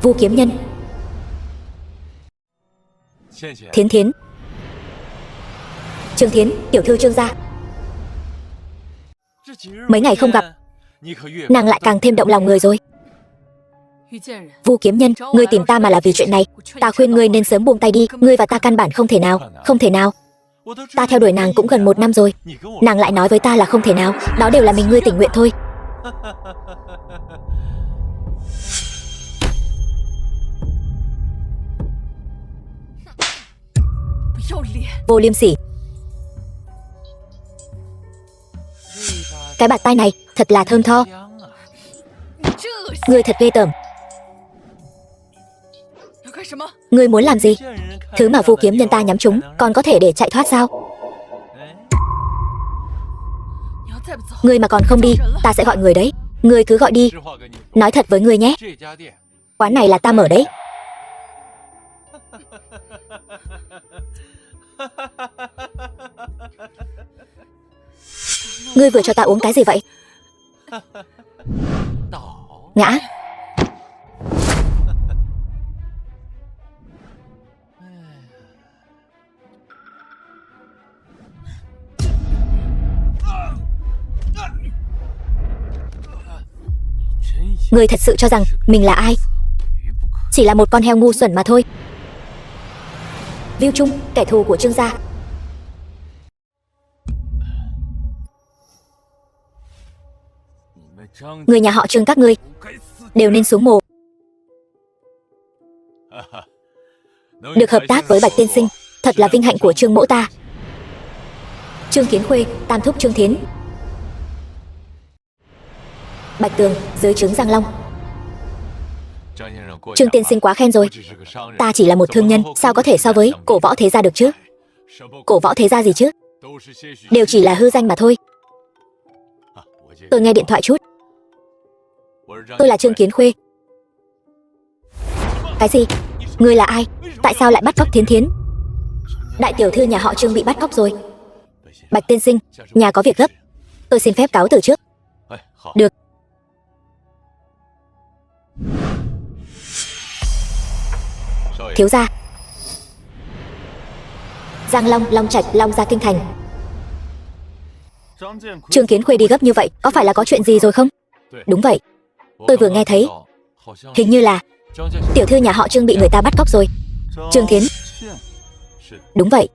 Vu Kiếm Nhân. Thiến Thiến. Trương Thiến, tiểu thư Trương gia. Mấy ngày không gặp, nàng lại càng thêm động lòng người rồi. Vu Kiếm Nhân, ngươi tìm ta mà là vì chuyện này. Ta khuyên ngươi nên sớm buông tay đi. Ngươi và ta căn bản không thể nào. Không thể nào. Ta theo đuổi nàng cũng gần 1 năm rồi. Nàng lại nói với ta là không thể nào. Đó đều là mình ngươi tình nguyện thôi. Vô liêm sỉ. Cái bạt tai này thật là thơm tho. Ngươi thật ghê tởm. Ngươi muốn làm gì? Thứ mà Vu Kiếm Nhân ta nhắm trúng còn có thể để chạy thoát sao? Ngươi mà còn không đi, ta sẽ gọi người đấy. Ngươi cứ gọi đi. Nói thật với ngươi nhé, quán này là ta mở đấy. Ngươi vừa cho ta uống cái gì vậy? Ngã. Ngươi thật sự cho rằng mình là ai? Chỉ là một con heo ngu xuẩn mà thôi. Viu Trung, kẻ thù của Trương gia. Người nhà họ Trương các ngươi đều nên xuống mồ. Được hợp tác với Bạch tiên sinh thật là vinh hạnh của Trương mỗ ta. Trương Kiến Khuê, tam thúc Trương Thiến. Bạch Tường, dưới trướng Giang Long. Trương tiên sinh quá khen rồi. Ta chỉ là một thương nhân, sao có thể so với cổ võ thế gia được chứ? Cổ võ thế gia gì chứ? Đều chỉ là hư danh mà thôi. Tôi nghe điện thoại chút. Tôi là Trương Kiến Khuê. Cái gì? Ngươi là ai? Tại sao lại bắt cóc Thiến Thiến? Đại tiểu thư nhà họ Trương bị bắt cóc rồi. Bạch tiên sinh, nhà có việc gấp. Tôi xin phép cáo từ trước. Được. Thiếu gia. Giang Long, Long Trạch, Long gia kinh thành. Trương Kiến Khuê đi gấp như vậy, có phải là có chuyện gì rồi không? Đúng vậy. Tôi vừa nghe thấy, hình như là tiểu thư nhà họ Trương bị người ta bắt cóc rồi. Trương Thiến. Đúng vậy.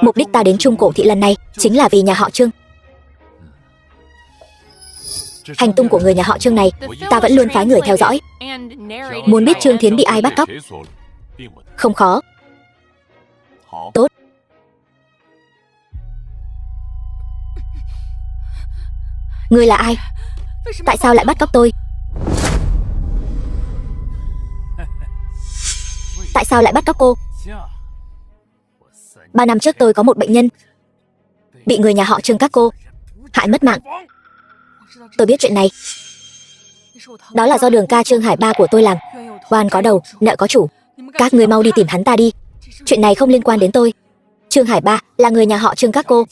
Mục đích ta đến Trung Cổ thị lần này chính là vì nhà họ Trương. Hành tung của người nhà họ Trương này ta vẫn luôn phái người theo dõi. Muốn biết Trương Thiến bị ai bắt cóc không khó. Tốt. Ngươi là ai? Tại sao lại bắt cóc tôi? Tại sao lại bắt cóc cô? 3 năm trước tôi có một bệnh nhân bị người nhà họ Trương các cô hại mất mạng. Tôi biết chuyện này. Đó là do đường ca Trương Hải Ba của tôi làm. Oan có đầu, nợ có chủ. Các người mau đi tìm hắn ta đi. Chuyện này không liên quan đến tôi. Trương Hải Ba là người nhà họ Trương các cô.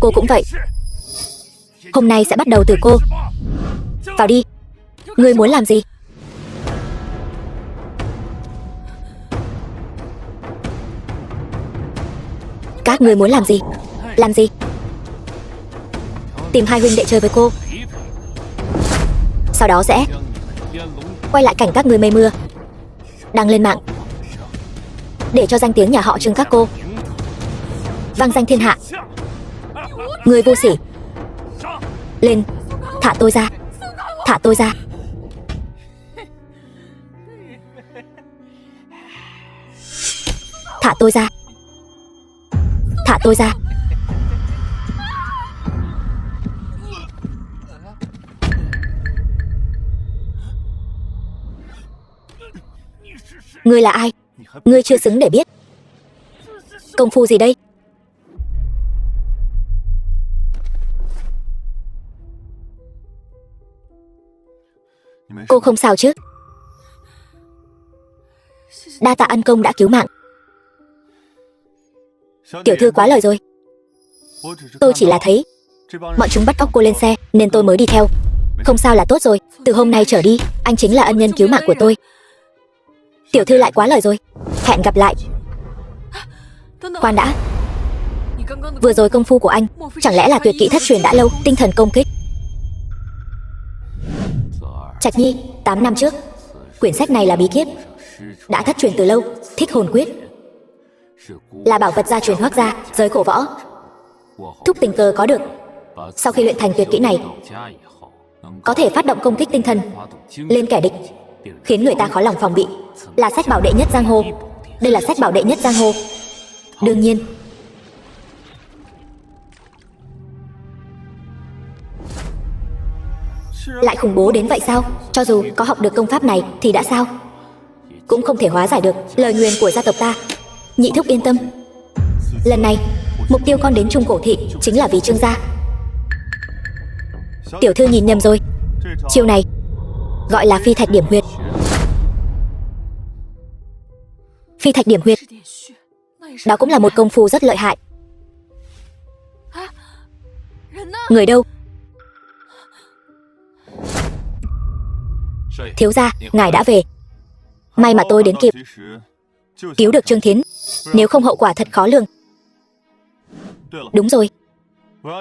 Cô cũng vậy. Hôm nay sẽ bắt đầu từ cô. Vào đi. Ngươi muốn làm gì? Các ngươi muốn làm gì? Làm gì? Tìm 2 huynh đệ chơi với cô. Sau đó sẽ quay lại cảnh các ngươi mây mưa, đăng lên mạng, để cho danh tiếng nhà họ Trương các cô vang danh thiên hạ. Ngươi vô sỉ. Lên. Thả tôi ra. Thả tôi ra. Thả tôi ra. Thả tôi ra. Ngươi là ai? Ngươi chưa xứng để biết. Công phu gì đây? Cô không sao chứ? Đa tạ ân công đã cứu mạng. Tiểu thư quá lời rồi. Tôi chỉ là thấy bọn chúng bắt cóc cô lên xe nên tôi mới đi theo. Không sao là tốt rồi, từ hôm nay trở đi, anh chính là ân nhân cứu mạng của tôi. Tiểu thư lại quá lời rồi. Hẹn gặp lại. Khoan đã. Vừa rồi công phu của anh, chẳng lẽ là tuyệt kỹ thất truyền đã lâu, tinh thần công kích? Trạch Nhi, 8 năm trước, quyển sách này là bí kíp, đã thất truyền từ lâu, Thích Hồn Quyết, là bảo vật gia truyền Hoắc gia, giới cổ võ. Thúc tình cờ có được. Sau khi luyện thành tuyệt kỹ này, có thể phát động công kích tinh thần lên kẻ địch, khiến người ta khó lòng phòng bị. Là sách bảo đệ nhất giang hồ. Đây là sách bảo đệ nhất giang hồ. Đương nhiên, lại khủng bố đến vậy sao? Cho dù có học được công pháp này thì đã sao? Cũng không thể hóa giải được lời nguyền của gia tộc ta. Nhị thúc yên tâm, lần này mục tiêu con đến Trung Cổ Thị chính là vì Trương gia. Tiểu thư nhìn nhầm rồi. Chiêu này gọi là phi thạch điểm huyệt. Phi thạch điểm huyệt, đó cũng là một công phu rất lợi hại. Người đâu? Thiếu gia, ngài đã về. May mà tôi đến kịp, cứu được Trương Thiến, nếu không hậu quả thật khó lường. Đúng rồi,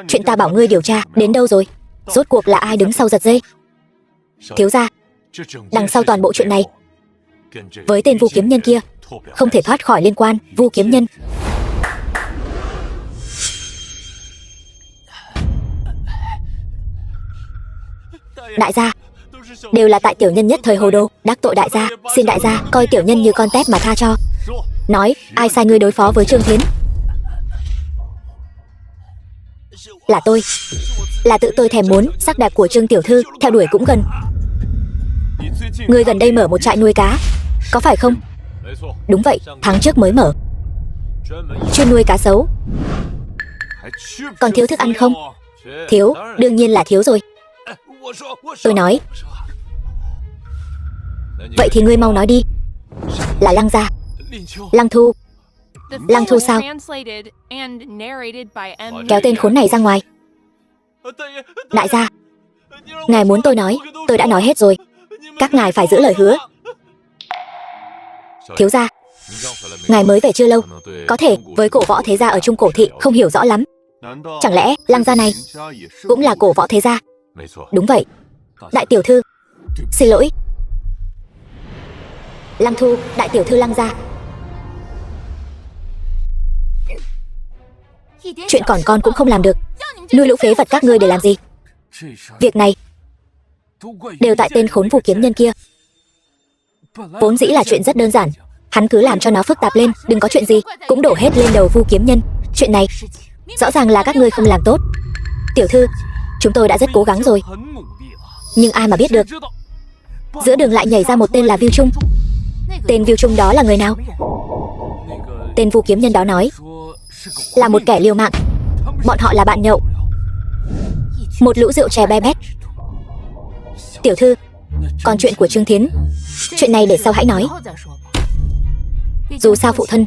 chuyện ta bảo ngươi điều tra đến đâu rồi? Rốt cuộc là ai đứng sau giật dây? Thiếu gia, đằng sau toàn bộ chuyện này, với tên Vu Kiếm Nhân kia, không thể thoát khỏi liên quan. Vu Kiếm Nhân, đại gia, đều là tại tiểu nhân nhất thời hồ đồ, đắc tội đại gia, xin đại gia coi tiểu nhân như con tép mà tha cho. Nói, ai sai ngươi đối phó với Trương Thiến? Là tôi. Là tự tôi thèm muốn sắc đẹp của Trương tiểu thư, theo đuổi cũng gần. Ngươi gần đây mở một trại nuôi cá, có phải không? Đúng vậy, tháng trước mới mở, chuyên nuôi cá sấu. Còn thiếu thức ăn không? Thiếu, đương nhiên là thiếu rồi. Tôi nói. Vậy thì ngươi mau nói đi. Là Lăng gia. Lăng Thu. Lăng Thu sao? Kéo tên khốn này ra ngoài. Đại gia, ngài muốn tôi nói, tôi đã nói hết rồi. Các ngài phải giữ lời hứa. Thiếu gia, ngài mới về chưa lâu, có thể với cổ võ thế gia ở Trung Cổ Thị không hiểu rõ lắm. Chẳng lẽ Lăng gia này cũng là cổ võ thế gia? Đúng vậy. Đại tiểu thư, xin lỗi. Lăng Thu, đại tiểu thư Lăng gia. Chuyện còn con cũng không làm được, nuôi lũ phế vật các ngươi để làm gì? Việc này đều tại tên khốn Vu Kiếm Nhân kia. Vốn dĩ là chuyện rất đơn giản, hắn cứ làm cho nó phức tạp lên, đừng có chuyện gì cũng đổ hết lên đầu Vu Kiếm Nhân. Chuyện này rõ ràng là các ngươi không làm tốt. Tiểu thư, chúng tôi đã rất cố gắng rồi, nhưng ai mà biết được, giữa đường lại nhảy ra một tên là Viu Trung. Tên Viu Trung đó là người nào? Tên Vu Kiếm Nhân đó nói là một kẻ liều mạng. Bọn họ là bạn nhậu, một lũ rượu chè be bét. Tiểu thư, còn chuyện của Trương Thiến, chuyện này để sau hãy nói. Dù sao phụ thân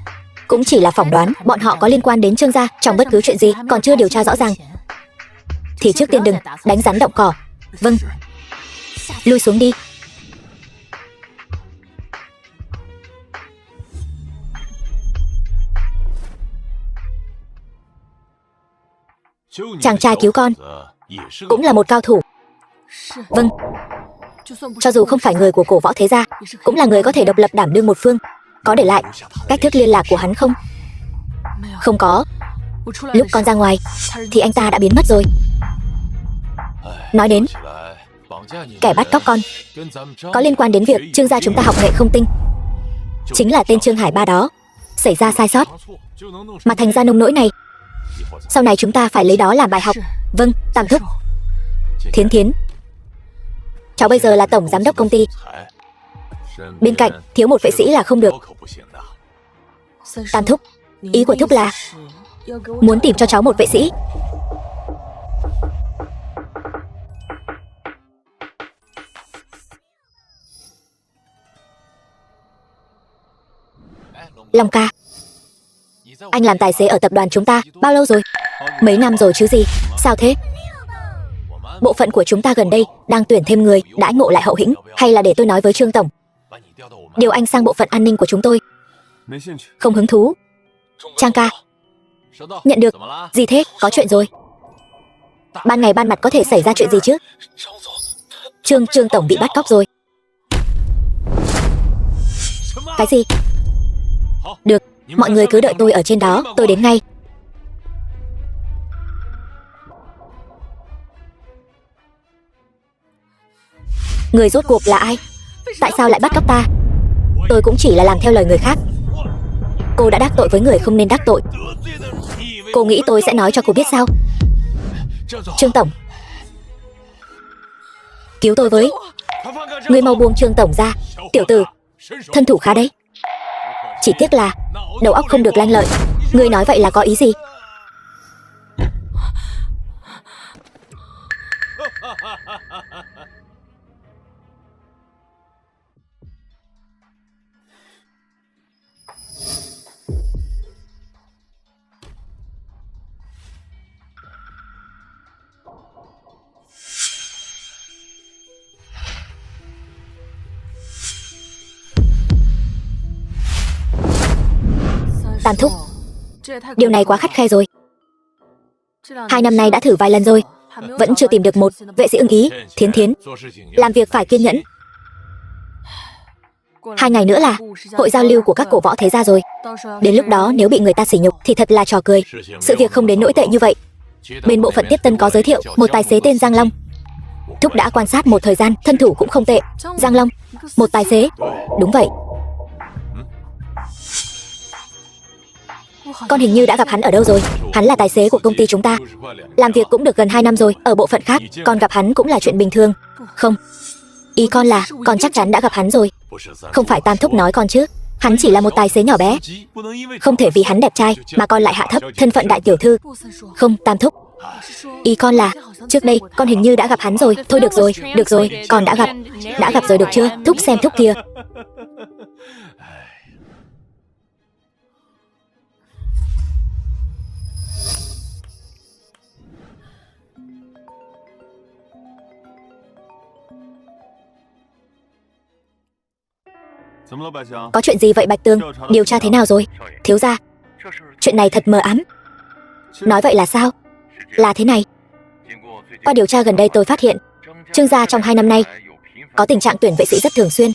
cũng chỉ là phỏng đoán bọn họ có liên quan đến Trương gia trong bất cứ chuyện gì còn chưa điều tra rõ ràng thì trước tiên đừng đánh rắn động cỏ. Vâng, lui xuống đi. Chàng trai cứu con cũng là một cao thủ. Vâng, cho dù không phải người của cổ võ thế gia, cũng là người có thể độc lập đảm đương một phương. Có để lại cách thức liên lạc của hắn không? Không có. Lúc con ra ngoài thì anh ta đã biến mất rồi. Nói đến kẻ bắt cóc con có liên quan đến việc Trương gia chúng ta học nghệ không tinh, chính là tên Trương Hải Ba đó. Xảy ra sai sót mà thành ra nông nỗi này, sau này chúng ta phải lấy đó làm bài học. Vâng, Tam thúc. Thiến Thiến, cháu bây giờ là tổng giám đốc công ty, bên cạnh thiếu một vệ sĩ là không được. Tam thúc, ý của thúc là muốn tìm cho cháu một vệ sĩ. Long ca, anh làm tài xế ở tập đoàn chúng ta bao lâu rồi? Mấy năm rồi chứ gì. Sao thế? bộ phận của chúng ta gần đây đang tuyển thêm người, đãi ngộ lại hậu hĩnh, hay là để tôi nói với Trương tổng điều anh sang bộ phận an ninh của chúng tôi? Không hứng thú. Trang ca. Nhận được. Gì thế, có chuyện rồi? Ban ngày ban mặt có thể xảy ra chuyện gì chứ? Trương tổng bị bắt cóc rồi. Cái gì? Được, mọi người cứ đợi tôi ở trên đó, tôi đến ngay. Người rốt cuộc là ai? Tại sao lại bắt cóc ta? Tôi cũng chỉ là làm theo lời người khác. Cô đã đắc tội với người không nên đắc tội. Cô nghĩ tôi sẽ nói cho cô biết sao? Trương tổng, cứu tôi với. Ngươi mau buông Trương tổng ra. Tiểu tử, thân thủ khá đấy. Chỉ tiếc là đầu óc không được lanh lợi. Ngươi nói vậy là có ý gì? Tam thúc, điều này quá khắt khe rồi. 2 năm nay đã thử vài lần rồi, vẫn chưa tìm được một vệ sĩ ưng ý. Thiến Thiến, làm việc phải kiên nhẫn. 2 ngày nữa là hội giao lưu của các cổ võ thế gia rồi. Đến lúc đó nếu bị người ta sỉ nhục thì thật là trò cười. Sự việc không đến nỗi tệ như vậy. Bên bộ phận tiếp tân có giới thiệu một tài xế tên Giang Long. Thúc đã quan sát một thời gian, thân thủ cũng không tệ. Giang Long, một tài xế? Đúng vậy. Con hình như đã gặp hắn ở đâu rồi. Hắn là tài xế của công ty chúng ta, làm việc cũng được gần 2 năm rồi. Ở bộ phận khác, con gặp hắn cũng là chuyện bình thường. Không, ý con là con chắc chắn đã gặp hắn rồi. Không phải Tam thúc nói con chứ? Hắn chỉ là một tài xế nhỏ bé. Không thể vì hắn đẹp trai mà con lại hạ thấp thân phận đại tiểu thư. Không, Tam thúc, ý con là trước đây con hình như đã gặp hắn rồi. Thôi được rồi, con đã gặp rồi được chưa? Thúc xem thúc kia. Có chuyện gì vậy Bạch Tường? Điều tra thế nào rồi? Thiếu gia, chuyện này thật mờ ám. Nói vậy là sao? Là thế này. Qua điều tra gần đây tôi phát hiện Trương gia trong 2 năm nay có tình trạng tuyển vệ sĩ rất thường xuyên,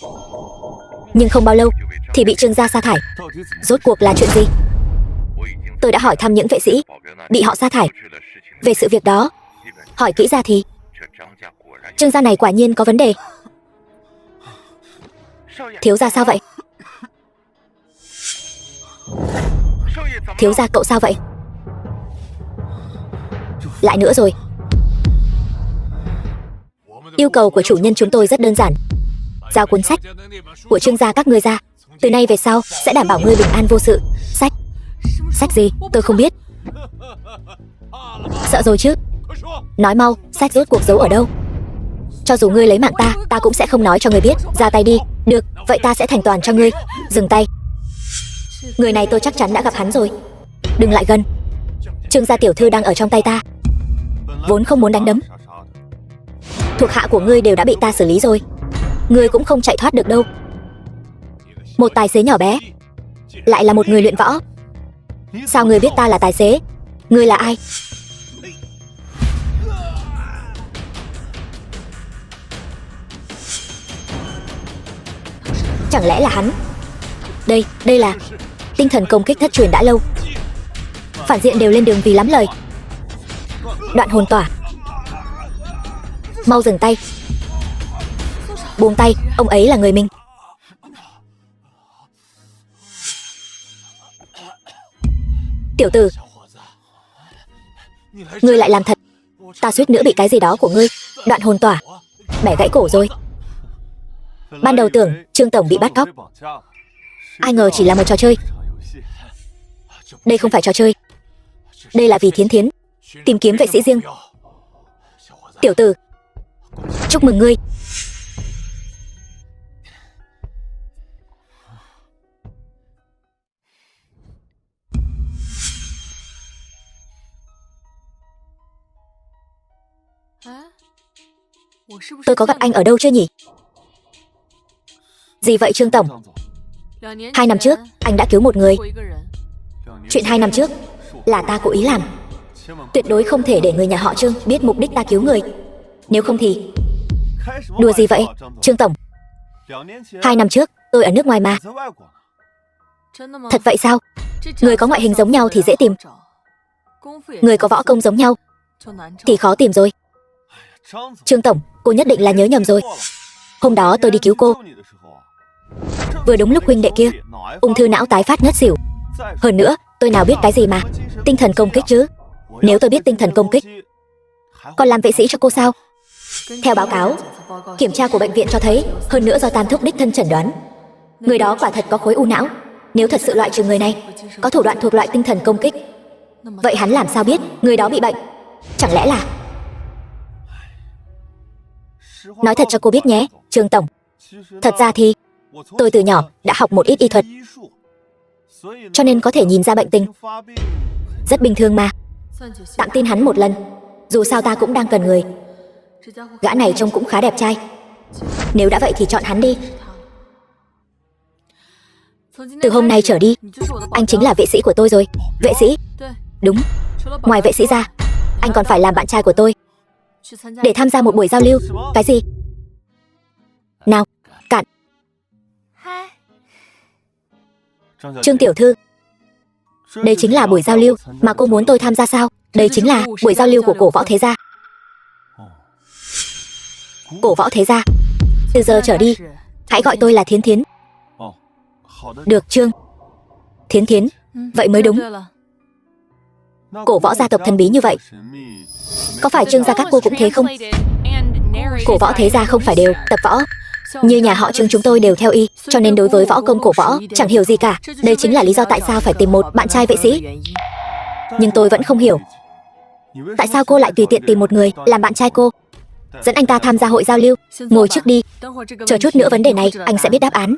nhưng không bao lâu thì bị Trương gia sa thải. Rốt cuộc là chuyện gì? Tôi đã hỏi thăm những vệ sĩ bị họ sa thải về sự việc đó. Hỏi kỹ ra thì Trương gia này quả nhiên có vấn đề. Thiếu gia sao vậy? Thiếu gia cậu sao vậy? Lại nữa rồi. Yêu cầu của chủ nhân chúng tôi rất đơn giản. Giao cuốn sách của Trương gia các ngươi ra. Từ nay về sau sẽ đảm bảo ngươi bình an vô sự. Sách gì? Tôi không biết. Sợ rồi chứ? Nói mau, sách rốt cuộc giấu ở đâu? Cho dù ngươi lấy mạng ta cũng sẽ không nói cho ngươi biết. Ra tay đi. Được, vậy ta sẽ thành toàn cho ngươi. Dừng tay. Người này tôi chắc chắn đã gặp hắn rồi. Đừng lại gần. Trương gia tiểu thư đang ở trong tay ta. Vốn không muốn đánh đấm. Thuộc hạ của ngươi đều đã bị ta xử lý rồi. Ngươi cũng không chạy thoát được đâu. Một tài xế nhỏ bé, lại là một người luyện võ. Sao ngươi biết ta là tài xế? Ngươi là ai? Chẳng lẽ là hắn? Đây là tinh thần công kích thất truyền đã lâu. Phản diện đều lên đường vì lắm lời. Đoạn hồn tỏa. Mau dừng tay. Buông tay, ông ấy là người mình. Tiểu tử, ngươi lại làm thật. Ta suýt nữa bị cái gì đó của ngươi. Đoạn hồn tỏa bẻ gãy cổ rồi. Ban đầu tưởng Trương tổng bị bắt cóc, ai ngờ chỉ là một trò chơi. Đây không phải trò chơi. Đây là vì Thiến Thiến tìm kiếm vệ sĩ riêng. Tiểu tử, chúc mừng ngươi. Tôi có gặp anh ở đâu chưa nhỉ? Gì vậy Trương Tổng? 2 năm trước, anh đã cứu một người. Chuyện 2 năm trước là ta cố ý làm. Tuyệt đối không thể để người nhà họ Trương biết mục đích ta cứu người. Nếu không thì... Đùa gì vậy, Trương Tổng? 2 năm trước, tôi ở nước ngoài mà. Thật vậy sao? Người có ngoại hình giống nhau thì dễ tìm. Người có võ công giống nhau thì khó tìm rồi. Trương Tổng, cô nhất định là nhớ nhầm rồi. Hôm đó tôi đi cứu cô, vừa đúng lúc huynh đệ kia ung thư não tái phát ngất xỉu. Hơn nữa, tôi nào biết cái gì mà tinh thần công kích chứ. Nếu tôi biết tinh thần công kích, còn làm vệ sĩ cho cô sao? Theo báo cáo kiểm tra của bệnh viện cho thấy, hơn nữa do Tam thúc đích thân chẩn đoán, người đó quả thật có khối u não. Nếu thật sự loại trừ người này có thủ đoạn thuộc loại tinh thần công kích, vậy hắn làm sao biết người đó bị bệnh? Chẳng lẽ là... Nói thật cho cô biết nhé, Trương Tổng, thật ra thì tôi từ nhỏ đã học một ít y thuật, cho nên có thể nhìn ra bệnh tình. Rất bình thường mà. Tạm tin hắn một lần, dù sao ta cũng đang cần người. Gã này trông cũng khá đẹp trai. Nếu đã vậy thì chọn hắn đi. Từ hôm nay trở đi, anh chính là vệ sĩ của tôi rồi. Vệ sĩ? Đúng. Ngoài vệ sĩ ra, anh còn phải làm bạn trai của tôi, để tham gia một buổi giao lưu. Cái gì? Nào, cạn. Trương tiểu thư, đây chính là buổi giao lưu mà cô muốn tôi tham gia sao? Đây chính là buổi giao lưu của cổ võ thế gia. Cổ võ thế gia, từ giờ trở đi hãy gọi tôi là Thiến Thiến. Được Trương Thiến Thiến, vậy mới đúng. Cổ võ gia tộc thần bí như vậy, có phải Trương gia các cô cũng thế không? Cổ võ thế gia không phải đều tập võ như nhà họ Trương chúng tôi đều theo y, cho nên đối với võ công cổ võ chẳng hiểu gì cả. Đây chính là lý do tại sao phải tìm một bạn trai vệ sĩ. Nhưng tôi vẫn không hiểu, tại sao cô lại tùy tiện tìm một người làm bạn trai cô, dẫn anh ta tham gia hội giao lưu. Ngồi trước đi, chờ chút nữa vấn đề này anh sẽ biết đáp án.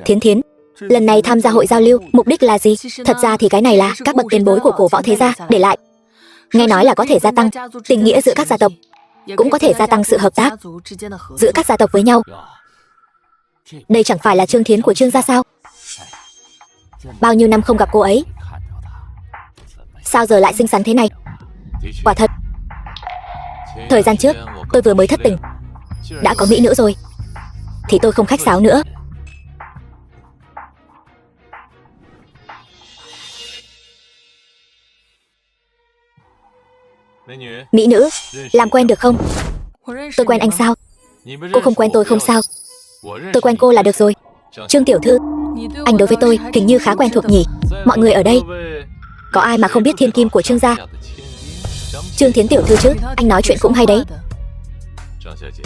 Thiến Thiến, lần này tham gia hội giao lưu mục đích là gì? Thật ra thì cái này là các bậc tiền bối của cổ võ thế gia để lại. Nghe nói là có thể gia tăng tình nghĩa giữa các gia tộc, cũng có thể gia tăng sự hợp tác giữa các gia tộc với nhau. Đây chẳng phải là Trương Thiến của Trương gia sao? Bao nhiêu năm không gặp cô ấy, sao giờ lại xinh xắn thế này? Quả thật, thời gian trước tôi vừa mới thất tình đã có mỹ nữ rồi, thì tôi không khách sáo nữa. Mỹ nữ, làm quen được không? Tôi quen anh sao? Cô không quen tôi không sao, tôi quen cô là được rồi. Trương tiểu thư, anh đối với tôi hình như khá quen thuộc nhỉ? Mọi người ở đây có ai mà không biết thiên kim của Trương gia? Trương Thiến tiểu thư chứ, anh nói chuyện cũng hay đấy.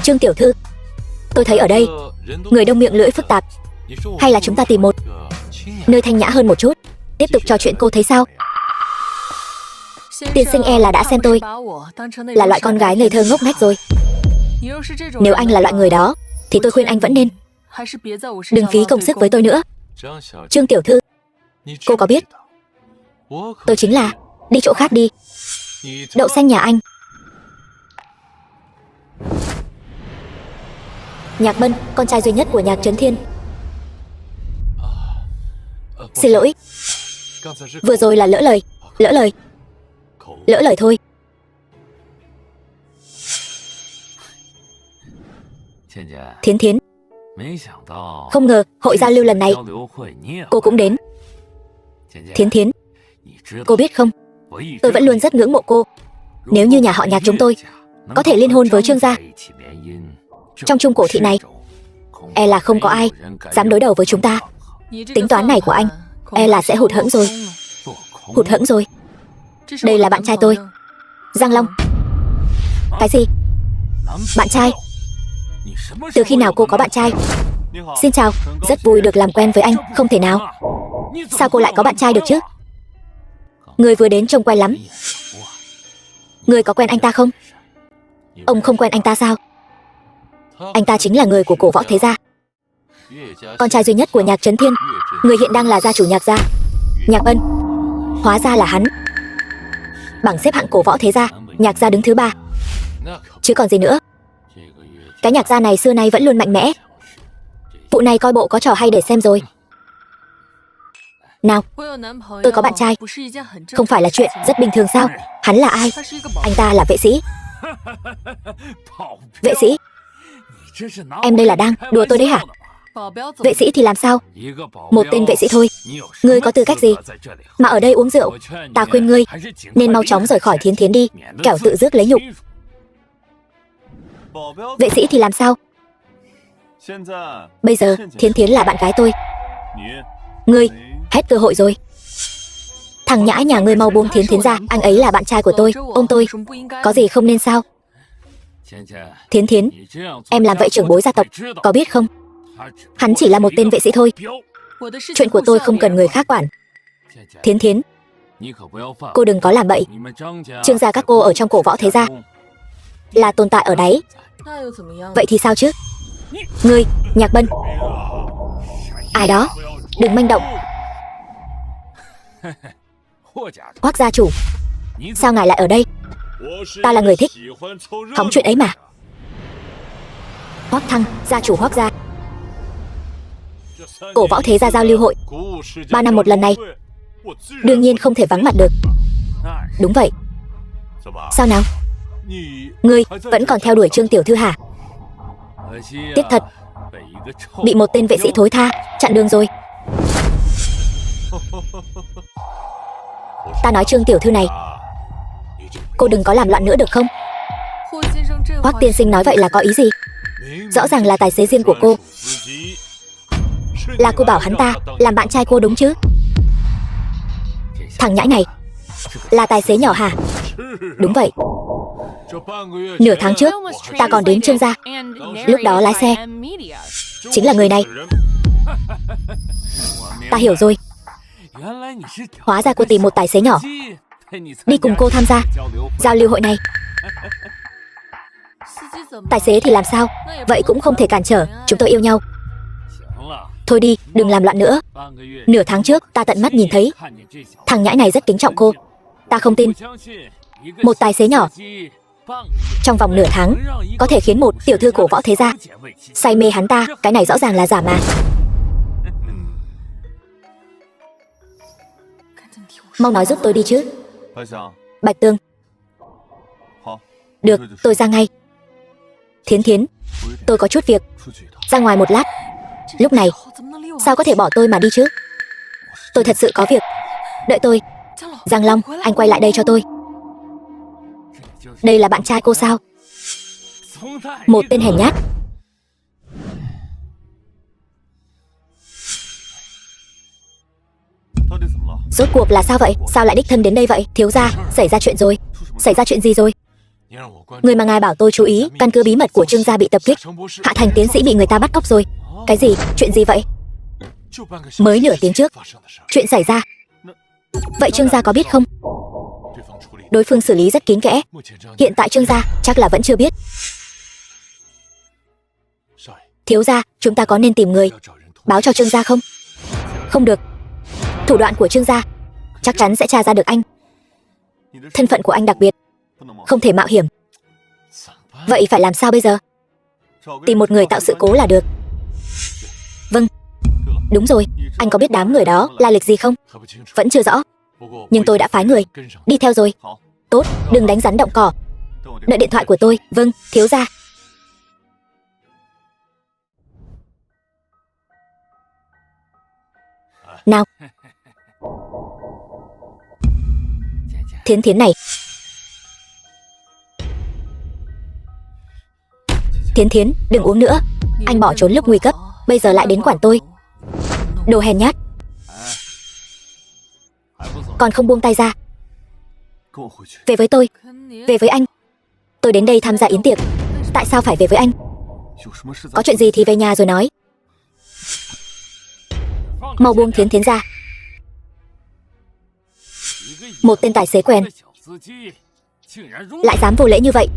Trương tiểu thư, tôi thấy ở đây người đông miệng lưỡi phức tạp, hay là chúng ta tìm một nơi thanh nhã hơn một chút, tiếp tục trò chuyện, cô thấy sao? Tiên sinh e là đã xem tôi là loại con gái ngây thơ ngốc nghếch rồi. Nếu anh là loại người đó thì tôi khuyên anh vẫn nên đừng phí công sức với tôi nữa. Trương tiểu thư, cô có biết tôi chính là đi chỗ khác đi. Đậu xanh nhà anh. Nhạc Bân, con trai duy nhất của Nhạc Trấn Thiên. Xin lỗi, vừa rồi là lỡ lời. Lỡ lời thôi. Thiến Thiến, không ngờ hội giao lưu lần này cô cũng đến. Thiến Thiến, cô biết không, tôi vẫn luôn rất ngưỡng mộ cô. Nếu như nhà họ Nhạc chúng tôi có thể liên hôn với Trương gia, trong Trung cổ thị này e là không có ai dám đối đầu với chúng ta. Tính toán này của anh e là sẽ hụt hẫng rồi. Hụt hẫng rồi. Đây là bạn trai tôi, Giang Long. Cái gì? Bạn trai? Từ khi nào cô có bạn trai? Xin chào, rất vui được làm quen với anh. Không thể nào, sao cô lại có bạn trai được chứ? Người vừa đến trông quen lắm. Người có quen anh ta không? Ông không quen anh ta sao? Anh ta chính là người của cổ võ thế gia, con trai duy nhất của Nhạc Trấn Thiên, người hiện đang là gia chủ Nhạc gia. Nhạc Ân, Hóa ra là hắn. Bảng xếp hạng cổ võ thế gia, Nhạc gia đứng thứ 3. Chứ còn gì nữa. Cái Nhạc gia này xưa nay vẫn luôn mạnh mẽ. Vụ này coi bộ có trò hay để xem rồi. Nào, tôi có bạn trai. Không phải là chuyện rất bình thường sao? Hắn là ai? Anh ta là vệ sĩ. Vệ sĩ? Em đây là đang đùa tôi đấy hả? Vệ sĩ thì làm sao? Một tên vệ sĩ thôi. Ngươi có tư cách gì mà ở đây uống rượu? Ta khuyên ngươi nên mau chóng rời khỏi Thiến Thiến đi, kẻo tự rước lấy nhục. Vệ sĩ thì làm sao? Bây giờ Thiến Thiến là bạn gái tôi. Ngươi hết cơ hội rồi. Thằng nhãi nhà ngươi mau buông Thiến Thiến ra. Anh ấy là bạn trai của tôi. Ôm tôi. Có gì không nên sao? Thiến Thiến, em làm vậy trưởng bối gia tộc có biết không? Hắn chỉ là một tên vệ sĩ thôi. Chuyện của tôi không cần người khác quản. Thiến Thiến, cô đừng có làm bậy. Trương gia các cô ở trong cổ võ thế gia là tồn tại ở đáy. Vậy thì sao chứ? Ngươi, Nhạc Bân. Ai đó, đừng manh động. Hoắc gia chủ, sao ngài lại ở đây? Ta là người thích hóng chuyện ấy mà. Hoắc Thăng, gia chủ Hoắc gia. Cổ võ thế gia giao lưu hội 3 năm một lần này, đương nhiên không thể vắng mặt được. Đúng vậy. Sao nào? Ngươi vẫn còn theo đuổi Trương tiểu thư hả? Tiếc thật, bị một tên vệ sĩ thối tha chặn đường rồi. Ta nói Trương tiểu thư này, cô đừng có làm loạn nữa được không? Hoắc tiên sinh nói vậy là có ý gì? Rõ ràng là tài xế riêng của cô. Là cô bảo hắn ta làm bạn trai cô đúng chứ? Thằng nhãi này là tài xế nhỏ hả? Đúng vậy. Nửa tháng trước ta còn đến Trương gia. Lúc đó lái xe chính là người này. Ta hiểu rồi. Hóa ra cô tìm một tài xế nhỏ đi cùng cô tham gia giao lưu hội này. Tài xế thì làm sao? Vậy cũng không thể cản trở chúng tôi yêu nhau. Thôi đi, đừng làm loạn nữa. Nửa tháng trước ta tận mắt nhìn thấy thằng nhãi này rất kính trọng cô. Ta không tin một tài xế nhỏ trong vòng nửa tháng có thể khiến một tiểu thư cổ võ thế gia say mê hắn ta. Cái này rõ ràng là giả mà. Mau nói giúp tôi đi chứ. Bạch Tương. Được, tôi ra ngay. Thiến Thiến, tôi có chút việc, ra ngoài một lát. Lúc này sao có thể bỏ tôi mà đi chứ? Tôi thật sự có việc. Đợi tôi. Giang Long, anh quay lại đây cho tôi. Đây là bạn trai cô sao? Một tên hèn nhát. Rốt cuộc là sao vậy? Sao lại đích thân đến đây vậy? Thiếu gia, xảy ra chuyện rồi. Xảy ra chuyện gì rồi? Người mà ngài bảo tôi chú ý, căn cứ bí mật của Trương gia bị tập kích. Hạ Thành tiến sĩ bị người ta bắt cóc rồi. Cái gì? Chuyện gì vậy? Mới nửa tiếng trước chuyện xảy ra. Vậy Trương gia có biết không? Đối phương xử lý rất kín kẽ. Hiện tại Trương gia chắc là vẫn chưa biết. Thiếu gia, chúng ta có nên tìm người báo cho Trương gia không? Không được. Thủ đoạn của Trương gia chắc chắn sẽ tra ra được anh. Thân phận của anh đặc biệt, không thể mạo hiểm. Vậy phải làm sao bây giờ? Tìm một người tạo sự cố là được. Vâng. Đúng rồi, anh có biết đám người đó lai lịch gì không? Vẫn chưa rõ, nhưng tôi đã phái người đi theo rồi. Tốt, đừng đánh rắn động cỏ. Đợi điện thoại của tôi. Vâng, thiếu gia. Nào. Thiến Thiến này. Thiến Thiến, đừng uống nữa. Anh bỏ trốn lúc nguy cấp, bây giờ lại đến quản tôi. Đồ hèn nhát. Còn không buông tay ra. Về với tôi. Về với anh. Tôi đến đây tham gia yến tiệc. Tại sao phải về với anh? Có chuyện gì thì về nhà rồi nói. Mau buông Thiến Thiến ra. Một tên tài xế quen lại dám vô lễ như vậy.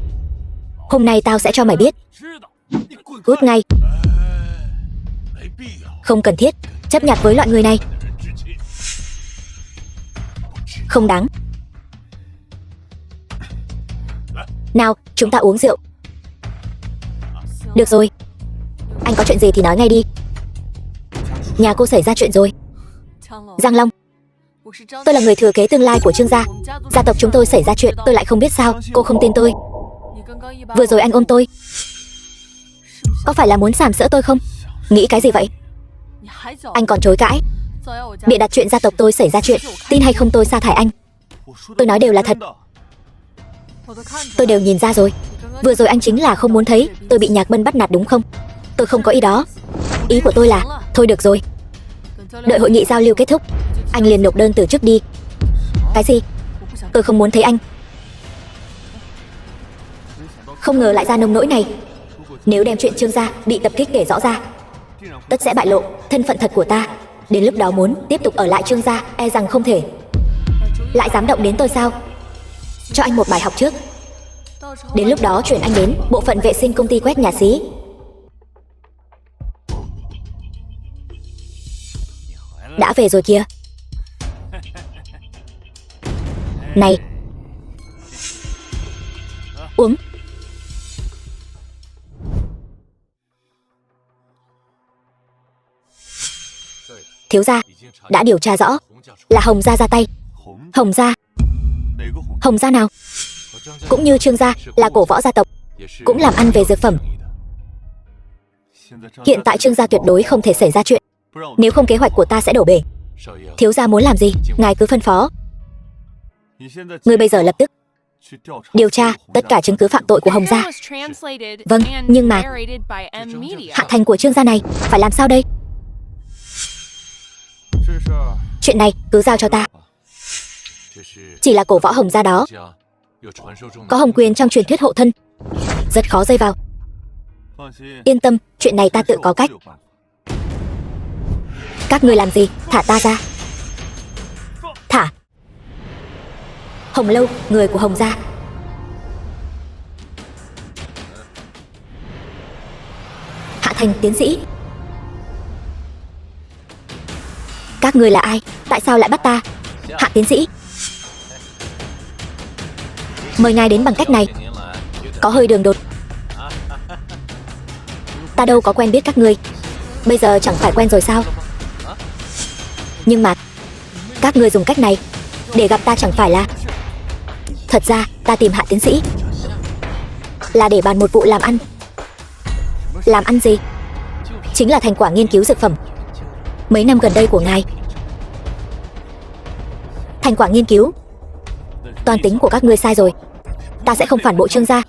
Hôm nay tao sẽ cho mày biết. Cút ngay. Không cần thiết chấp nhặt với loại người này. Không đáng. Nào, chúng ta uống rượu. Được rồi. Anh có chuyện gì thì nói ngay đi. Nhà cô xảy ra chuyện rồi. Giang Long, tôi là người thừa kế tương lai của Trương gia. Gia tộc chúng tôi xảy ra chuyện, tôi lại không biết sao. Cô không tin tôi. Vừa rồi anh ôm tôi, có phải là muốn sàm sỡ tôi không? Nghĩ cái gì vậy? Anh còn chối cãi, bịa đặt chuyện gia tộc tôi xảy ra chuyện. Tin hay không tôi sa thải anh. Tôi nói đều là thật. Tôi đều nhìn ra rồi. Vừa rồi anh chính là không muốn thấy tôi bị Nhạc Bân bắt nạt đúng không? Tôi không có ý đó. Ý của tôi là, thôi được rồi, đợi hội nghị giao lưu kết thúc, anh liền nộp đơn từ chức đi. Cái gì? Tôi không muốn thấy anh. Không ngờ lại ra nông nỗi này. Nếu đem chuyện Trương gia bị tập kích kể rõ ra, tất sẽ bại lộ thân phận thật của ta. Đến lúc đó muốn tiếp tục ở lại Trương gia e rằng không thể. Lại dám động đến tôi sao? Cho anh một bài học trước. Đến lúc đó chuyển anh đến bộ phận vệ sinh công ty quét nhà xí. Đã về rồi kìa. Này, uống. Thiếu gia, đã điều tra rõ là Hồng gia ra tay. Hồng gia? Hồng gia nào? Cũng như Trương gia là cổ võ gia tộc, cũng làm ăn về dược phẩm. Hiện tại Trương gia tuyệt đối không thể xảy ra chuyện, nếu không kế hoạch của ta sẽ đổ bể. Thiếu gia muốn làm gì, ngài cứ phân phó. Người bây giờ lập tức điều tra tất cả chứng cứ phạm tội của Hồng gia. Vâng, nhưng mà hạ thành của Trương gia này phải làm sao đây? Chuyện này cứ giao cho ta. Chỉ là cổ võ Hồng gia đó có Hồng quyền trong truyền thuyết hộ thân, rất khó dây vào. Yên tâm, chuyện này ta tự có cách. Các ngươi làm gì? Thả ta ra. Thả. Hồng Lâu, người của Hồng gia. Hạ thành tiến sĩ. Các ngươi là ai? Tại sao lại bắt ta? Hạ tiến sĩ, mời ngài đến bằng cách này có hơi đường đột. Ta đâu có quen biết các ngươi. Bây giờ chẳng phải quen rồi sao? Nhưng mà các ngươi dùng cách này để gặp ta chẳng phải là... Thật ra ta tìm Hạ tiến sĩ là để bàn một vụ làm ăn. Làm ăn gì? Chính là thành quả nghiên cứu dược phẩm mấy năm gần đây của ngài. Thành quả nghiên cứu? Toan tính của các ngươi sai rồi. Ta sẽ không phản bội Trương gia.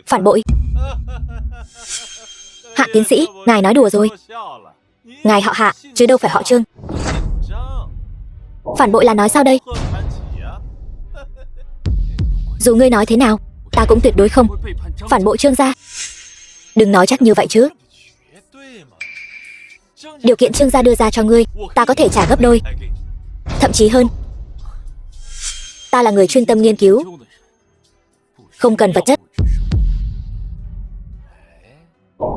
Phản bội? Hạ tiến sĩ, ngài nói đùa rồi. Ngài họ Hạ chứ đâu phải họ Trương. Phản bội là nói sao đây? Dù ngươi nói thế nào, ta cũng tuyệt đối không phản bội Trương gia. Đừng nói chắc như vậy chứ. Điều kiện Trương gia đưa ra cho ngươi, ta có thể trả gấp đôi, thậm chí hơn. Ta là người chuyên tâm nghiên cứu, không cần vật chất.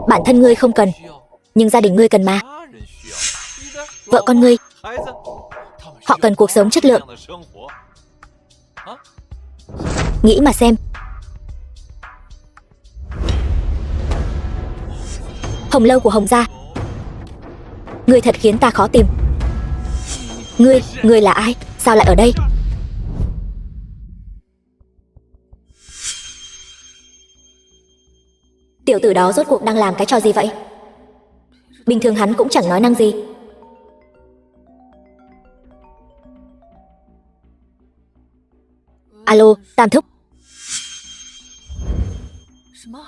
Bản thân ngươi không cần, nhưng gia đình ngươi cần mà. Vợ con ngươi, họ cần cuộc sống chất lượng. Nghĩ mà xem. Hồng Lâu của Hồng gia, ngươi thật khiến ta khó tìm. Ngươi là ai? Sao lại ở đây? Tiểu tử đó rốt cuộc đang làm cái trò gì vậy? Bình thường hắn cũng chẳng nói năng gì. Alo, Tam thúc.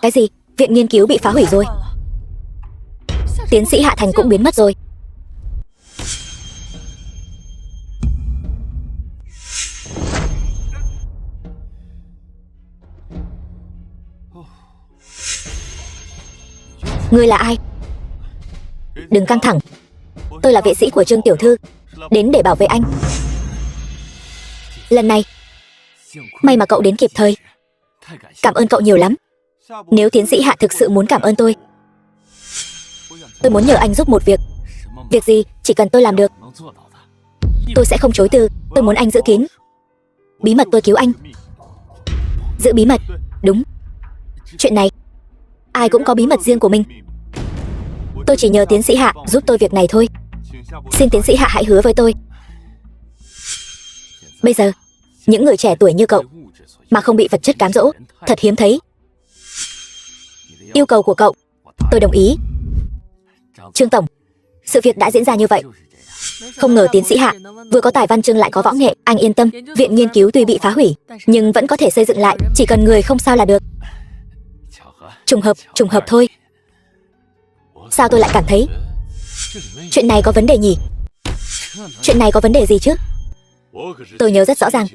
Cái gì? Viện nghiên cứu bị phá hủy rồi. Tiến sĩ Hạ Thành cũng biến mất rồi. Ngươi là ai? Đừng căng thẳng. Tôi là vệ sĩ của Trương tiểu thư, đến để bảo vệ anh. Lần này may mà cậu đến kịp thời. Cảm ơn cậu nhiều lắm. Nếu tiến sĩ Hạ thực sự muốn cảm ơn tôi muốn nhờ anh giúp một việc. Việc gì chỉ cần tôi làm được. tôi sẽ không chối từ. Tôi muốn anh giữ kín bí mật tôi cứu anh. Giữ bí mật? Đúng. Chuyện này, ai cũng có bí mật riêng của mình. Tôi chỉ nhờ tiến sĩ Hạ giúp tôi việc này thôi. Xin tiến sĩ Hạ hãy hứa với tôi. Bây giờ, những người trẻ tuổi như cậu mà không bị vật chất cám dỗ, thật hiếm thấy. Yêu cầu của cậu, tôi đồng ý. Trương Tổng, sự việc đã diễn ra như vậy. Không ngờ tiến sĩ Hạ vừa có tài văn chương lại có võ nghệ. Anh yên tâm, viện nghiên cứu tuy bị phá hủy, nhưng vẫn có thể xây dựng lại, chỉ cần người không sao là được. Trùng hợp thôi. Sao tôi lại cảm thấy chuyện này có vấn đề nhỉ? Chuyện này có vấn đề gì chứ? Tôi nhớ rất rõ ràng.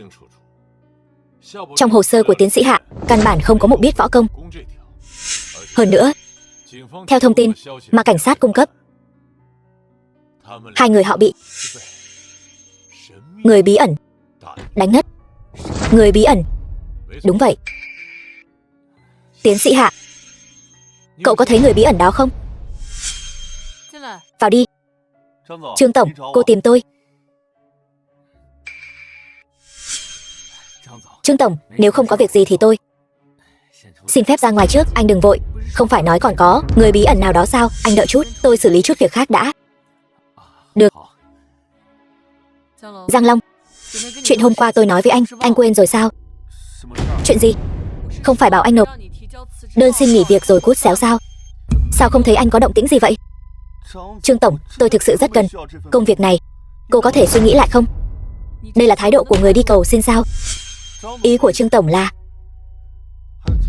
Trong hồ sơ của tiến sĩ Hạ, căn bản không có mục biết võ công. Hơn nữa, theo thông tin mà cảnh sát cung cấp, hai người họ bị người bí ẩn đánh ngất. Người bí ẩn? Đúng vậy. Tiến sĩ Hạ, cậu có thấy người bí ẩn đó không? Vào đi. Trương Tổng, cô tìm tôi. Trương Tổng, nếu không có việc gì thì tôi xin phép ra ngoài trước. Anh đừng vội. Không phải nói còn có người bí ẩn nào đó sao? Anh đợi chút, tôi xử lý chút việc khác đã. Được. Giang Long, chuyện hôm qua tôi nói với anh quên rồi sao? Chuyện gì? Không phải bảo anh nộp đơn xin nghỉ việc rồi cút xéo sao? Sao không thấy anh có động tĩnh gì vậy? Trương Tổng, tôi thực sự rất cần công việc này. Cô có thể suy nghĩ lại không? Đây là thái độ của người đi cầu xin sao? Ý của Trương Tổng là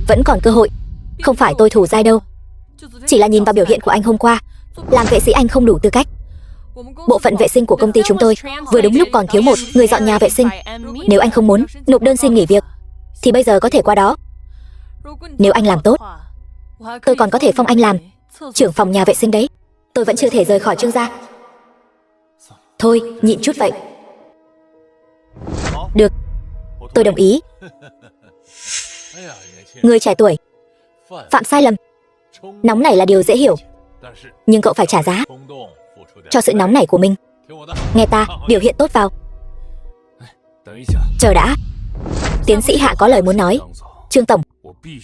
vẫn còn cơ hội. Không phải tôi thủ dai đâu. Chỉ là nhìn vào biểu hiện của anh hôm qua, làm vệ sĩ anh không đủ tư cách. Bộ phận vệ sinh của công ty chúng tôi vừa đúng lúc còn thiếu một người dọn nhà vệ sinh. Nếu anh không muốn nộp đơn xin nghỉ việc thì bây giờ có thể qua đó. Nếu anh làm tốt, tôi còn có thể phong anh làm trưởng phòng nhà vệ sinh đấy. Tôi vẫn chưa thể rời khỏi Trương gia. Thôi, nhịn chút vậy. Được, tôi đồng ý. Người trẻ tuổi phạm sai lầm, nóng nảy là điều dễ hiểu, nhưng cậu phải trả giá cho sự nóng nảy của mình. Nghe ta, biểu hiện tốt vào. Chờ đã. Tiến sĩ Hạ có lời muốn nói. Trương Tổng,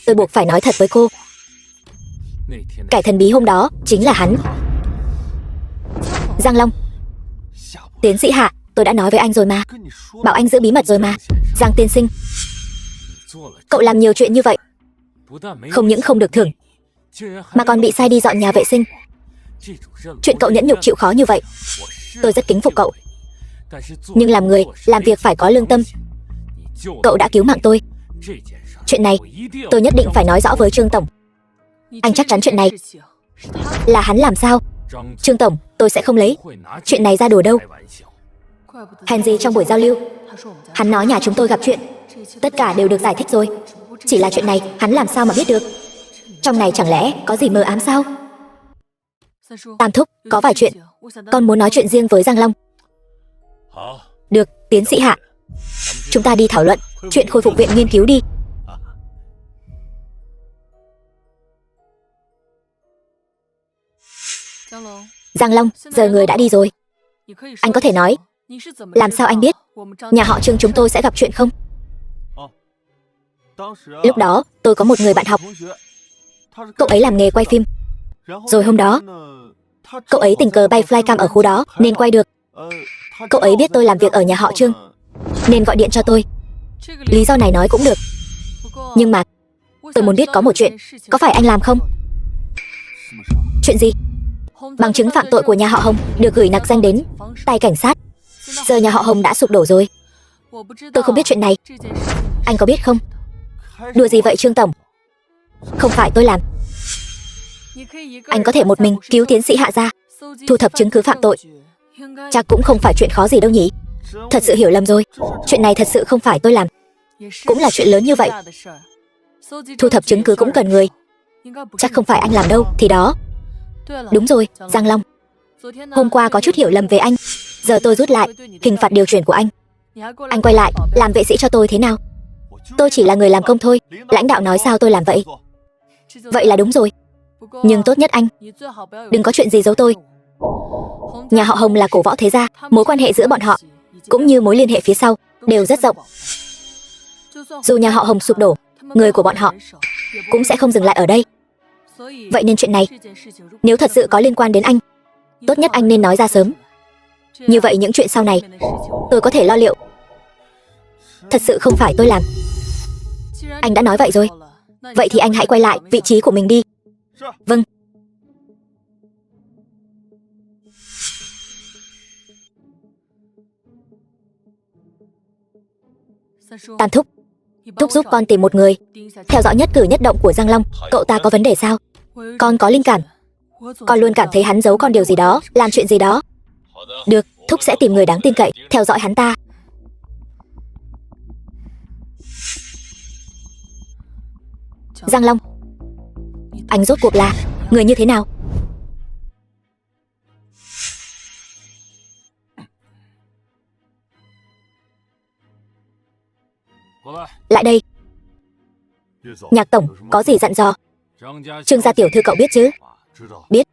tôi buộc phải nói thật với cô. Kẻ thần bí hôm đó chính là hắn. Giang Long. Tiến sĩ Hạ, tôi đã nói với anh rồi mà. Bảo anh giữ bí mật rồi mà. Giang tiên sinh, cậu làm nhiều chuyện như vậy, không những không được thưởng, mà còn bị sai đi dọn nhà vệ sinh. Chuyện cậu nhẫn nhục chịu khó như vậy, tôi rất kính phục cậu. Nhưng làm người, làm việc phải có lương tâm. Cậu đã cứu mạng tôi. Chuyện này, tôi nhất định phải nói rõ với Trương Tổng. Anh chắc chắn chuyện này là hắn làm sao? Trương Tổng, tôi sẽ không lấy chuyện này ra đùa đâu. Hèn gì trong buổi giao lưu, hắn nói nhà chúng tôi gặp chuyện, tất cả đều được giải thích rồi. Chỉ là chuyện này, hắn làm sao mà biết được? Trong này chẳng lẽ có gì mờ ám sao? Tam thúc, có vài chuyện con muốn nói chuyện riêng với Giang Long. Được, tiến sĩ Hạ, chúng ta đi thảo luận chuyện khôi phục viện nghiên cứu đi. Giang Long, giờ người đã đi rồi. Anh có thể nói làm sao anh biết nhà họ Trương chúng tôi sẽ gặp chuyện không? Lúc đó tôi có một người bạn học, cậu ấy làm nghề quay phim. Rồi hôm đó cậu ấy tình cờ bay flycam ở khu đó nên quay được. Cậu ấy biết tôi làm việc ở nhà họ Trương nên gọi điện cho tôi. Lý do này nói cũng được, nhưng mà tôi muốn biết có một chuyện, có phải anh làm không? Chuyện gì? Bằng chứng phạm tội của nhà họ Hồng được gửi nặc danh đến tay cảnh sát. Giờ nhà họ Hồng đã sụp đổ rồi. Tôi không biết chuyện này. Anh có biết không? Đùa gì vậy Trương Tổng? Không phải tôi làm. Anh có thể một mình cứu tiến sĩ Hạ ra, thu thập chứng cứ phạm tội, chắc cũng không phải chuyện khó gì đâu nhỉ? Thật sự hiểu lầm rồi. Chuyện này thật sự không phải tôi làm. Cũng là chuyện lớn như vậy, thu thập chứng cứ cũng cần người. Chắc không phải anh làm đâu. Thì đó. Đúng rồi, Giang Long, hôm qua có chút hiểu lầm về anh. Giờ tôi rút lại hình phạt điều chuyển của anh. Anh quay lại làm vệ sĩ cho tôi thế nào? Tôi chỉ là người làm công thôi. Lãnh đạo nói sao tôi làm vậy. Vậy là đúng rồi. Nhưng tốt nhất anh đừng có chuyện gì giấu tôi. Nhà họ Hồng là cổ võ thế gia, mối quan hệ giữa bọn họ cũng như mối liên hệ phía sau, đều rất rộng. Dù nhà họ Hồng sụp đổ, người của bọn họ cũng sẽ không dừng lại ở đây. Vậy nên chuyện này, nếu thật sự có liên quan đến anh, tốt nhất anh nên nói ra sớm. Như vậy những chuyện sau này, tôi có thể lo liệu. Thật sự không phải tôi làm. Anh đã nói vậy rồi. Vậy thì anh hãy quay lại vị trí của mình đi. Vâng. Tam thúc, thúc giúp con tìm một người theo dõi nhất cử nhất động của Giang Long. Cậu ta có vấn đề sao? Con có linh cảm. Con luôn cảm thấy hắn giấu con điều gì đó, làm chuyện gì đó. Được, thúc sẽ tìm người đáng tin cậy, theo dõi hắn ta. Giang Long, anh rốt cuộc là người như thế nào? Lại đây. Nhạc tổng, có gì dặn dò? Trương gia tiểu thư cậu biết chứ? Biết.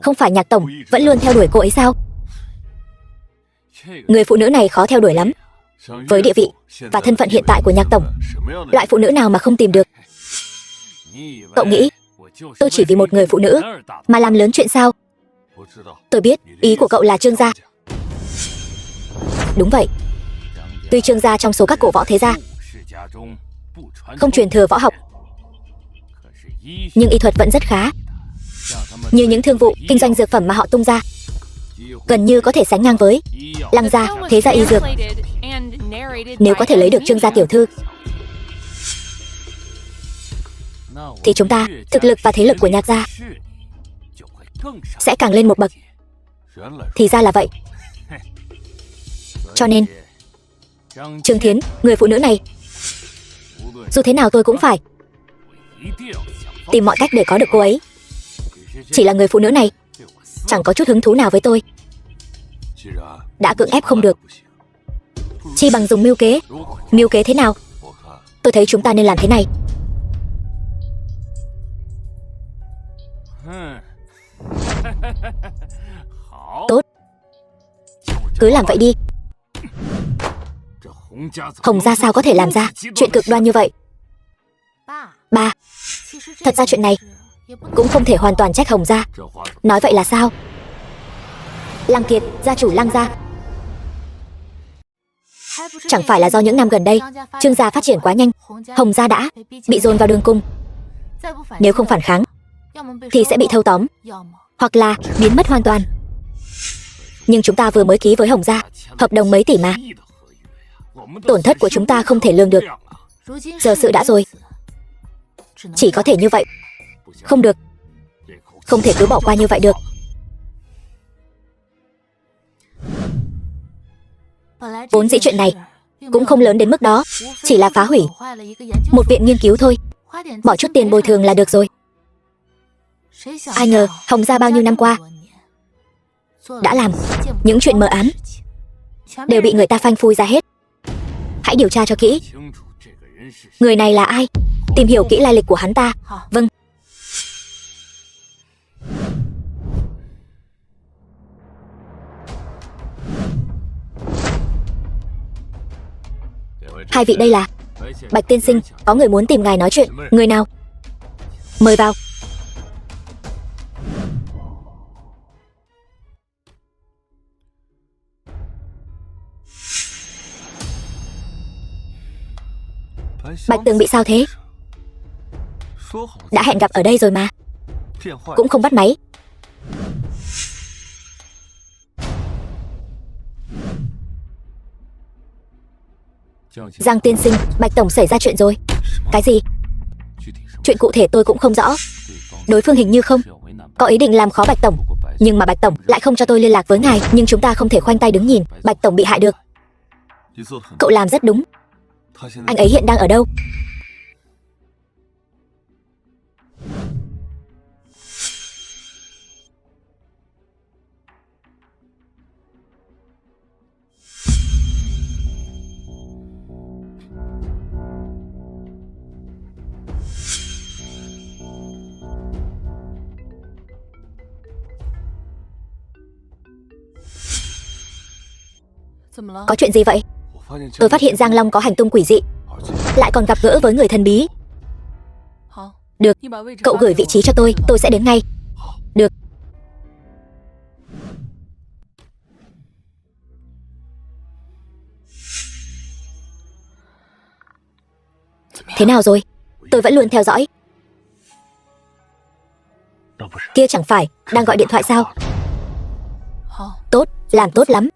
Không phải Nhạc tổng vẫn luôn theo đuổi cô ấy sao? Người phụ nữ này khó theo đuổi lắm. Với địa vị và thân phận hiện tại của Nhạc tổng, loại phụ nữ nào mà không tìm được? Cậu nghĩ tôi chỉ vì một người phụ nữ mà làm lớn chuyện sao? Tôi biết ý của cậu là Trương gia. Đúng vậy. Tuy Trương gia trong số các cổ võ thế gia không truyền thừa võ học, nhưng y thuật vẫn rất khá. Như những thương vụ kinh doanh dược phẩm mà họ tung ra, gần như có thể sánh ngang với Lăng gia, thế gia y dược. Nếu có thể lấy được Trương gia tiểu thư, thì chúng ta, thực lực và thế lực của Nhạc gia sẽ càng lên một bậc. Thì ra là vậy. Cho nên Trương Thiến, người phụ nữ này, dù thế nào tôi cũng phải tìm mọi cách để có được cô ấy. Chỉ là người phụ nữ này chẳng có chút hứng thú nào với tôi. Đã cưỡng ép không được, chi bằng dùng mưu kế. Mưu kế thế nào? Tôi thấy chúng ta nên làm thế này. Tốt, cứ làm vậy đi. Hồng gia sao có thể làm ra chuyện cực đoan như vậy? Ba, thật ra chuyện này cũng không thể hoàn toàn trách Hồng gia. Nói vậy là sao? Lăng Kiệt, gia chủ Lăng gia, chẳng phải là do những năm gần đây Trương gia phát triển quá nhanh, Hồng gia đã bị dồn vào đường cùng. Nếu không phản kháng thì sẽ bị thâu tóm, hoặc là biến mất hoàn toàn. Nhưng chúng ta vừa mới ký với Hồng gia hợp đồng mấy tỷ mà. Tổn thất của chúng ta không thể lường được. Giờ sự đã rồi, chỉ có thể như vậy. Không được, không thể cứ bỏ qua như vậy được. Vốn dĩ chuyện này cũng không lớn đến mức đó, chỉ là phá hủy một viện nghiên cứu thôi. Bỏ chút tiền bồi thường là được rồi. Ai ngờ Hồng gia bao nhiêu năm qua đã làm những chuyện mờ ám, đều bị người ta phanh phui ra hết. Hãy điều tra cho kỹ. Người này là ai? Tìm hiểu kỹ lai lịch của hắn ta. Vâng. Hai vị đây là? Bạch tiên sinh, có người muốn tìm ngài nói chuyện. Người nào? Mời vào. Bạch Tường bị sao thế? Đã hẹn gặp ở đây rồi mà, cũng không bắt máy. Giang tiên sinh, Bạch tổng xảy ra chuyện rồi. Cái gì? Chuyện cụ thể tôi cũng không rõ. Đối phương hình như không có ý định làm khó Bạch tổng, nhưng mà Bạch tổng lại không cho tôi liên lạc với ngài. Nhưng chúng ta không thể khoanh tay đứng nhìn Bạch tổng bị hại được. Cậu làm rất đúng. Anh ấy hiện đang ở đâu? Có chuyện gì vậy? Tôi phát hiện Giang Long có hành tung quỷ dị, lại còn gặp gỡ với người thần bí. Được, cậu gửi vị trí cho tôi sẽ đến ngay. Được. Thế nào rồi? Tôi vẫn luôn theo dõi. Kia chẳng phải đang gọi điện thoại sao? Tốt, làm tốt lắm.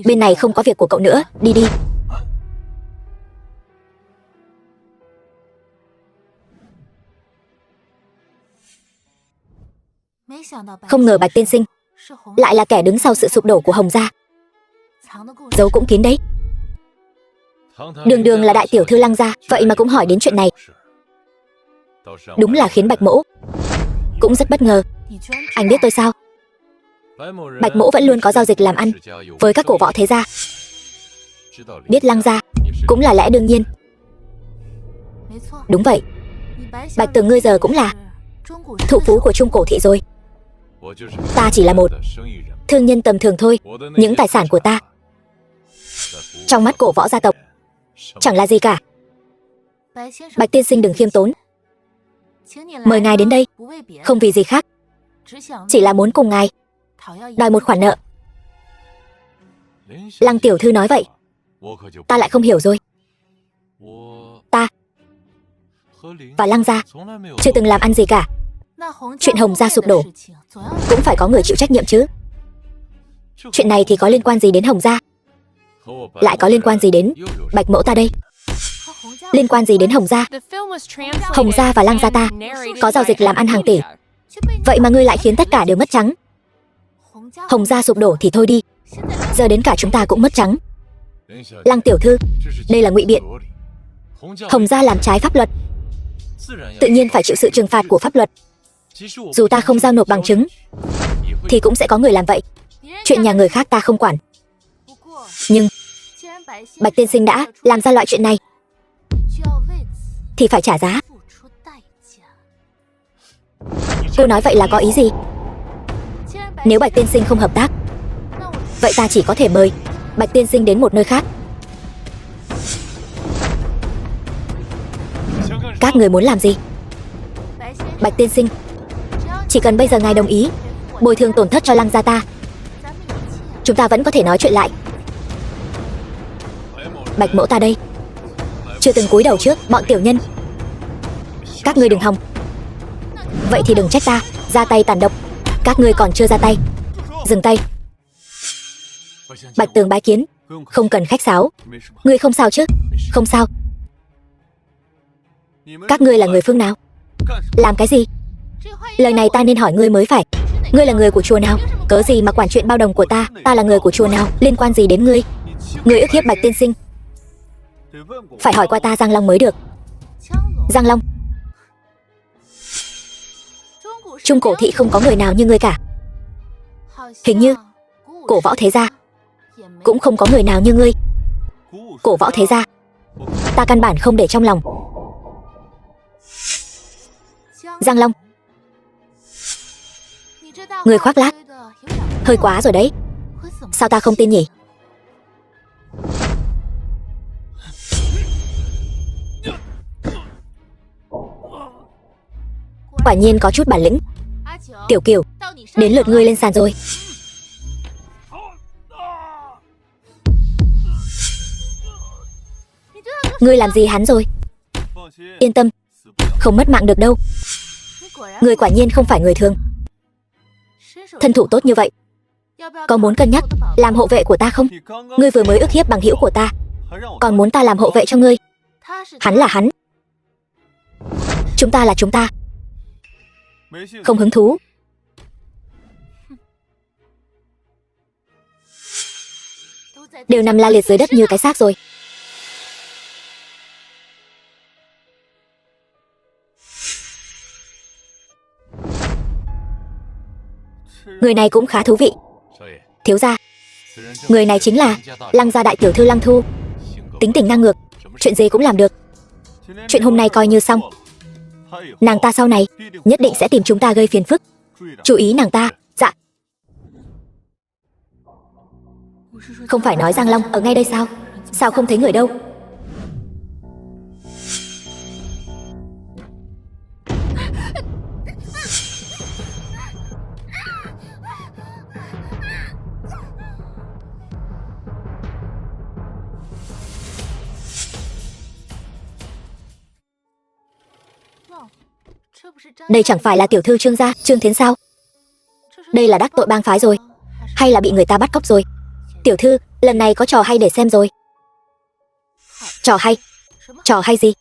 Bên này không có việc của cậu nữa, đi đi. Không ngờ Bạch tiên sinh lại là kẻ đứng sau sự sụp đổ của Hồng gia. Giấu cũng kín đấy. Đường đường là đại tiểu thư Lăng gia, vậy mà cũng hỏi đến chuyện này. Đúng là khiến Bạch mỗ cũng rất bất ngờ. Anh biết tôi sao? Bạch mỗ vẫn luôn có giao dịch làm ăn với các cổ võ thế gia. Biết Lăng gia cũng là lẽ đương nhiên. Đúng vậy. Bạch Tường ngươi giờ cũng là thụ phú của Trung Cổ thị rồi. Ta chỉ là một thương nhân tầm thường thôi. Những tài sản của ta trong mắt cổ võ gia tộc chẳng là gì cả. Bạch tiên sinh đừng khiêm tốn. Mời ngài đến đây không vì gì khác, chỉ là muốn cùng ngài đòi một khoản nợ. Lăng tiểu thư nói vậy, ta lại không hiểu rồi. Ta và Lăng gia chưa từng làm ăn gì cả. Chuyện Hồng gia sụp đổ cũng phải có người chịu trách nhiệm chứ. Chuyện này thì có liên quan gì đến Hồng gia? Lại có liên quan gì đến Bạch mẫu ta đây? Liên quan gì đến Hồng gia? Hồng gia và Lăng gia ta có giao dịch làm ăn hàng tỷ, vậy mà ngươi lại khiến tất cả đều mất trắng. Hồng gia sụp đổ thì thôi đi, giờ đến cả chúng ta cũng mất trắng. Lăng tiểu thư, đây là ngụy biện. Hồng gia làm trái pháp luật, tự nhiên phải chịu sự trừng phạt của pháp luật. Dù ta không giao nộp bằng chứng thì cũng sẽ có người làm vậy. Chuyện nhà người khác ta không quản. Nhưng Bạch tiên sinh đã làm ra loại chuyện này thì phải trả giá. Cô nói vậy là có ý gì? Nếu Bạch tiên sinh không hợp tác, vậy ta chỉ có thể mời Bạch tiên sinh đến một nơi khác. Các người muốn làm gì? Bạch tiên sinh, chỉ cần bây giờ ngài đồng ý bồi thường tổn thất cho Lăng gia ta, chúng ta vẫn có thể nói chuyện lại. Bạch mẫu ta đây chưa từng cúi đầu trước bọn tiểu nhân. Các ngươi đừng hòng. Vậy thì đừng trách ta ra tay tàn độc. Các ngươi còn chưa ra tay. Dừng tay. Bạch Tường bái kiến. Không cần khách sáo. Ngươi không sao chứ? Không sao. Các ngươi là người phương nào? Làm cái gì? Lời này ta nên hỏi ngươi mới phải. Ngươi là người của chùa nào? Cớ gì mà quản chuyện bao đồng của ta? Ta là người của chùa nào? Liên quan gì đến ngươi? Ngươi ức hiếp Bạch tiên sinh, phải hỏi qua ta Giang Long mới được. Giang Long? Trung Cổ thị không có người nào như ngươi cả. Hình như cổ võ thế gia cũng không có người nào như ngươi. Cổ võ thế gia ta căn bản không để trong lòng. Giang Long, ngươi khoác lác hơi quá rồi đấy. Sao ta không tin nhỉ? Quả nhiên có chút bản lĩnh. Tiểu Kiều, đến lượt ngươi lên sàn rồi. Ngươi làm gì hắn rồi? Yên tâm, không mất mạng được đâu. Ngươi quả nhiên không phải người thường. Thân thủ tốt như vậy, có muốn cân nhắc làm hộ vệ của ta không? Ngươi vừa mới ức hiếp bằng hữu của ta, còn muốn ta làm hộ vệ cho ngươi. Hắn là hắn, chúng ta là chúng ta. Không hứng thú. Đều nằm la liệt dưới đất như cái xác rồi. Người này cũng khá thú vị. Thiếu gia, người này chính là Lăng gia đại tiểu thư Lăng Thu. Tính tình ngang ngược, chuyện gì cũng làm được. Chuyện hôm nay coi như xong. Nàng ta sau này nhất định sẽ tìm chúng ta gây phiền phức. Chú ý nàng ta. Dạ. Không phải nói Giang Long ở ngay đây sao? Sao không thấy người đâu? Đây chẳng phải là tiểu thư Trương gia, Trương Thiến sao? Đây là đắc tội bang phái rồi, hay là bị người ta bắt cóc rồi? Tiểu thư, lần này có trò hay để xem rồi. Trò hay? Trò hay gì?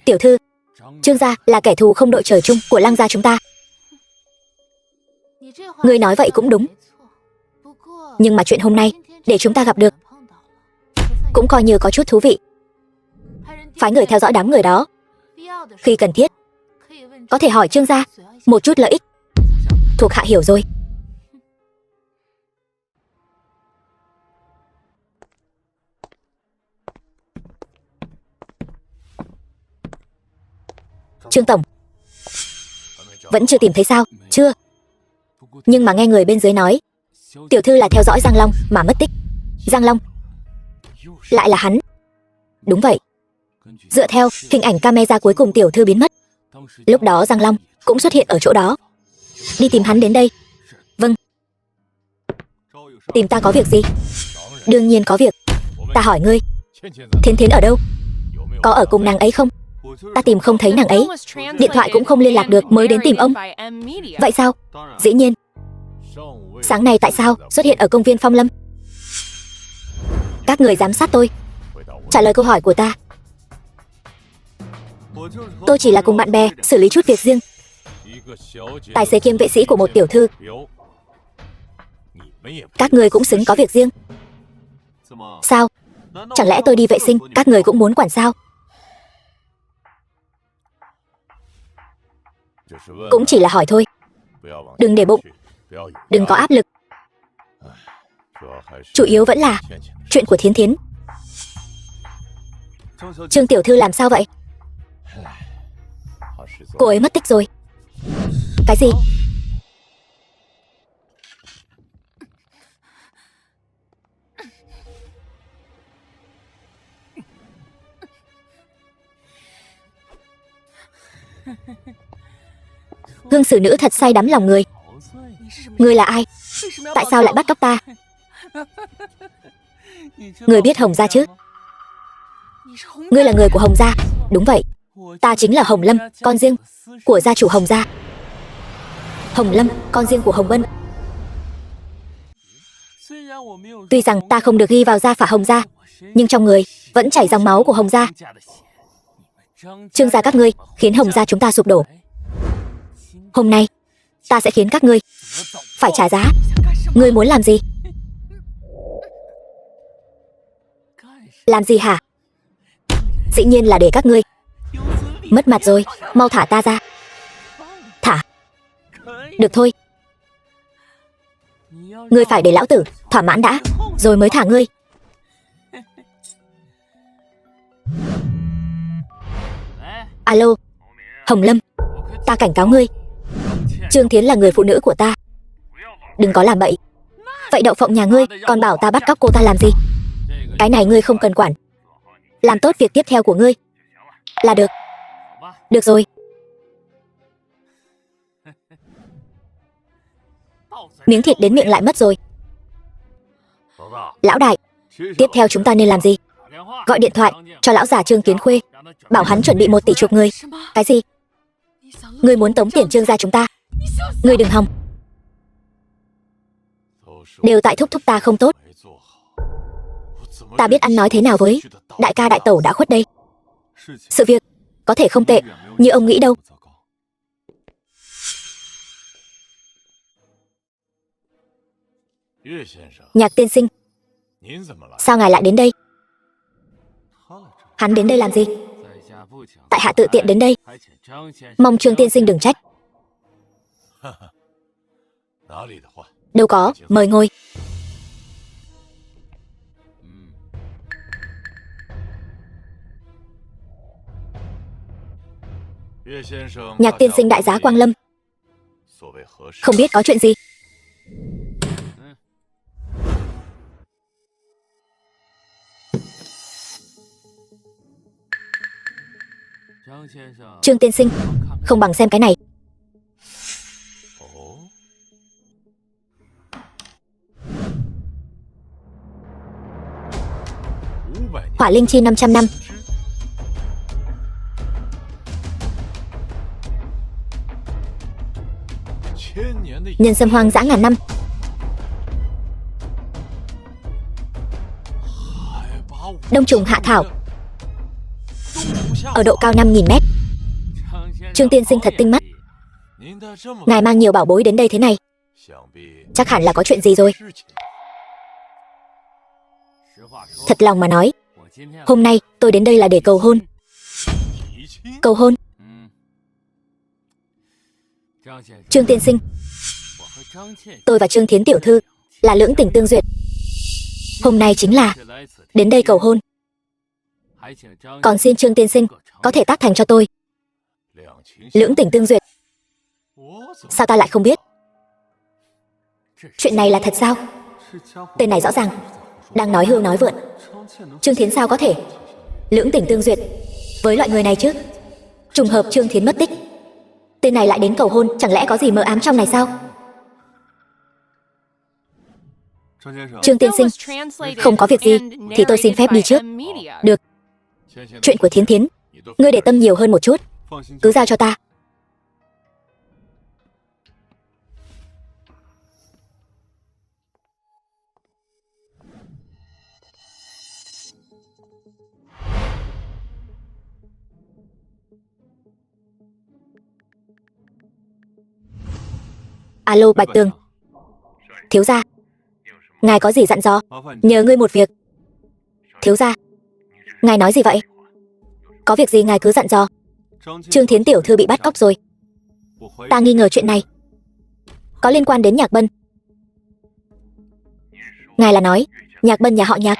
Tiểu thư, Trương gia là kẻ thù không đội trời chung của Lăng gia chúng ta. Ngươi nói vậy cũng đúng. Nhưng mà chuyện hôm nay, để chúng ta gặp được, cũng coi như có chút thú vị. Phái người theo dõi đám người đó. Khi cần thiết, có thể hỏi Trương gia một chút lợi ích. Thuộc hạ hiểu rồi. Trương tổng, vẫn chưa tìm thấy sao? Chưa. Nhưng mà nghe người bên dưới nói, tiểu thư là theo dõi Giang Long mà mất tích. Giang Long? Lại là hắn? Đúng vậy. Dựa theo hình ảnh camera cuối cùng tiểu thư biến mất, lúc đó Giang Long cũng xuất hiện ở chỗ đó. Đi tìm hắn đến đây. Vâng. Tìm ta có việc gì? Đương nhiên có việc. Ta hỏi ngươi, Thiến Thiến ở đâu? Có ở cùng nàng ấy không? Ta tìm không thấy nàng ấy, điện thoại cũng không liên lạc được mới đến tìm ông. Vậy sao? Dĩ nhiên. Sáng nay tại sao xuất hiện ở công viên Phong Lâm? Các người giám sát tôi. Trả lời câu hỏi của ta. Tôi chỉ là cùng bạn bè xử lý chút việc riêng. Tài xế kiêm vệ sĩ của một tiểu thư. Các người cũng xứng có việc riêng. Sao? Chẳng lẽ tôi đi vệ sinh các người cũng muốn quản sao? Cũng chỉ là hỏi thôi. Đừng để bụng, đừng có áp lực. Chủ yếu vẫn là chuyện của Thiến Thiến. Trương tiểu thư làm sao vậy? Cô ấy mất tích rồi. Cái gì? Gương xử nữ thật say đắm lòng người. Ngươi là ai? Tại sao lại bắt cóc ta? Ngươi biết Hồng gia chứ? Ngươi là người của Hồng gia. Đúng vậy. Ta chính là Hồng Lâm, con riêng của gia chủ Hồng gia. Hồng Lâm, con riêng của Hồng Bân. Tuy rằng ta không được ghi vào gia phả Hồng gia, nhưng trong người vẫn chảy dòng máu của Hồng gia. Trương gia các ngươi khiến Hồng gia chúng ta sụp đổ. Hôm nay, ta sẽ khiến các ngươi phải trả giá. Ngươi muốn làm gì? Làm gì hả? Dĩ nhiên là để các ngươi mất mặt rồi. Mau thả ta ra. Thả. Được thôi. Ngươi phải để lão tử thỏa mãn đã, rồi mới thả ngươi. Alo, Hồng Lâm, ta cảnh cáo ngươi, Trương Thiến là người phụ nữ của ta. Đừng có làm bậy. Vậy đậu phộng nhà ngươi còn bảo ta bắt cóc cô ta làm gì? Cái này ngươi không cần quản. Làm tốt việc tiếp theo của ngươi là được. Được rồi. Miếng thịt đến miệng lại mất rồi. Lão đại, tiếp theo chúng ta nên làm gì? Gọi điện thoại cho lão già Trương Kiến Khuê, bảo hắn chuẩn bị 1 tỷ chuộc ngươi. Cái gì? Ngươi muốn tống tiền Trương gia chúng ta? Ngươi đừng hòng. Đều tại thúc thúc ta không tốt. Ta biết ăn nói thế nào với đại ca đại tẩu đã khuất đây. Sự việc có thể không tệ như ông nghĩ đâu. Nhạc tiên sinh, sao ngài lại đến đây? Hắn đến đây làm gì? Tại hạ tự tiện đến đây. Mong Trương tiên sinh đừng trách. Đâu có, mời ngồi. Nhạc tiên sinh đại giá Quang Lâm, không biết có chuyện gì? Trương tiên sinh, không bằng xem cái này. Hỏa linh chi 500 năm. Nhân sâm hoang dã ngàn năm. Đông trùng hạ thảo. Ở độ cao 5.000 mét. Trương tiên sinh thật tinh mắt. Ngài mang nhiều bảo bối đến đây thế này, chắc hẳn là có chuyện gì rồi. Thật lòng mà nói, hôm nay tôi đến đây là để cầu hôn. Cầu hôn? Trương tiên sinh, tôi và Trương Thiến tiểu thư là lưỡng tình tương duyệt. Hôm nay chính là đến đây cầu hôn. Còn xin Trương tiên sinh có thể tác thành cho tôi. Lưỡng tình tương duyệt? Sao ta lại không biết? Chuyện này là thật sao? Tên này rõ ràng đang nói hưu nói vượn. Trương Thiến sao có thể lưỡng tình tương duyệt với loại người này chứ? Trùng hợp Trương Thiến mất tích, tên này lại đến cầu hôn, chẳng lẽ có gì mờ ám trong này sao? Trương tiên sinh, không có việc gì thì tôi xin phép đi trước. Được. Chuyện của Thiến Thiến, ngươi để tâm nhiều hơn một chút, cứ giao cho ta. Alo Bạch Tường. Thiếu gia, ngài có gì dặn dò? Nhờ ngươi một việc. Thiếu gia, ngài nói gì vậy? Có việc gì ngài cứ dặn dò. Trương Thiến tiểu thư bị bắt cóc rồi. Ta nghi ngờ chuyện này có liên quan đến Nhạc Bân. Ngài là nói Nhạc Bân nhà họ Nhạc?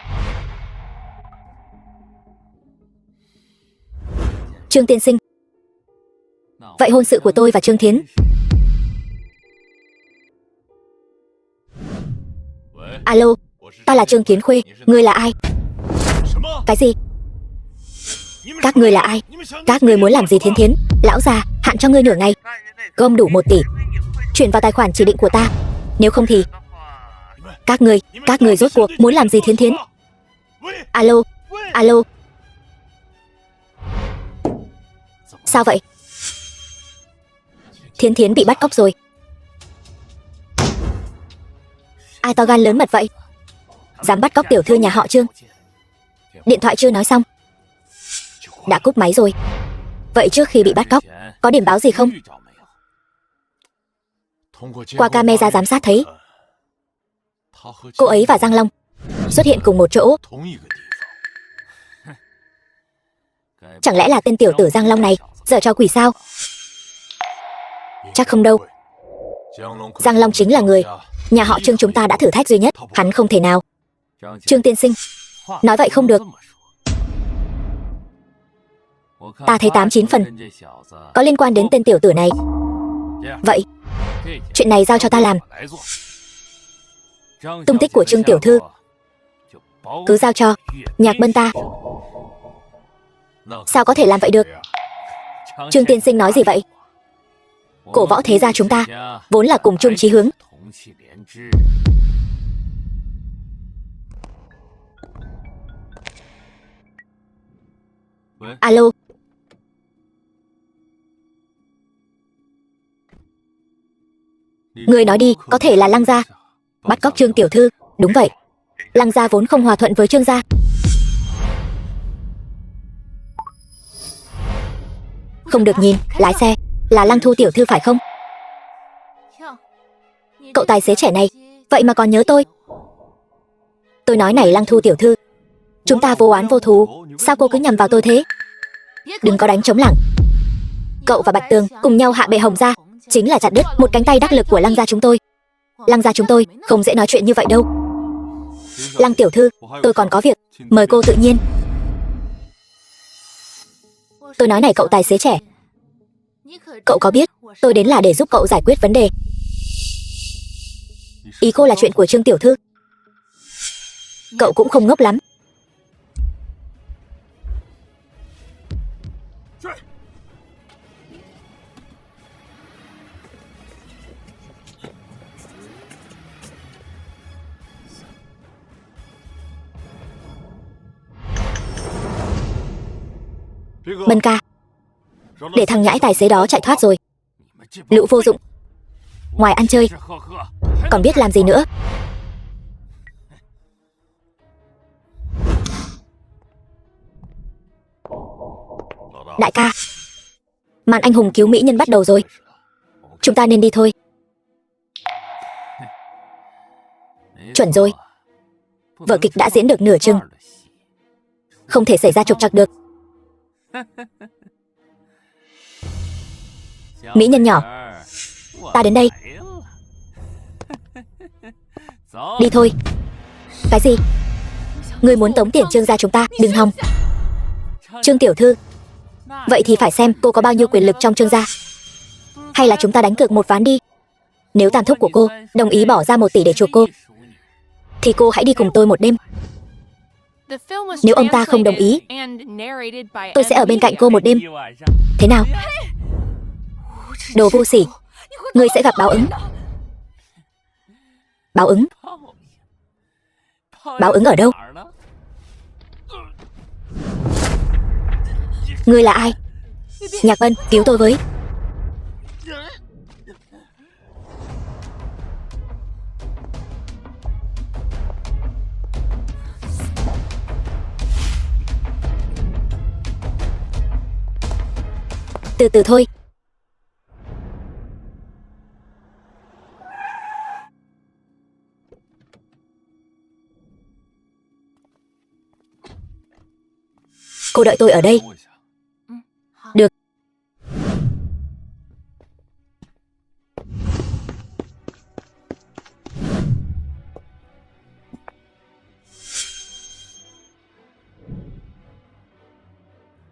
Trương tiên sinh, vậy hôn sự của tôi và Trương Thiến? Alo, ta là Trương Kiến Khuê, ngươi là ai? Cái gì? Các ngươi là ai? Các ngươi muốn làm gì Thiến Thiến? Lão già, hạn cho ngươi nửa ngày, gom đủ 1 tỷ, chuyển vào tài khoản chỉ định của ta. Nếu không thì... Các ngươi rốt cuộc muốn làm gì Thiến Thiến? Alo, alo. Sao vậy? Thiến Thiến bị bắt cóc rồi. Ai to gan lớn mật vậy? Dám bắt cóc tiểu thư nhà họ Trương? Điện thoại chưa nói xong đã cúp máy rồi. Vậy trước khi bị bắt cóc có điểm báo gì không? Qua camera giám sát thấy cô ấy và Giang Long xuất hiện cùng một chỗ. Chẳng lẽ là tên tiểu tử Giang Long này giở trò quỷ sao? Chắc không đâu. Giang Long chính là người nhà họ Trương chúng ta đã thử thách duy nhất, hắn không thể nào. Trương tiên sinh, nói vậy không được. Ta thấy 8-9 phần có liên quan đến tên tiểu tử này. Vậy, chuyện này giao cho ta làm. Tung tích của Trương tiểu thư cứ giao cho Nhạc Bân ta. Sao có thể làm vậy được? Trương tiên sinh nói gì vậy? Cổ võ thế gia chúng ta vốn là cùng chung chí hướng. Alo. Người nói đi, có thể là Lăng gia bắt cóc Trương tiểu thư. Đúng vậy, Lăng gia vốn không hòa thuận với Trương gia. Không được nhìn, lái xe là Lăng Thu tiểu thư phải không? Cậu tài xế trẻ này vậy mà còn nhớ tôi. Tôi nói này Lăng Thu tiểu thư, chúng ta vô oán vô thù, sao cô cứ nhằm vào tôi thế? Đừng có đánh trống lảng. Cậu và Bạch Tường cùng nhau hạ bệ Hồng gia, chính là chặt đứt một cánh tay đắc lực của Lăng gia chúng tôi. Lăng gia chúng tôi không dễ nói chuyện như vậy đâu. Lăng tiểu thư, tôi còn có việc, mời cô tự nhiên. Tôi nói này cậu tài xế trẻ, cậu có biết tôi đến là để giúp cậu giải quyết vấn đề. Ý cô là chuyện của Trương tiểu thư. Cậu cũng không ngốc lắm. Bân ca, để thằng nhãi tài xế đó chạy thoát rồi. Lũ vô dụng, ngoài ăn chơi còn biết làm gì nữa. Đại ca, màn anh hùng cứu mỹ nhân bắt đầu rồi. Chúng ta nên đi thôi. Chuẩn rồi. Vở kịch đã diễn được nửa chừng, không thể xảy ra trục trặc được. Mỹ nhân nhỏ, ta đến đây. Đi thôi. Cái gì? Ngươi muốn tống tiền Trương gia chúng ta? Đừng hòng. Trương tiểu thư, vậy thì phải xem cô có bao nhiêu quyền lực trong Trương gia. Hay là chúng ta đánh cược một ván đi. Nếu tam thúc của cô đồng ý bỏ ra 1 tỷ để chuộc cô, thì cô hãy đi cùng tôi một đêm. Nếu ông ta không đồng ý, tôi sẽ ở bên cạnh cô một đêm. Thế nào? Đồ vô sỉ, ngươi sẽ gặp báo ứng. Báo ứng? Báo ứng ở đâu? Ngươi là ai? Nhạc Bân, cứu tôi với. Từ từ thôi. Cô đợi tôi ở đây. Được.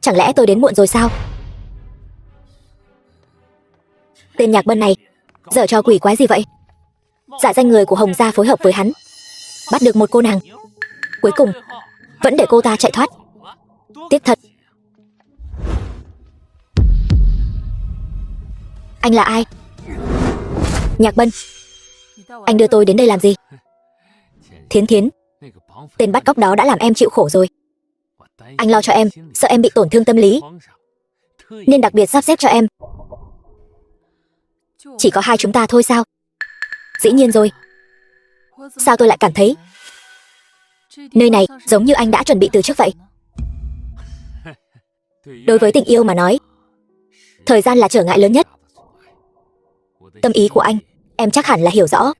Chẳng lẽ tôi đến muộn rồi sao? Tên Nhạc Bân này giở trò quỷ quái gì vậy? Giả danh người của Hồng gia phối hợp với hắn, bắt được một cô nàng, cuối cùng vẫn để cô ta chạy thoát. Tiếc thật. Anh là ai? Nhạc Bân, anh đưa tôi đến đây làm gì? Thiến Thiến, tên bắt cóc đó đã làm em chịu khổ rồi. Anh lo cho em, sợ em bị tổn thương tâm lý, nên đặc biệt sắp xếp cho em. Chỉ có hai chúng ta thôi sao? Dĩ nhiên rồi. Sao tôi lại cảm thấy nơi này giống như anh đã chuẩn bị từ trước vậy? Đối với tình yêu mà nói, thời gian là trở ngại lớn nhất. Tâm ý của anh, em chắc hẳn là hiểu rõ.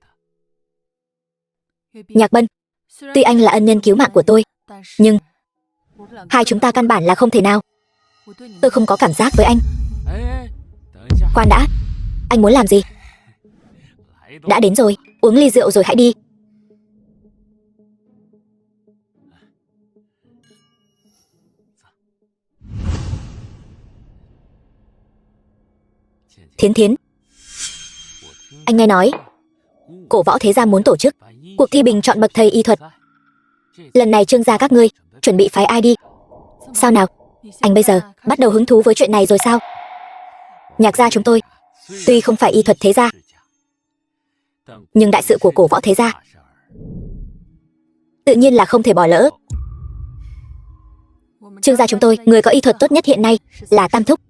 Nhạc Bân, tuy anh là ân nhân cứu mạng của tôi, nhưng hai chúng ta căn bản là không thể nào. Tôi không có cảm giác với anh. Khoan đã, anh muốn làm gì? Đã đến rồi, uống ly rượu rồi hãy đi. Thiến Thiến, anh nghe nói Cổ Võ Thế Gia muốn tổ chức cuộc thi bình chọn bậc thầy y thuật. Lần này Trương gia các ngươi chuẩn bị phái ai đi? Sao nào, anh bây giờ bắt đầu hứng thú với chuyện này rồi sao? Nhạc gia chúng tôi tuy không phải y thuật thế gia, nhưng đại sự của Cổ Võ Thế Gia tự nhiên là không thể bỏ lỡ. Trương gia chúng tôi, người có y thuật tốt nhất hiện nay là Tam Thúc.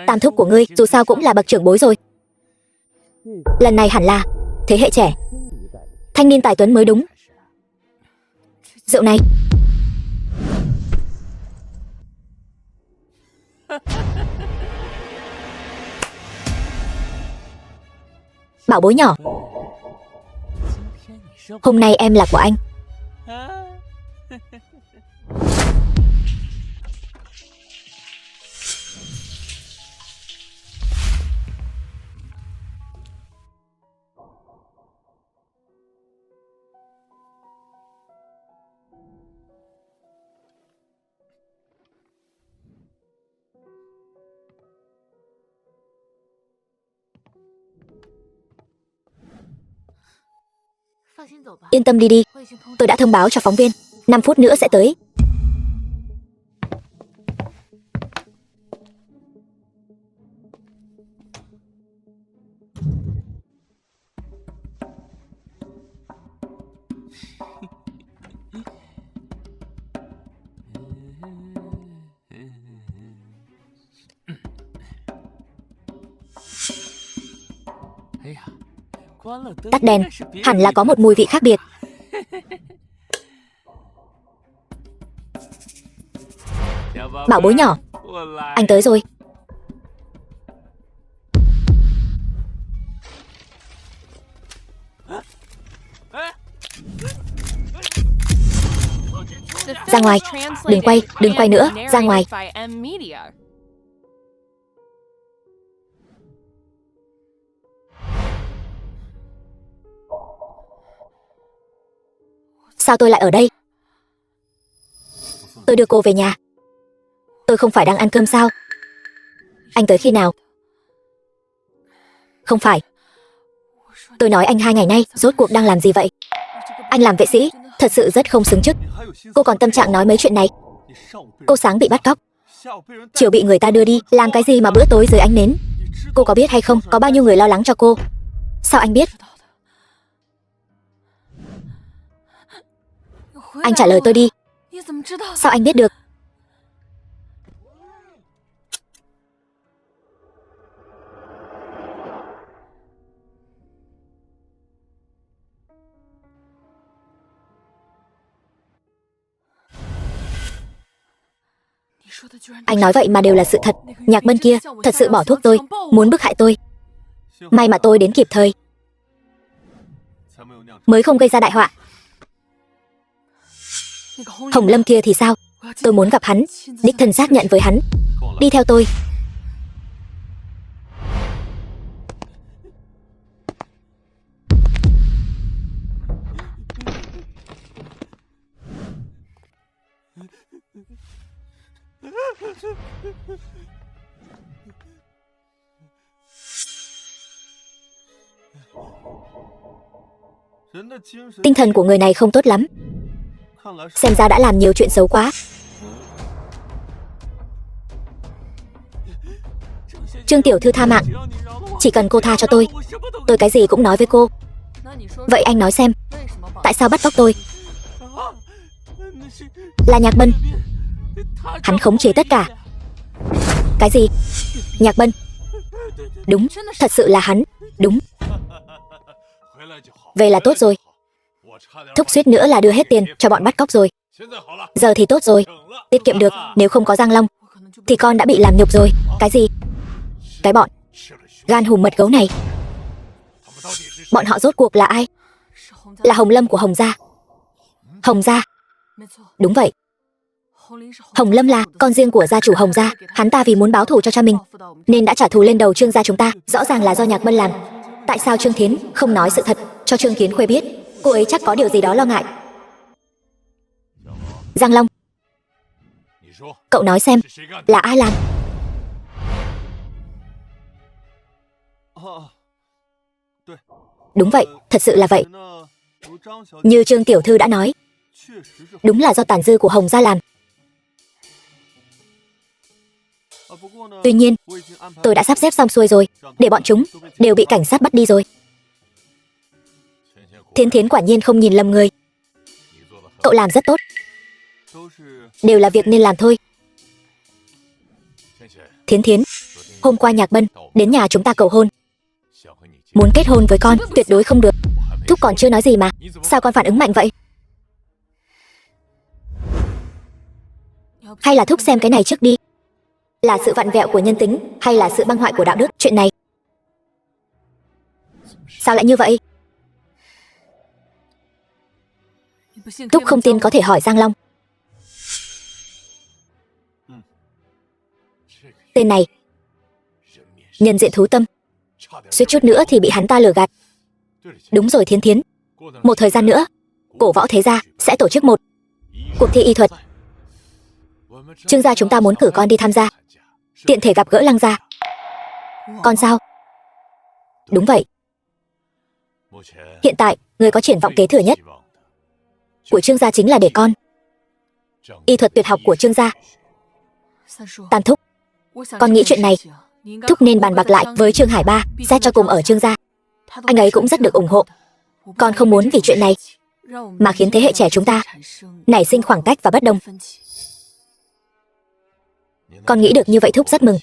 Tam Thúc của ngươi dù sao cũng là bậc trưởng bối rồi. Lần này hẳn là thế hệ trẻ, thanh niên tài tuấn mới đúng. Rượu này bảo bối nhỏ, hôm nay em là của anh. Yên tâm đi đi, tôi đã thông báo cho phóng viên, 5 phút nữa sẽ tới. Tắt đèn, hẳn là có một mùi vị khác biệt. Bảo bối nhỏ, anh tới rồi. Ra ngoài, đừng quay nữa, ra ngoài. Sao tôi lại ở đây? Tôi đưa cô về nhà. Tôi không phải đang ăn cơm sao? Anh tới khi nào? Không phải. Tôi nói anh 2 ngày nay rốt cuộc đang làm gì vậy? Anh làm vệ sĩ thật sự rất không xứng chức. Cô còn tâm trạng nói mấy chuyện này. Cô sáng bị bắt cóc, chiều bị người ta đưa đi, làm cái gì mà bữa tối dưới ánh nến? Cô có biết hay không, có bao nhiêu người lo lắng cho cô? Sao anh biết? Anh trả lời tôi đi. Sao anh biết được? Anh nói vậy mà đều là sự thật. Nhạc Bân kia thật sự bỏ thuốc tôi, muốn bức hại tôi. May mà tôi đến kịp thời, mới không gây ra đại họa. Hồng Lâm kia thì sao? Tôi muốn gặp hắn, đích thân xác nhận với hắn. Đi theo tôi. Tinh thần của người này không tốt lắm. Xem ra đã làm nhiều chuyện xấu quá. Trương tiểu thư tha mạng. Chỉ cần cô tha cho tôi cái gì cũng nói với cô. Vậy anh nói xem, tại sao bắt cóc tôi? Là Nhạc Bân. Hắn khống chế tất cả. Cái gì? Nhạc Bân? Đúng, thật sự là hắn. Đúng. Về là tốt rồi. Thúc suýt nữa là đưa hết tiền cho bọn bắt cóc rồi. Giờ thì tốt rồi, tiết kiệm được. Nếu không có Giang Long thì con đã bị làm nhục rồi. Cái gì? Cái bọn gan hùm mật gấu này, bọn họ rốt cuộc là ai? Là Hồng Lâm của Hồng gia. Hồng gia? Đúng vậy. Hồng Lâm là con riêng của gia chủ Hồng gia. Hắn ta vì muốn báo thù cho cha mình nên đã trả thù lên đầu Trương gia chúng ta. Rõ ràng là do Nhạc Bân làm. Tại sao Trương Thiến không nói sự thật cho Trương Kiến Khuê biết? Cô ấy chắc có điều gì đó lo ngại. Giang Long, cậu nói xem, là ai làm? Đúng vậy, thật sự là vậy. Như Trương tiểu thư đã nói, đúng là do tàn dư của Hồng gia làm. Tuy nhiên, tôi đã sắp xếp xong xuôi rồi, để bọn chúng đều bị cảnh sát bắt đi rồi. Thiến Thiến quả nhiên không nhìn lầm người. Cậu làm rất tốt. Đều là việc nên làm thôi. Thiến Thiến, hôm qua Nhạc Bân đến nhà chúng ta cầu hôn, muốn kết hôn với con, tuyệt đối không được. Thúc còn chưa nói gì mà, sao con phản ứng mạnh vậy? Hay là Thúc xem cái này trước đi. Là sự vặn vẹo của nhân tính hay là sự băng hoại của đạo đức? Chuyện này sao lại như vậy? Thúc không tin có thể hỏi Giang Long. Tên này nhân diện thú tâm, suýt chút nữa thì bị hắn ta lừa gạt. Đúng rồi Thiến Thiến, một thời gian nữa Cổ Võ Thế Gia sẽ tổ chức một cuộc thi y thuật. Trương gia chúng ta muốn cử con đi tham gia, tiện thể gặp gỡ Lăng gia. Con sao? Đúng vậy. Hiện tại người có triển vọng kế thừa nhất của Trương gia chính là để con. Y thuật tuyệt học của Trương gia. Tam Thúc, con nghĩ chuyện này Thúc nên bàn bạc lại với Trương Hải Ba, xét cho cùng ở Trương gia. Anh ấy cũng rất được ủng hộ. Con không muốn vì chuyện này mà khiến thế hệ trẻ chúng ta nảy sinh khoảng cách và bất đồng. Con nghĩ được như vậy Thúc rất mừng.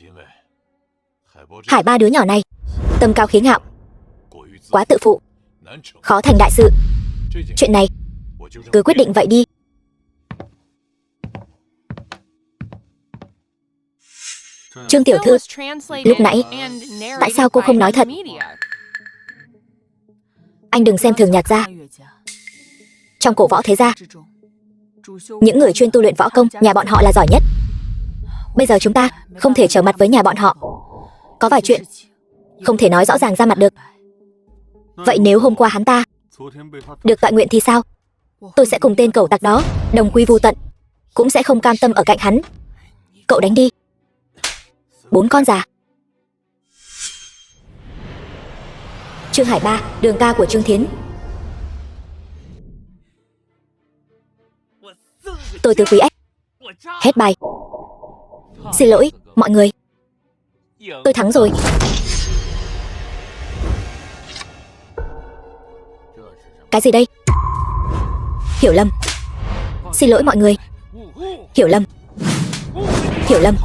Hải Ba đứa nhỏ này tâm cao khí ngạo, quá tự phụ, khó thành đại sự. Chuyện này cứ quyết định vậy đi. Trương tiểu thư, lúc nãy tại sao cô không nói thật? Anh đừng xem thường Nhạc gia. Trong cổ võ thế gia, những người chuyên tu luyện võ công, nhà bọn họ là giỏi nhất. Bây giờ chúng ta không thể trở mặt với nhà bọn họ. Có vài chuyện không thể nói rõ ràng ra mặt được. Vậy nếu hôm qua hắn ta được tọa nguyện thì sao? Tôi sẽ cùng tên cẩu tặc đó đồng quy vu tận, cũng sẽ không cam tâm ở cạnh hắn. Cậu đánh đi. 4 con già. Trương Hải Ba, đường ca của Trương Thiến. Tôi Tứ Quý Ách. Hết bài. Xin lỗi, mọi người. Tôi thắng rồi. Cái gì đây? Hiểu lầm. Xin lỗi mọi người. Hiểu lầm. Hiểu lầm.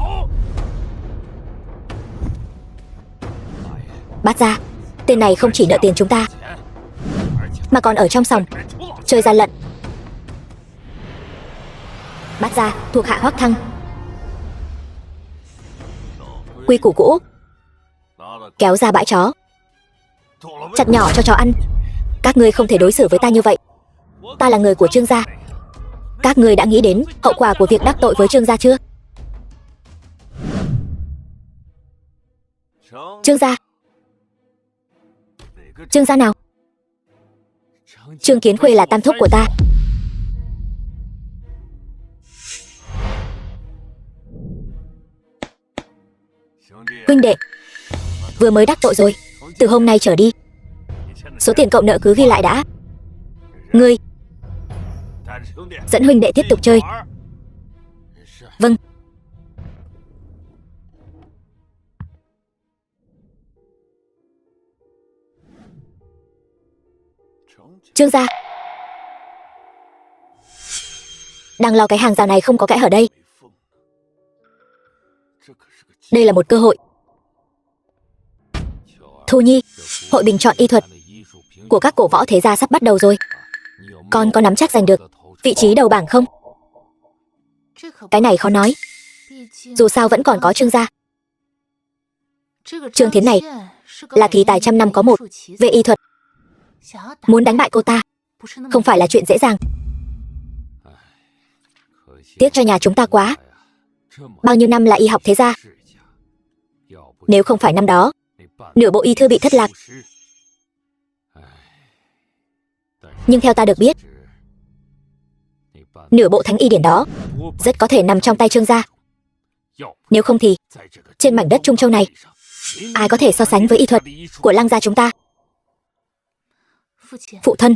Bát gia, tên này không chỉ nợ tiền chúng ta, mà còn ở trong sòng chơi gian lận. Bát gia thuộc hạ Hoắc Thăng. Quy củ cũ, kéo ra bãi chó, chặt nhỏ cho chó ăn. Các ngươi không thể đối xử với ta như vậy. Ta là người của Trương gia. Các ngươi đã nghĩ đến hậu quả của việc đắc tội với Trương gia chưa? Trương gia? Trương gia nào? Trương Kiến Khuê là tam thúc của ta. Huynh đệ, vừa mới đắc tội rồi. Từ hôm nay trở đi, số tiền cậu nợ cứ ghi lại đã. Ngươi dẫn huynh đệ tiếp tục chơi. Vâng. Trương gia đang lo cái hàng rào này không có kẽ hở đây. Đây là một cơ hội. Thu Nhi, hội bình chọn y thuật của các cổ võ thế gia sắp bắt đầu rồi. Con có nắm chắc giành được vị trí đầu bảng không? Cái này khó nói. Dù sao vẫn còn có Trương gia. Trương Thiến này là kỳ tài trăm năm có một về y thuật. Muốn đánh bại cô ta không phải là chuyện dễ dàng. Tiếc cho nhà chúng ta quá. Bao nhiêu năm là y học thế gia. Nếu không phải năm đó, nửa bộ y thư bị thất lạc. Nhưng theo ta được biết, nửa bộ thánh y điển đó rất có thể nằm trong tay Trương gia. Nếu không thì trên mảnh đất Trung Châu này, ai có thể so sánh với y thuật của Lăng gia chúng ta? Phụ thân,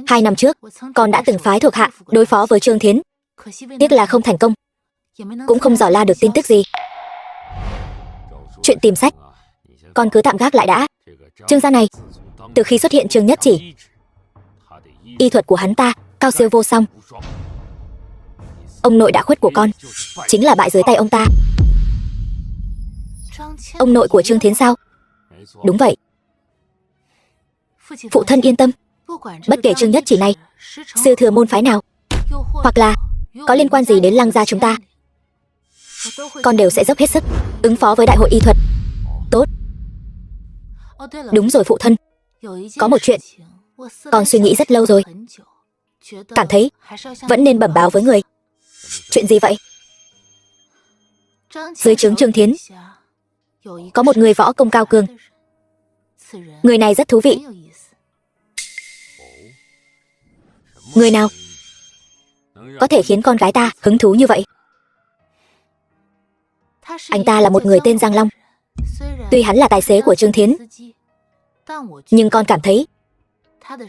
2 năm trước con đã từng phái thuộc hạ đối phó với Trương Thiến. Tiếc là không thành công, cũng không dò la được tin tức gì. Chuyện tìm sách con cứ tạm gác lại đã. Trương gia này, từ khi xuất hiện Trương Nhất Chỉ, y thuật của hắn ta cao siêu vô song. Ông nội đã khuất của con chính là bại dưới tay ông ta. Ông nội của Trương Thiến sao? Đúng vậy. Phụ thân yên tâm, bất kể Trương Nhất Chỉ này sư thừa môn phái nào, hoặc là có liên quan gì đến Lăng gia chúng ta, con đều sẽ dốc hết sức ứng phó với đại hội y thuật. Tốt. Đúng rồi phụ thân, có một chuyện con suy nghĩ rất lâu rồi, cảm thấy vẫn nên bẩm báo với người. Chuyện gì vậy? Dưới trướng Trương Thiến có một người võ công cao cường. Người này rất thú vị. Người nào có thể khiến con gái ta hứng thú như vậy? Anh ta là một người tên Giang Long. Tuy hắn là tài xế của Trương Thiến, nhưng con cảm thấy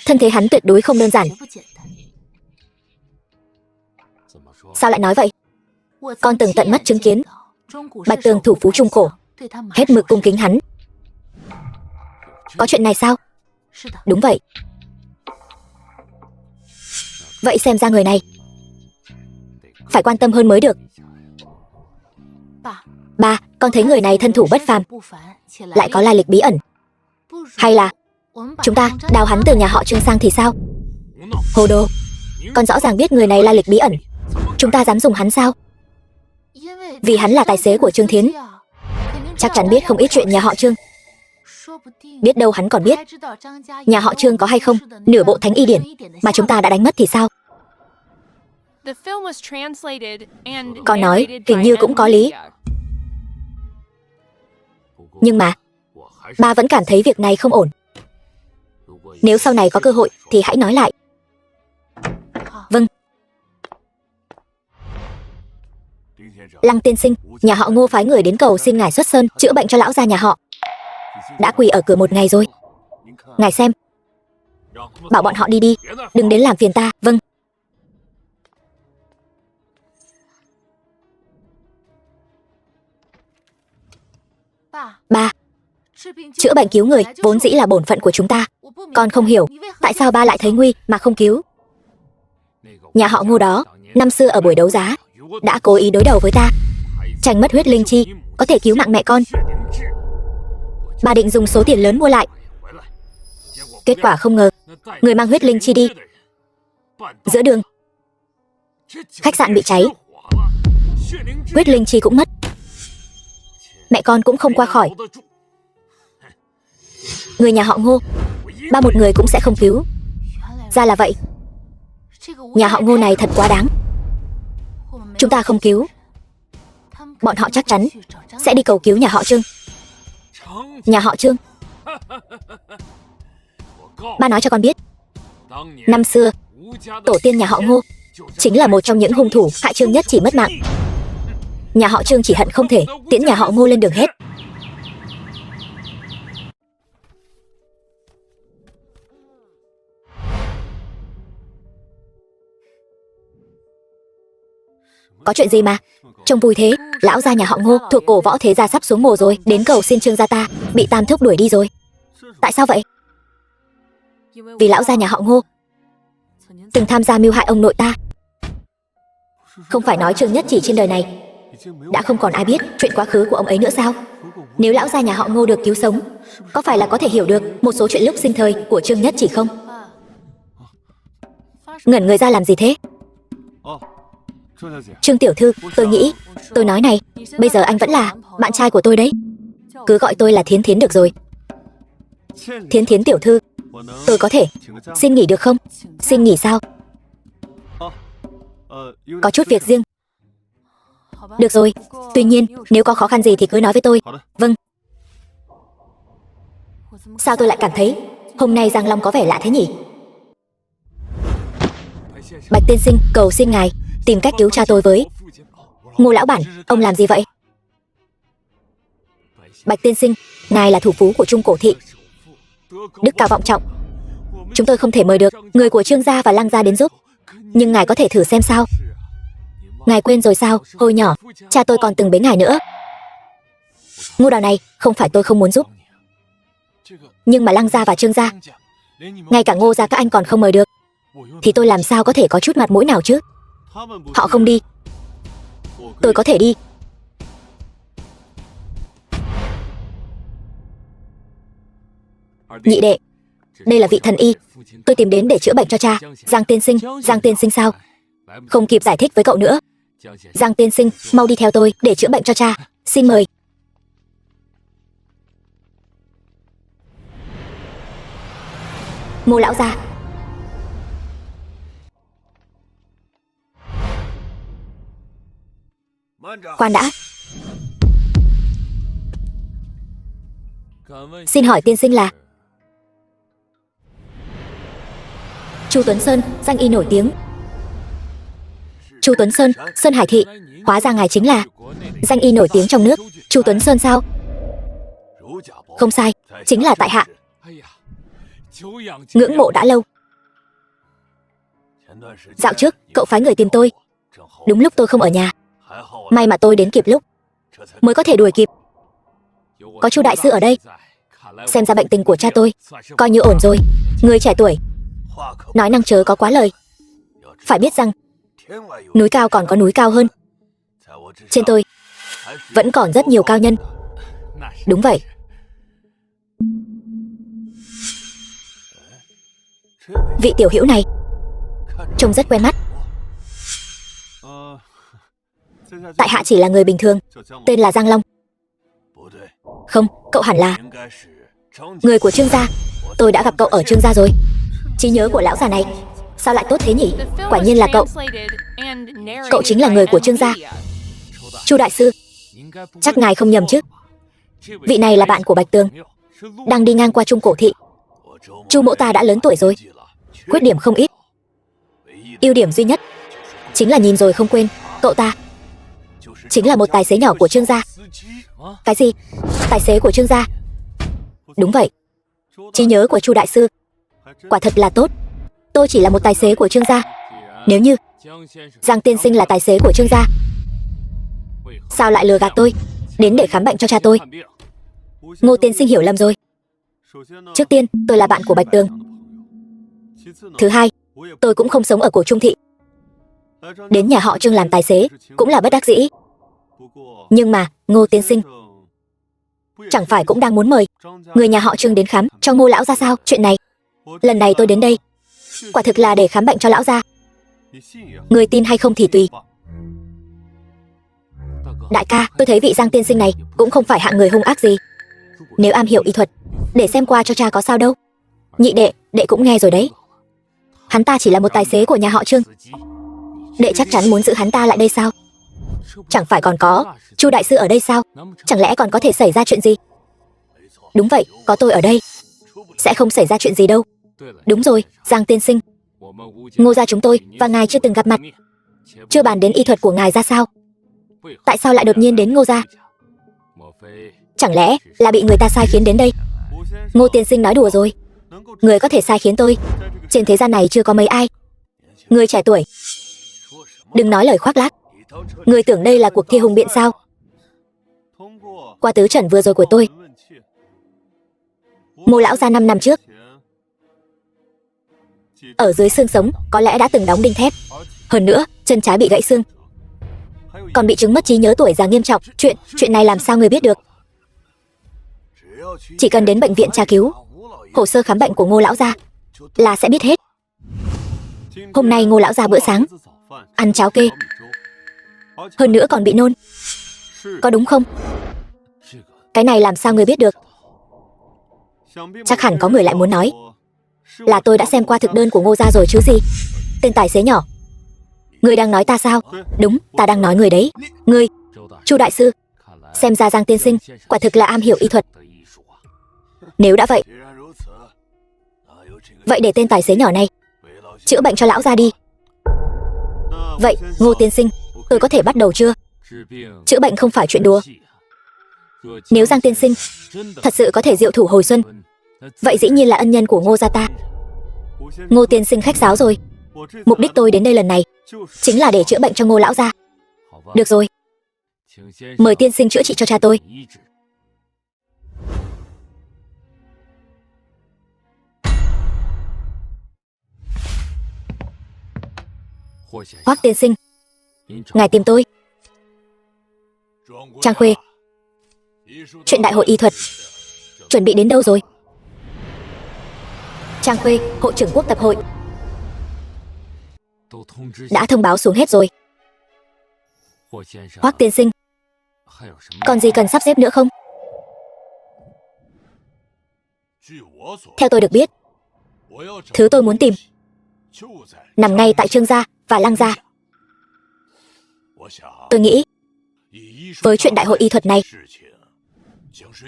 thân thế hắn tuyệt đối không đơn giản. Sao lại nói vậy? Con từng tận mắt chứng kiến Bạch Tường thủ phú Trung Cổ hết mực cung kính hắn. Có chuyện này sao? Đúng vậy. Vậy xem ra người này phải quan tâm hơn mới được. Ba, con thấy người này thân thủ bất phàm, lại có lai lịch bí ẩn. Hay là Chúng ta đào hắn từ nhà họ Trương sang thì sao? Hồ đồ, con rõ ràng biết người này lai lịch bí ẩn. Chúng ta dám dùng hắn sao? Vì hắn là tài xế của Trương Thiến, chắc chắn biết không ít chuyện nhà họ Trương. Biết đâu hắn còn biết nhà họ Trương có hay không nửa bộ thánh y điển mà chúng ta đã đánh mất thì sao? Con nói hình như cũng có lý. Nhưng mà ba vẫn cảm thấy việc này không ổn. Nếu sau này có cơ hội thì hãy nói lại. Vâng. Lăng tiên sinh, nhà họ Ngô phái người đến cầu xin ngài xuất sơn chữa bệnh cho lão gia nhà họ. Đã quỳ ở cửa một ngày rồi. Ngài xem. Bảo bọn họ đi đi, đừng đến làm phiền ta. Vâng. Ba, chữa bệnh cứu người vốn dĩ là bổn phận của chúng ta. Con không hiểu tại sao ba lại thấy nguy mà không cứu. Nhà họ Ngô đó năm xưa ở buổi đấu giá đã cố ý đối đầu với ta, tranh mất huyết linh chi có thể cứu mạng mẹ con. Bà định dùng số tiền lớn mua lại. Kết quả không ngờ người mang huyết linh chi đi. Giữa đường khách sạn bị cháy, huyết linh chi cũng mất, mẹ con cũng không qua khỏi. Người nhà họ Ngô ba một người cũng sẽ không cứu. Ra là vậy. Nhà họ Ngô này thật quá đáng. Chúng ta không cứu, bọn họ chắc chắn sẽ đi cầu cứu nhà họ Trương. Nhà họ Trương? Ba nói cho con biết, năm xưa tổ tiên nhà họ Ngô chính là một trong những hung thủ hại Trương Nhất Chỉ mất mạng. Nhà họ Trương chỉ hận không thể tiễn nhà họ Ngô lên đường hết. Có chuyện gì mà trông vui thế? Lão gia nhà họ Ngô thuộc cổ võ thế gia sắp xuống mồ rồi, đến cầu xin Trương gia ta, bị Tam Thúc đuổi đi rồi. Tại sao vậy? Vì lão gia nhà họ Ngô từng tham gia mưu hại ông nội ta. Không phải nói Trương Nhất Chỉ trên đời này đã không còn ai biết chuyện quá khứ của ông ấy nữa sao? Nếu lão gia nhà họ Ngô được cứu sống, có phải là có thể hiểu được một số chuyện lúc sinh thời của Trương Nhất Chỉ không? Ngẩn người ra làm gì thế? Trương tiểu thư, tôi nghĩ, tôi nói này, bây giờ anh vẫn là bạn trai của tôi đấy. Cứ gọi tôi là Thiến Thiến được rồi. Thiến Thiến tiểu thư, tôi có thể xin nghỉ được không? Xin nghỉ sao? Có chút việc riêng. Được rồi, tuy nhiên, nếu có khó khăn gì thì cứ nói với tôi. Vâng. Sao tôi lại cảm thấy hôm nay Giang Long có vẻ lạ thế nhỉ? Bạch tiên sinh, cầu xin ngài tìm cách cứu cha tôi với. Ngô lão bản, ông làm gì vậy? Bạch tiên sinh, ngài là thủ phú của Trung Cổ thị, đức cao vọng trọng. Chúng tôi không thể mời được người của Trương gia và Lăng gia đến giúp, nhưng ngài có thể thử xem sao. Ngài quên rồi sao, hồi nhỏ cha tôi còn từng bế ngài nữa. Ngô đào này, không phải tôi không muốn giúp, nhưng mà Lăng gia và Trương gia, ngay cả Ngô gia các anh còn không mời được, thì tôi làm sao có thể có chút mặt mũi nào chứ? Họ không đi, tôi có thể đi. Nhị đệ, đây là vị thần y tôi tìm đến để chữa bệnh cho cha. Giang tiên sinh. Giang tiên sinh sao? Không kịp giải thích với cậu nữa. Giang tiên sinh, mau đi theo tôi để chữa bệnh cho cha. Xin mời. Ngô lão gia. Khoan đã. Xin hỏi tiên sinh là? Chu Tuấn Sơn, danh y nổi tiếng. Chu Tuấn Sơn, Sơn Hải thị. Hóa ra ngài chính là danh y nổi tiếng trong nước Chu Tuấn Sơn sao? Không sai, chính là tại hạ. Ngưỡng mộ đã lâu. Dạo trước cậu phái người tìm tôi, đúng lúc tôi không ở nhà. May mà tôi đến kịp lúc, mới có thể đuổi kịp. Có Chu đại sư ở đây, xem ra bệnh tình của cha tôi coi như ổn rồi. Người trẻ tuổi nói năng chớ có quá lời. Phải biết rằng núi cao còn có núi cao hơn. Trên tôi vẫn còn rất nhiều cao nhân. Đúng vậy. Vị tiểu hữu này trông rất quen mắt. Tại hạ chỉ là người bình thường, tên là Giang Long. Không, cậu hẳn là người của Trương gia. Tôi đã gặp cậu ở Trương gia rồi. Trí nhớ của lão già này sao lại tốt thế nhỉ? Quả nhiên là cậu. Cậu chính là người của Trương gia. Chu đại sư, chắc ngài không nhầm chứ? Vị này là bạn của Bạch Tường, đang đi ngang qua Trung Cổ thị. Chu mỗ ta đã lớn tuổi rồi, khuyết điểm không ít. Ưu điểm duy nhất chính là nhìn rồi không quên. Cậu ta chính là một tài xế nhỏ của Trương gia. Cái gì? Tài xế của Trương gia? Đúng vậy. Trí nhớ của Chu đại sư quả thật là tốt. Tôi chỉ là một tài xế của Trương gia. Nếu như Giang tiên sinh là tài xế của Trương gia, sao lại lừa gạt tôi đến để khám bệnh cho cha tôi? Ngô tiên sinh hiểu lầm rồi. Trước tiên, tôi là bạn của Bạch Tường. Thứ hai, tôi cũng không sống ở cổ Trung thị. Đến nhà họ Trương làm tài xế cũng là bất đắc dĩ. Nhưng mà Ngô tiên sinh chẳng phải cũng đang muốn mời người nhà họ Trương đến khám cho Ngô lão gia sao? Chuyện này, lần này tôi đến đây quả thực là để khám bệnh cho lão gia. Người tin hay không thì tùy. Đại ca, tôi thấy vị Giang tiên sinh này cũng không phải hạng người hung ác gì. Nếu am hiểu y thuật, để xem qua cho cha có sao đâu. Nhị đệ, đệ cũng nghe rồi đấy. Hắn ta chỉ là một tài xế của nhà họ Trương. Đệ chắc chắn muốn giữ hắn ta lại đây sao? Chẳng phải còn có Chu đại sư ở đây sao? Chẳng lẽ còn có thể xảy ra chuyện gì? Đúng vậy, có tôi ở đây sẽ không xảy ra chuyện gì đâu. Đúng rồi, Giang tiên sinh, Ngô gia chúng tôi và ngài chưa từng gặp mặt, chưa bàn đến y thuật của ngài ra sao? Tại sao lại đột nhiên đến Ngô gia? Chẳng lẽ là bị người ta sai khiến đến đây? Ngô tiên sinh nói đùa rồi. Người có thể sai khiến tôi trên thế gian này chưa có mấy ai. Người trẻ tuổi, đừng nói lời khoác lác. Người tưởng đây là cuộc thi hùng biện sao? Qua tứ trần vừa rồi của tôi, Ngô lão gia 5 năm trước ở dưới xương sống có lẽ đã từng đóng đinh thép. Hơn nữa, chân trái bị gãy xương, còn bị chứng mất trí nhớ tuổi già nghiêm trọng. Chuyện này làm sao người biết được? Chỉ cần đến bệnh viện tra cứu hồ sơ khám bệnh của Ngô lão gia là sẽ biết hết. Hôm nay Ngô lão gia bữa sáng ăn cháo kê, hơn nữa còn bị nôn, có đúng không? Cái này làm sao người biết được? Chắc hẳn có người lại muốn nói là tôi đã xem qua thực đơn của Ngô gia rồi chứ gì. Tên tài xế nhỏ, người đang nói ta sao? Đúng, ta đang nói người đấy. Người, Chu đại sư, xem ra Giang tiên sinh quả thực là am hiểu y thuật. Nếu đã vậy, vậy để tên tài xế nhỏ này chữa bệnh cho lão gia đi. Vậy, Ngô tiên sinh, tôi có thể bắt đầu chưa? Chữa bệnh không phải chuyện đùa. Nếu Giang tiên sinh thật sự có thể diệu thủ hồi xuân, vậy dĩ nhiên là ân nhân của Ngô gia ta. Ngô tiên sinh khách sáo rồi. Mục đích tôi đến đây lần này chính là để chữa bệnh cho Ngô lão gia. Được rồi, mời tiên sinh chữa trị cho cha tôi. Hoắc tiên sinh, ngài tìm tôi. Trang Khuê, chuyện đại hội y thuật chuẩn bị đến đâu rồi? Trang Khuê, hội trưởng quốc tập hội đã thông báo xuống hết rồi. Hoắc tiên sinh, còn gì cần sắp xếp nữa không? Theo tôi được biết, thứ tôi muốn tìm nằm ngay tại Trương gia và Lăng gia. Tôi nghĩ với chuyện đại hội y thuật này,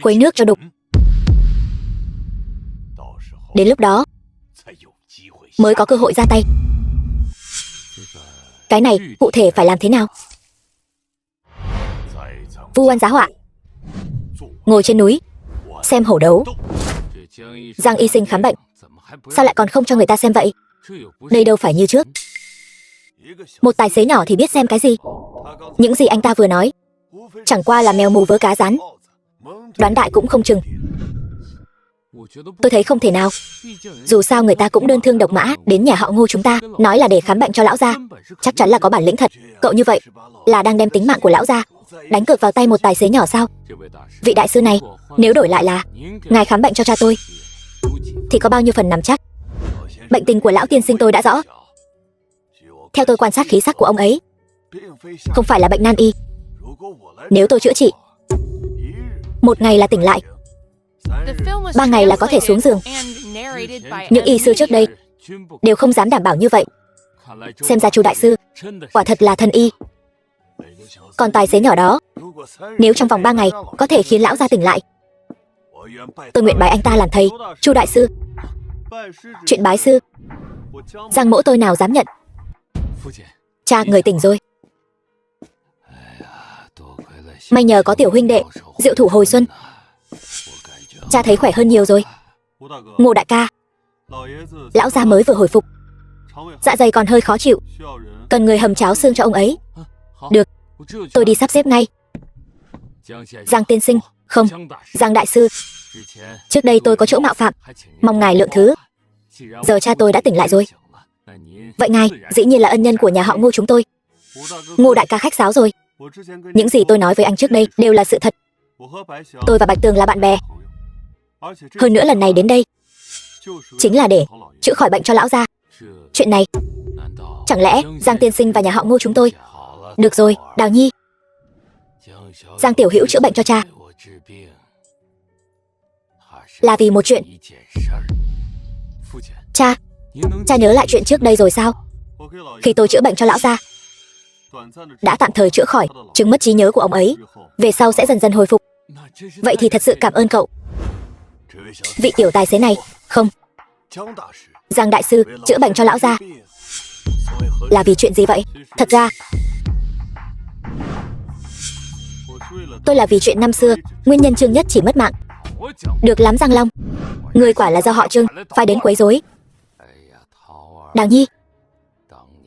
khuấy nước cho đục. Đến lúc đó mới có cơ hội ra tay. Cái này cụ thể phải làm thế nào? Vu oan giá họa, ngồi trên núi xem hổ đấu. Giang y sinh khám bệnh, sao lại còn không cho người ta xem vậy? Đây đâu phải như trước. Một tài xế nhỏ thì biết xem cái gì? Những gì anh ta vừa nói chẳng qua là mèo mù vớ cá rán, đoán đại cũng không chừng. Tôi thấy không thể nào. Dù sao người ta cũng đơn thương độc mã đến nhà họ Ngô chúng ta, nói là để khám bệnh cho lão gia, chắc chắn là có bản lĩnh thật. Cậu như vậy là đang đem tính mạng của lão gia đánh cược vào tay một tài xế nhỏ sao? Vị đại sư này, nếu đổi lại là ngài khám bệnh cho cha tôi thì có bao nhiêu phần nắm chắc Bệnh tình của lão tiên sinh tôi đã rõ. Theo tôi quan sát khí sắc của ông ấy, không phải là bệnh nan y. Nếu tôi chữa trị, một ngày là tỉnh lại, 3 ngày là có thể xuống giường. Những y sư trước đây đều không dám đảm bảo như vậy. Xem ra Chu đại sư quả thật là thần y. Còn tài xế nhỏ đó, nếu trong vòng 3 ngày có thể khiến lão gia tỉnh lại, tôi nguyện bái anh ta làm thầy. Chu đại sư, chuyện bái sư, Giang mỗ tôi nào dám nhận. Cha, người tỉnh rồi. May nhờ có tiểu huynh đệ diệu thủ hồi xuân, cha thấy khỏe hơn nhiều rồi. Ngô đại ca, lão gia mới vừa hồi phục, dạ dày còn hơi khó chịu, cần người hầm cháo xương cho ông ấy. Được, tôi đi sắp xếp ngay. Giang tiên sinh, không, Giang đại sư, trước đây tôi có chỗ mạo phạm, mong ngài lượng thứ. Giờ cha tôi đã tỉnh lại rồi. Vậy ngài dĩ nhiên là ân nhân của nhà họ Ngô chúng tôi. Ngô đại ca khách sáo rồi. Những gì tôi nói với anh trước đây đều là sự thật. Tôi và Bạch Tường là bạn bè. Hơn nữa lần này đến đây chính là để chữa khỏi bệnh cho lão gia. Chuyện này chẳng lẽ Giang tiên sinh và nhà họ Ngô chúng tôi? Được rồi, Đào Nhi, Giang tiểu hữu chữa bệnh cho cha là vì một chuyện. Cha nhớ lại chuyện trước đây rồi sao? Khi tôi chữa bệnh cho lão gia, đã tạm thời chữa khỏi chứng mất trí nhớ của ông ấy, về sau sẽ dần dần hồi phục. Vậy thì thật sự cảm ơn cậu. Vị tiểu tài xế này, không, Giang đại sư chữa bệnh cho lão gia là vì chuyện gì vậy? Thật ra tôi là vì chuyện năm xưa, nguyên nhân Trương Nhất chỉ mất mạng. Được lắm Giang Long, người quả là do họ Trương phải đến quấy rối. Đào Nhi,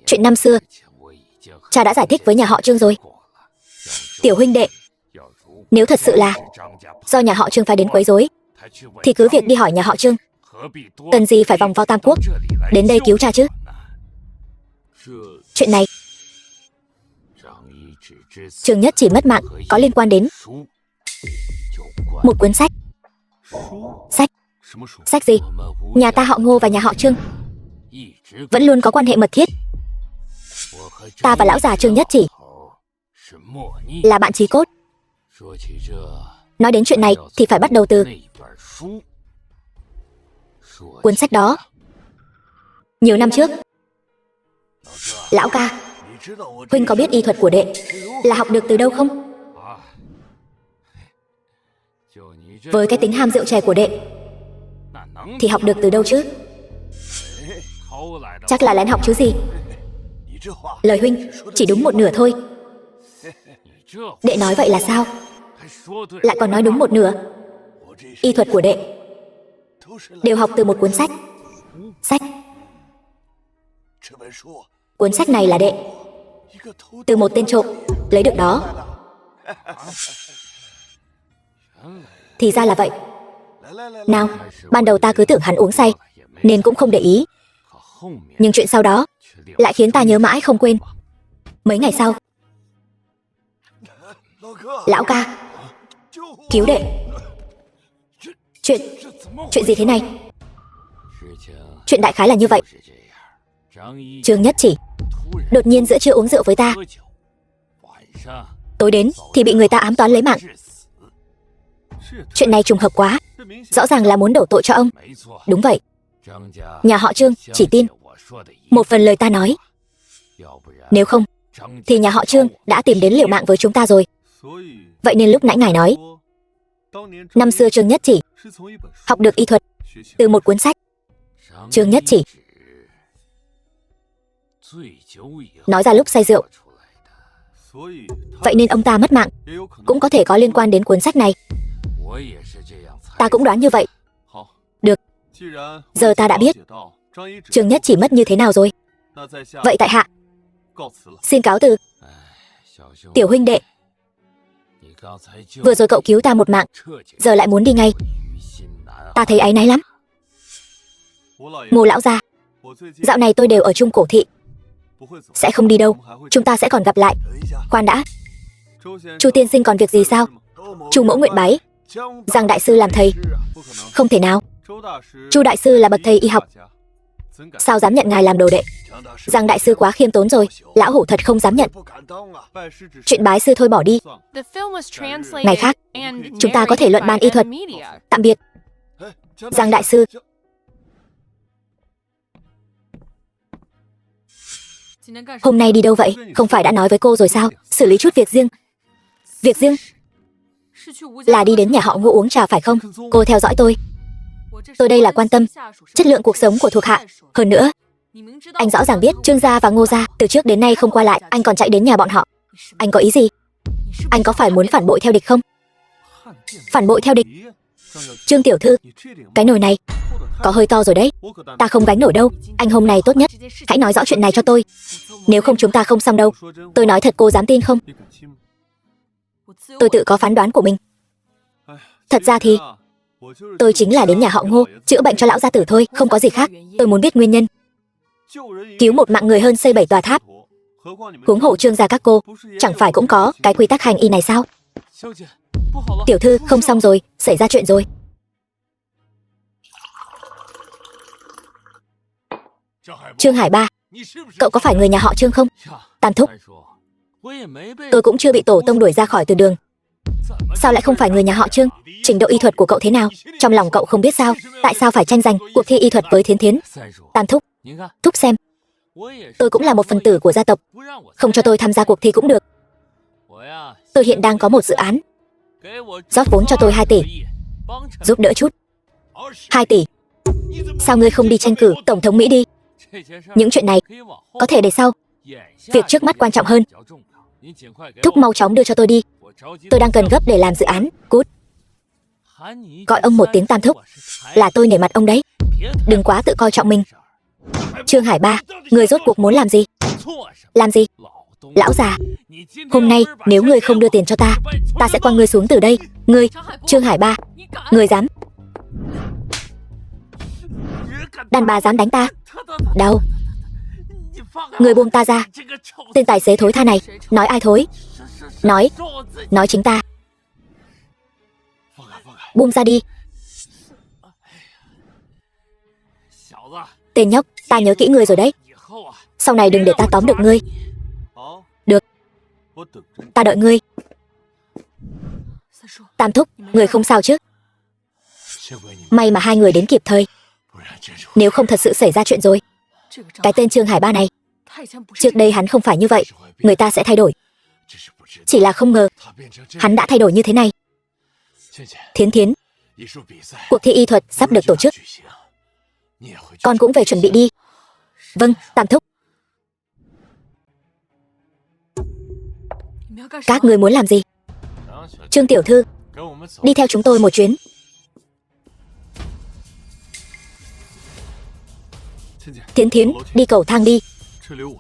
chuyện năm xưa cha đã giải thích với nhà họ Trương rồi. Tiểu huynh đệ, nếu thật sự là do nhà họ Trương phải đến quấy rối, thì cứ việc đi hỏi nhà họ Trương, cần gì phải vòng vo Tam Quốc đến đây cứu cha chứ? Chuyện này Trương Nhất chỉ mất mạng có liên quan đến một cuốn sách. Sách gì? Nhà ta họ Ngô và nhà họ Trương vẫn luôn có quan hệ mật thiết. Ta và lão già Trương Nhất chỉ là bạn chí cốt. Nói đến chuyện này thì phải bắt đầu từ cuốn sách đó. Nhiều năm trước, lão ca, huynh có biết y thuật của đệ là học được từ đâu không? Với cái tính ham rượu chè của đệ thì học được từ đâu chứ? Chắc là lén học chứ gì. Lời huynh chỉ đúng một nửa thôi. Đệ nói vậy là sao? Lại còn nói đúng một nửa. Y thuật của đệ đều học từ một cuốn sách. Cuốn sách này là đệ từ một tên trộm lấy được đó. Thì ra là vậy. Nào, ban đầu ta cứ tưởng hắn uống say nên cũng không để ý, nhưng chuyện sau đó lại khiến ta nhớ mãi không quên. Mấy ngày sau, lão ca, cứu đệ. Chuyện gì thế này? Chuyện đại khái là như vậy. Trương Nhất chỉ đột nhiên giữa trưa uống rượu với ta, tối đến thì bị người ta ám toán lấy mạng. Chuyện này trùng hợp quá, rõ ràng là muốn đổ tội cho ông. Đúng vậy, nhà họ Trương chỉ tin một phần lời ta nói. Nếu không thì nhà họ Trương đã tìm đến liều mạng với chúng ta rồi. Vậy nên lúc nãy ngài nói năm xưa Trương Nhất chỉ học được y thuật từ một cuốn sách. Trương Nhất chỉ nói ra lúc say rượu. Vậy nên ông ta mất mạng cũng có thể có liên quan đến cuốn sách này. Ta cũng đoán như vậy. Được, giờ ta đã biết Trương Nhất chỉ mất như thế nào rồi. Vậy tại hạ xin cáo từ. Tiểu huynh đệ, vừa rồi cậu cứu ta một mạng, giờ lại muốn đi ngay, ta thấy áy náy lắm. Ngô lão gia, dạo này tôi đều ở chung Cổ Thị, sẽ không đi đâu, chúng ta sẽ còn gặp lại. Khoan đã, Chu tiên sinh còn việc gì sao? Chu mẫu nguyện bái Giang đại sư làm thầy. Không thể nào, Chu đại sư là bậc thầy y học, Sao dám nhận ngài làm đồ đệ? Giang đại sư quá khiêm tốn rồi, lão hủ thật không dám nhận. Chuyện bái sư thôi bỏ đi. Ngày khác, chúng ta có thể luận bàn y thuật. Tạm biệt. Giang đại sư. Hôm nay đi đâu vậy? Không phải đã nói với cô rồi sao? Xử lý chút việc riêng. Việc riêng? Là đi đến nhà họ Ngô uống trà phải không? Cô theo dõi tôi. Tôi đây là quan tâm chất lượng cuộc sống của thuộc hạ. Hơn nữa, anh rõ ràng biết Trương gia và Ngô gia từ trước đến nay không qua lại, anh còn chạy đến nhà bọn họ. Anh có ý gì? Anh có phải muốn phản bội theo địch không? Phản bội theo địch? Trương tiểu thư, cái nồi này có hơi to rồi đấy. Ta không gánh nổi đâu. Anh hôm nay tốt nhất hãy nói rõ chuyện này cho tôi. Nếu không chúng ta không xong đâu. Tôi nói thật, cô dám tin không? Tôi tự có phán đoán của mình. Thật ra thì tôi chính là đến nhà họ Ngô chữa bệnh cho lão gia tử thôi, không có gì khác. Tôi muốn biết nguyên nhân. Cứu một mạng người hơn xây 7 tòa tháp. Huống hộ Trương gia các cô chẳng phải cũng có cái quy tắc hành y này sao? Tiểu thư, không xong rồi, xảy ra chuyện rồi. Trương Hải Ba, cậu có phải người nhà họ Trương không? Tam thúc, tôi cũng chưa bị tổ tông đuổi ra khỏi từ đường. Sao lại không phải người nhà họ Trương? Trình độ y thuật của cậu thế nào? Trong lòng cậu không biết sao? Tại sao phải tranh giành cuộc thi y thuật với Thiến Thiến? Tam thúc, thúc xem, tôi cũng là một phần tử của gia tộc. Không cho tôi tham gia cuộc thi cũng được. Tôi hiện đang có một dự án. Rót vốn cho tôi 2 tỷ. Giúp đỡ chút. 2 tỷ. Sao ngươi không đi tranh cử tổng thống Mỹ đi? Những chuyện này có thể để sau. Việc trước mắt quan trọng hơn. Thúc mau chóng đưa cho tôi đi. Tôi đang cần gấp để làm dự án. Cút. Gọi ông một tiếng Tam thúc là tôi nể mặt ông đấy. Đừng quá tự coi trọng mình. Trương Hải Ba, người rốt cuộc muốn làm gì? Làm gì? Lão già, hôm nay nếu ngươi không đưa tiền cho ta, ta sẽ quăng ngươi xuống từ đây. Ngươi, Trương Hải Ba, ngươi dám? Đàn bà dám đánh ta? Đau. Ngươi buông ta ra. Tên tài xế thối tha này. Nói ai thối? Nói chính ta. Buông ra đi. Tên nhóc, ta nhớ kỹ ngươi rồi đấy. Sau này đừng để ta tóm được ngươi. Được, ta đợi ngươi. Tam thúc, người không sao chứ? May mà hai người đến kịp thời. Nếu không thật sự xảy ra chuyện rồi. Cái tên Trương Hải Ba này, trước đây hắn không phải như vậy. Người ta sẽ thay đổi. Chỉ là không ngờ hắn đã thay đổi như thế này. Thiến Thiến, cuộc thi y thuật sắp được tổ chức. Con cũng về chuẩn bị đi. Vâng, Tam thúc. Các người muốn làm gì? Trương tiểu thư, đi theo chúng tôi một chuyến. Thiến Thiến, đi cầu thang đi.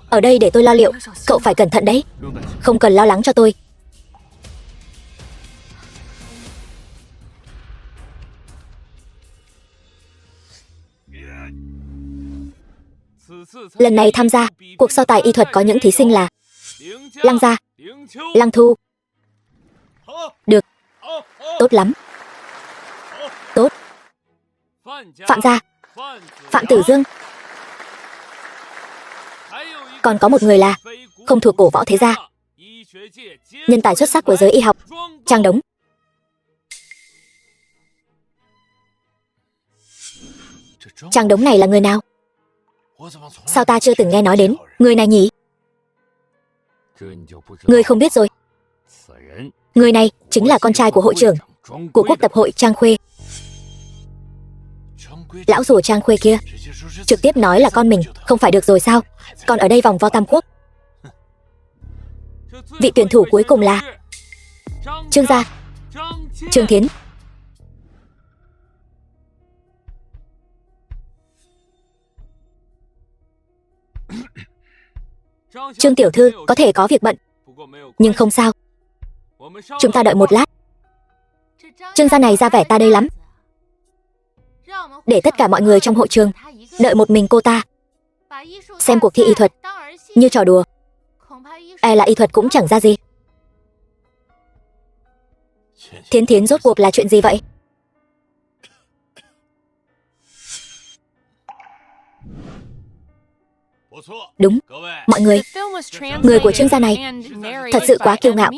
Ở đây để tôi lo liệu. Cậu phải cẩn thận đấy. Không cần lo lắng cho tôi. Lần này tham gia cuộc so tài y thuật có những thí sinh là Lăng Gia, Lăng Thu. Được. Tốt lắm. Tốt. Phạm Gia, Phạm Tử Dương. Còn có một người là không thuộc cổ võ thế gia, nhân tài xuất sắc của giới y học, Trang Đống. Trang Đống này là người nào? Sao ta chưa từng nghe nói đến người này nhỉ? Người không biết rồi. Người này chính là con trai của hội trưởng của quốc tập hội Trang Khuê. Lão rùa Trang Khuê kia trực tiếp nói là con mình, không phải được rồi sao? Còn ở đây vòng vo tam quốc, vị tuyển thủ cuối cùng là Trương gia, Trương Thiến. Trương tiểu thư có thể có việc bận, nhưng không sao. Chúng ta đợi một lát. Trương gia này ra vẻ ta đây lắm. Để tất cả mọi người trong hội trường đợi một mình cô ta. Xem cuộc thi y thuật như trò đùa. E là y thuật cũng chẳng ra gì. Thiến Thiến rốt cuộc là chuyện gì vậy? Đúng, mọi người, người của Trương gia này thật sự quá kiêu ngạo.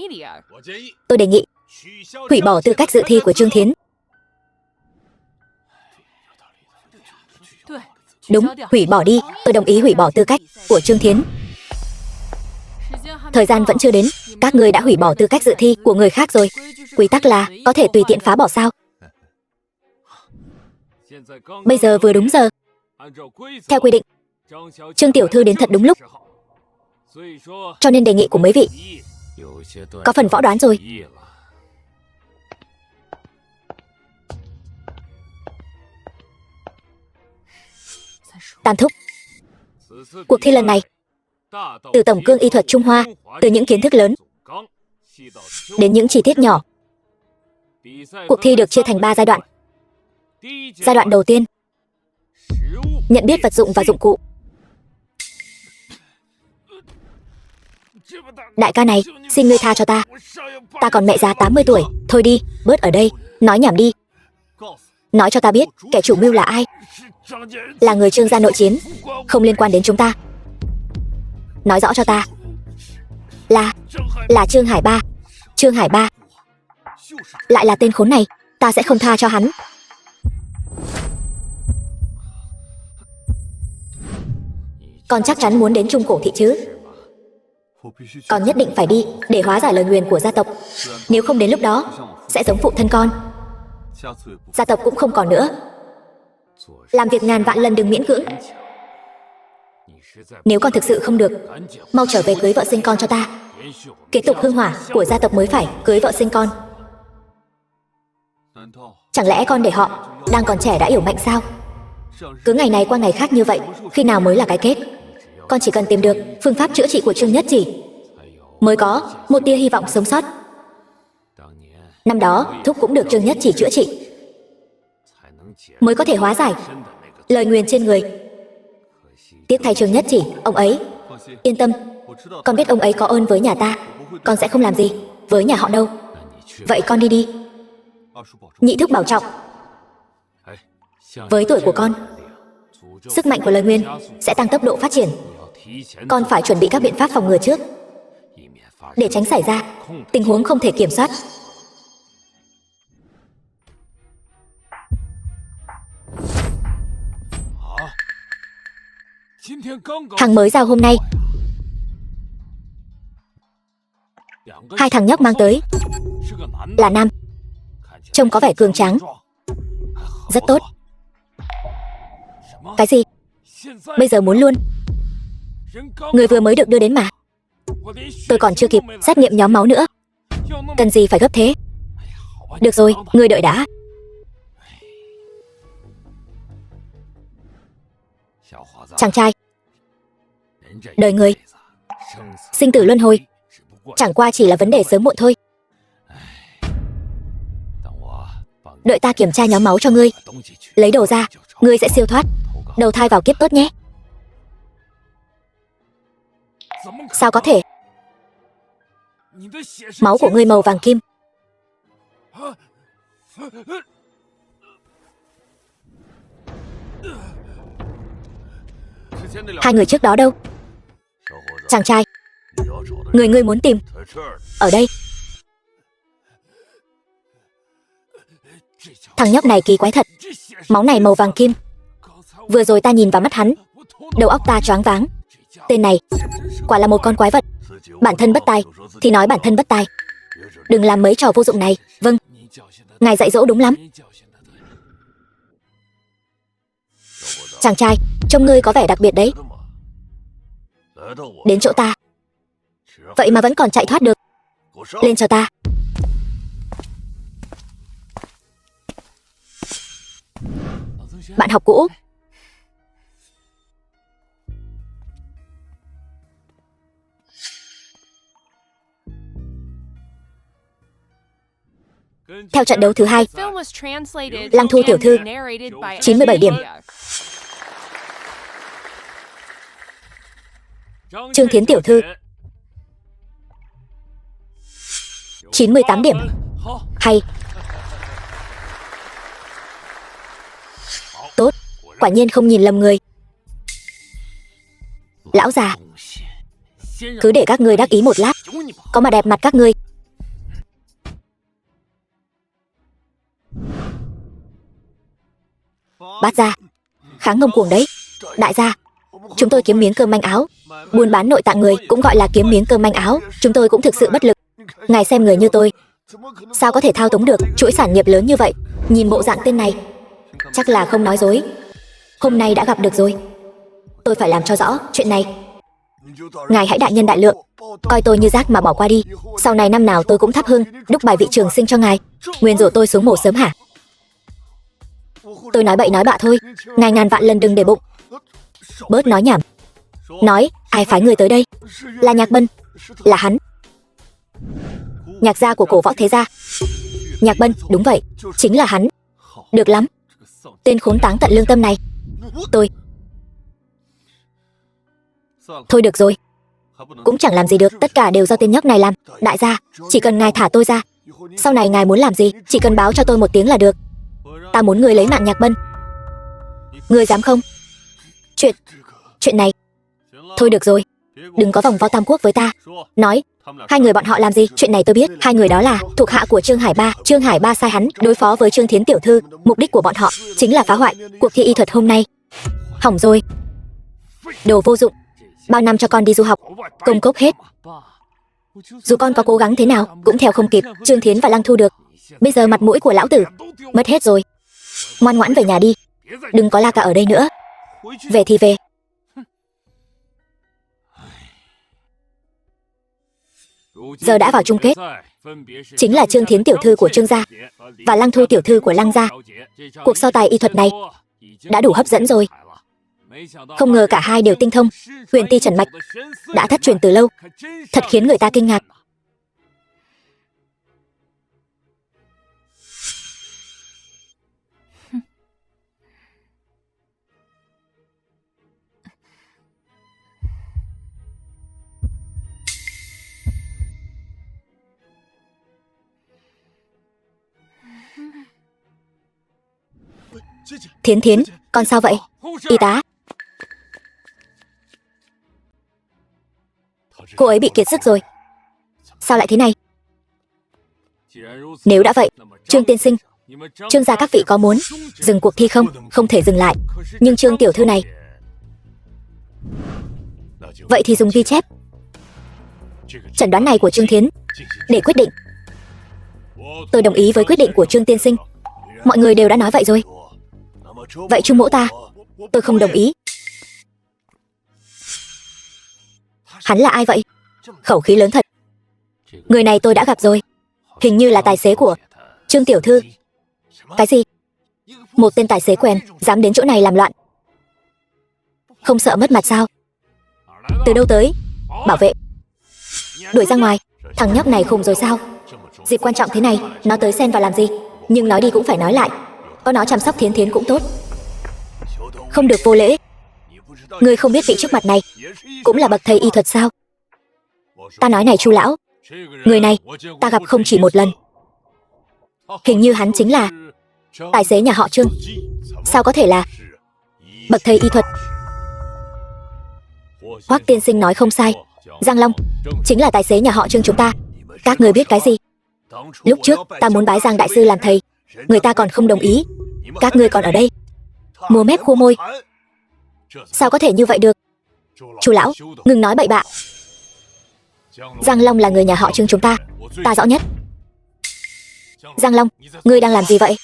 Tôi đề nghị hủy bỏ tư cách dự thi của Trương Thiến. Đúng, hủy bỏ đi, tôi đồng ý hủy bỏ tư cách của Trương Thiến. Thời gian vẫn chưa đến, các ngươi đã hủy bỏ tư cách dự thi của người khác rồi. Quy tắc là có thể tùy tiện phá bỏ sao? Bây giờ vừa đúng giờ. Theo quy định, Trương tiểu thư đến thật đúng lúc. Cho nên đề nghị của mấy vị có phần võ đoán rồi. Tam thúc, cuộc thi lần này, từ tổng cương y thuật Trung Hoa, từ những kiến thức lớn đến những chi tiết nhỏ, cuộc thi được chia thành 3 giai đoạn. Giai đoạn đầu tiên, nhận biết vật dụng và dụng cụ. Đại ca này, xin ngươi tha cho ta. Ta còn mẹ già 80 tuổi. Thôi đi, bớt ở đây, nói nhảm đi. Nói cho ta biết, kẻ chủ mưu là ai? Là người Trương gia nội chiến, không liên quan đến chúng ta. Nói rõ cho ta. Là Trương Hải Ba. Trương Hải Ba. Lại là tên khốn này, ta sẽ không tha cho hắn. Con chắc chắn muốn đến Trung Cổ thị chứ? Con nhất định phải đi để hóa giải lời nguyền của gia tộc. Nếu không đến lúc đó sẽ giống phụ thân con. Gia tộc cũng không còn nữa. Làm việc ngàn vạn lần đừng miễn cưỡng. Nếu con thực sự không được, mau trở về cưới vợ sinh con cho ta. Kế tục hương hỏa của gia tộc mới phải cưới vợ sinh con. Chẳng lẽ con để họ đang còn trẻ đã yểu mạnh sao? Cứ ngày này qua ngày khác như vậy, khi nào mới là cái kết? Con chỉ cần tìm được phương pháp chữa trị của Trương Nhất Chỉ, mới có một tia hy vọng sống sót. Năm đó, thúc cũng được Trương Nhất Chỉ chữa trị, mới có thể hóa giải lời nguyền trên người. Tiếc thay Trương Nhất Chỉ, ông ấy. Yên tâm, con biết ông ấy có ơn với nhà ta, con sẽ không làm gì với nhà họ đâu. Vậy con đi đi. Nhị thúc bảo trọng. Với tuổi của con, sức mạnh của lời nguyên sẽ tăng tốc độ phát triển. Con phải chuẩn bị các biện pháp phòng ngừa trước, để tránh xảy ra tình huống không thể kiểm soát. Thằng mới giao hôm nay, 2 thằng nhóc mang tới là nam, trông có vẻ cường tráng, rất tốt. Cái gì? Bây giờ muốn luôn? Người vừa mới được đưa đến mà. Tôi còn chưa kịp xét nghiệm nhóm máu nữa, cần gì phải gấp thế? Được rồi, người đợi đã. Chàng trai, đời người, sinh tử luân hồi, chẳng qua chỉ là vấn đề sớm muộn thôi. Đợi ta kiểm tra nhóm máu cho ngươi, lấy đồ ra, ngươi sẽ siêu thoát, đầu thai vào kiếp tốt nhé. Sao có thể? Máu của ngươi màu vàng kim. Hai người trước đó đâu? Chàng trai, người ngươi muốn tìm ở đây. Thằng nhóc này kỳ quái thật, máu này màu vàng kim. Vừa rồi ta nhìn vào mắt hắn, đầu óc ta choáng váng. Tên này quả là một con quái vật. Bản thân bất tài thì nói bản thân bất tài, đừng làm mấy trò vô dụng này. Vâng, ngài dạy dỗ đúng lắm. Chàng trai, trông ngươi có vẻ đặc biệt đấy. Đến chỗ ta, vậy mà vẫn còn chạy thoát được. Lên cho ta. Bạn học cũ. Theo trận đấu thứ 2, Lăng Thu tiểu thư 97 điểm, Trương Thiến tiểu thư 98 điểm. Hay. Tốt, quả nhiên không nhìn lầm người. Lão già, cứ để các ngươi đắc ý một lát, có mà đẹp mặt các ngươi. Bát gia, khá ngông cuồng đấy. Đại gia, chúng tôi kiếm miếng cơm manh áo, buôn bán nội tạng người cũng gọi là kiếm miếng cơm manh áo. Chúng tôi cũng thực sự bất lực. Ngài xem người như tôi, sao có thể thao túng được chuỗi sản nghiệp lớn như vậy? Nhìn bộ dạng tên này, chắc là không nói dối. Hôm nay đã gặp được rồi, tôi phải làm cho rõ chuyện này. Ngài hãy đại nhân đại lượng, coi tôi như rác mà bỏ qua đi. Sau này năm nào tôi cũng thắp hương, đúc bài vị trường sinh cho ngài. Nguyên rủa tôi xuống mổ sớm hả? Tôi nói bậy nói bạ thôi, ngài ngàn vạn lần đừng để bụng. Bớt nói nhảm. Nói, ai phái người tới đây? Là Nhạc Bân. Là hắn, nhạc gia của cổ võ thế gia. Nhạc Bân, đúng vậy, chính là hắn. Được lắm, tên khốn táng tận lương tâm này. Tôi... Thôi được rồi, cũng chẳng làm gì được, tất cả đều do tên nhóc này làm. Đại gia, chỉ cần ngài thả tôi ra, sau này ngài muốn làm gì, chỉ cần báo cho tôi một tiếng là được. Ta muốn người lấy mạng Nhạc Bân. Ngươi dám không? Chuyện này... Thôi được rồi, đừng có vòng vo tam quốc với ta. Nói, hai người bọn họ làm gì? Chuyện này tôi biết, hai người đó là thuộc hạ của Trương Hải Ba. Trương Hải Ba sai hắn đối phó với Trương Thiến tiểu thư. Mục đích của bọn họ chính là phá hoại cuộc thi y thuật hôm nay. Hỏng rồi. Đồ vô dụng. Bao năm cho con đi du học, công cốc hết. Dù con có cố gắng thế nào cũng theo không kịp Trương Thiến và Lăng Thu được. Bây giờ mặt mũi của lão tử mất hết rồi. Ngoan ngoãn về nhà đi, đừng có la cả ở đây nữa. Về thì về. Giờ đã vào chung kết, chính là Trương Thiến tiểu thư của Trương gia và Lăng Thu tiểu thư của Lăng gia. Cuộc so tài y thuật này đã đủ hấp dẫn rồi. Không ngờ cả hai đều tinh thông huyền ti trần mạch, đã thất truyền từ lâu, thật khiến người ta kinh ngạc. Thiến Thiến, con sao vậy? Y tá. Cô ấy bị kiệt sức rồi. Sao lại thế này? Nếu đã vậy, Trương tiên sinh, Trương gia các vị có muốn dừng cuộc thi không? Không thể dừng lại. Nhưng Trương tiểu thư này... Vậy thì dùng ghi chép chẩn đoán này của Trương Thiến để quyết định. Tôi đồng ý với quyết định của Trương tiên sinh. Mọi người đều đã nói vậy rồi. Vậy Trung mỗ ta, tôi không đồng ý. Hắn là ai vậy? Khẩu khí lớn thật. Người này tôi đã gặp rồi, hình như là tài xế của Trương tiểu thư. Cái gì? Một tên tài xế quèn dám đến chỗ này làm loạn, không sợ mất mặt sao? Từ đâu tới? Bảo vệ, đuổi ra ngoài. Thằng nhóc này khùng rồi sao? Dịp quan trọng thế này nó tới xen vào làm gì? Nhưng nói đi cũng phải nói lại, có nó chăm sóc Thiến Thiến cũng tốt. Không được vô lễ. Ngươi không biết vị trước mặt này cũng là bậc thầy y thuật sao? Ta nói này Chu lão, người này ta gặp không chỉ một lần. Hình như hắn chính là tài xế nhà họ Trương. Sao có thể là bậc thầy y thuật? Hoắc tiên sinh nói không sai, Giang Long chính là tài xế nhà họ Trương chúng ta. Các người biết cái gì? Lúc trước ta muốn bái Giang đại sư làm thầy, người ta còn không đồng ý. Các ngươi còn ở đây múa mép khua môi. Sao có thể như vậy được? Chu lão, ngừng nói bậy bạ. Giang Long là người nhà họ Trương chúng ta, ta rõ nhất. Giang Long, ngươi đang làm gì vậy?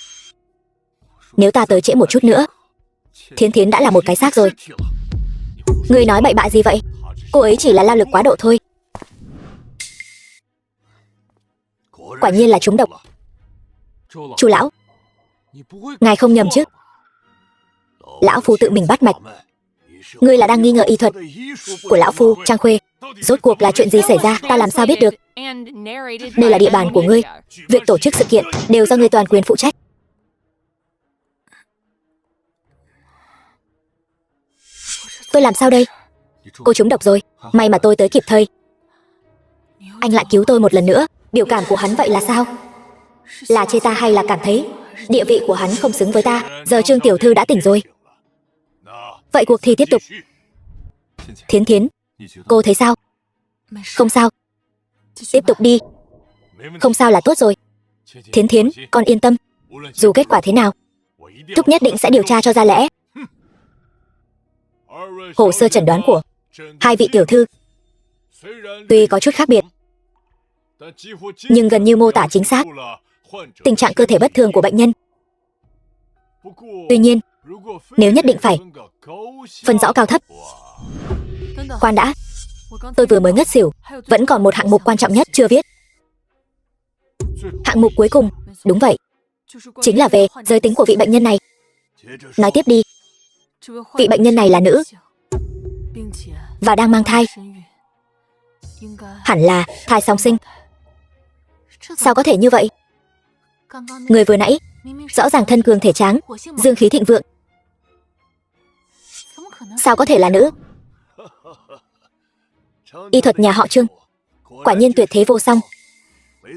Nếu ta tới trễ một chút nữa, Thiến Thiến đã là một cái xác rồi. Ngươi nói bậy bạ gì vậy? Cô ấy chỉ là lao lực quá độ thôi. Quả nhiên là trúng độc. Chu lão, ngài không nhầm chứ? Lão phu tự mình bắt mạch. Ngươi là đang nghi ngờ y thuật của lão phu, Trang Khuê. Rốt cuộc là chuyện gì xảy ra, ta làm sao biết được? Đây là địa bàn của ngươi, việc tổ chức sự kiện đều do ngươi toàn quyền phụ trách. Tôi làm sao đây? Cô trúng độc rồi, may mà tôi tới kịp thời. Anh lại cứu tôi một lần nữa. Biểu cảm của hắn vậy là sao? Là chê ta hay là cảm thấy địa vị của hắn không xứng với ta? Giờ Trương tiểu thư đã tỉnh rồi, vậy cuộc thi tiếp tục. Thiến Thiến, cô thấy sao? Không sao. Tiếp tục đi. Không sao là tốt rồi. Thiến Thiến, con yên tâm. Dù kết quả thế nào, Thúc nhất định sẽ điều tra cho ra lẽ. Hồ sơ chẩn đoán của hai vị tiểu thư tuy có chút khác biệt, nhưng gần như mô tả chính xác tình trạng cơ thể bất thường của bệnh nhân. Tuy nhiên, nếu nhất định phải phân rõ cao thấp. Khoan đã, tôi vừa mới ngất xỉu, vẫn còn một hạng mục quan trọng nhất chưa viết. Hạng mục cuối cùng, đúng vậy, chính là về giới tính của vị bệnh nhân này. Nói tiếp đi. Vị bệnh nhân này là nữ và đang mang thai. Hẳn là thai song sinh. Sao có thể như vậy? Người vừa nãy rõ ràng thân cường thể tráng, dương khí thịnh vượng. Sao có thể là nữ? Y thuật nhà họ Trương quả nhiên tuyệt thế vô song.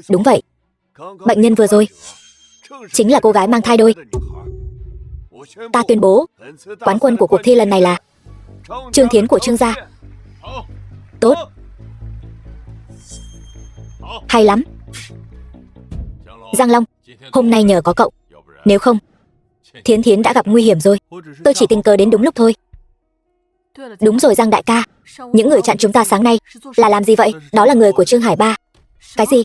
Đúng vậy, bệnh nhân vừa rồi chính là cô gái mang thai đôi. Ta tuyên bố, quán quân của cuộc thi lần này là Trương Thiến của Trương gia. Tốt. Hay lắm. Giang Long, hôm nay nhờ có cậu. Nếu không, Thiến Thiến đã gặp nguy hiểm rồi. Tôi chỉ tình cờ đến đúng lúc thôi. Đúng rồi Giang đại ca, những người chặn chúng ta sáng nay là làm gì vậy? Đó là người của Trương Hải Ba. Cái gì?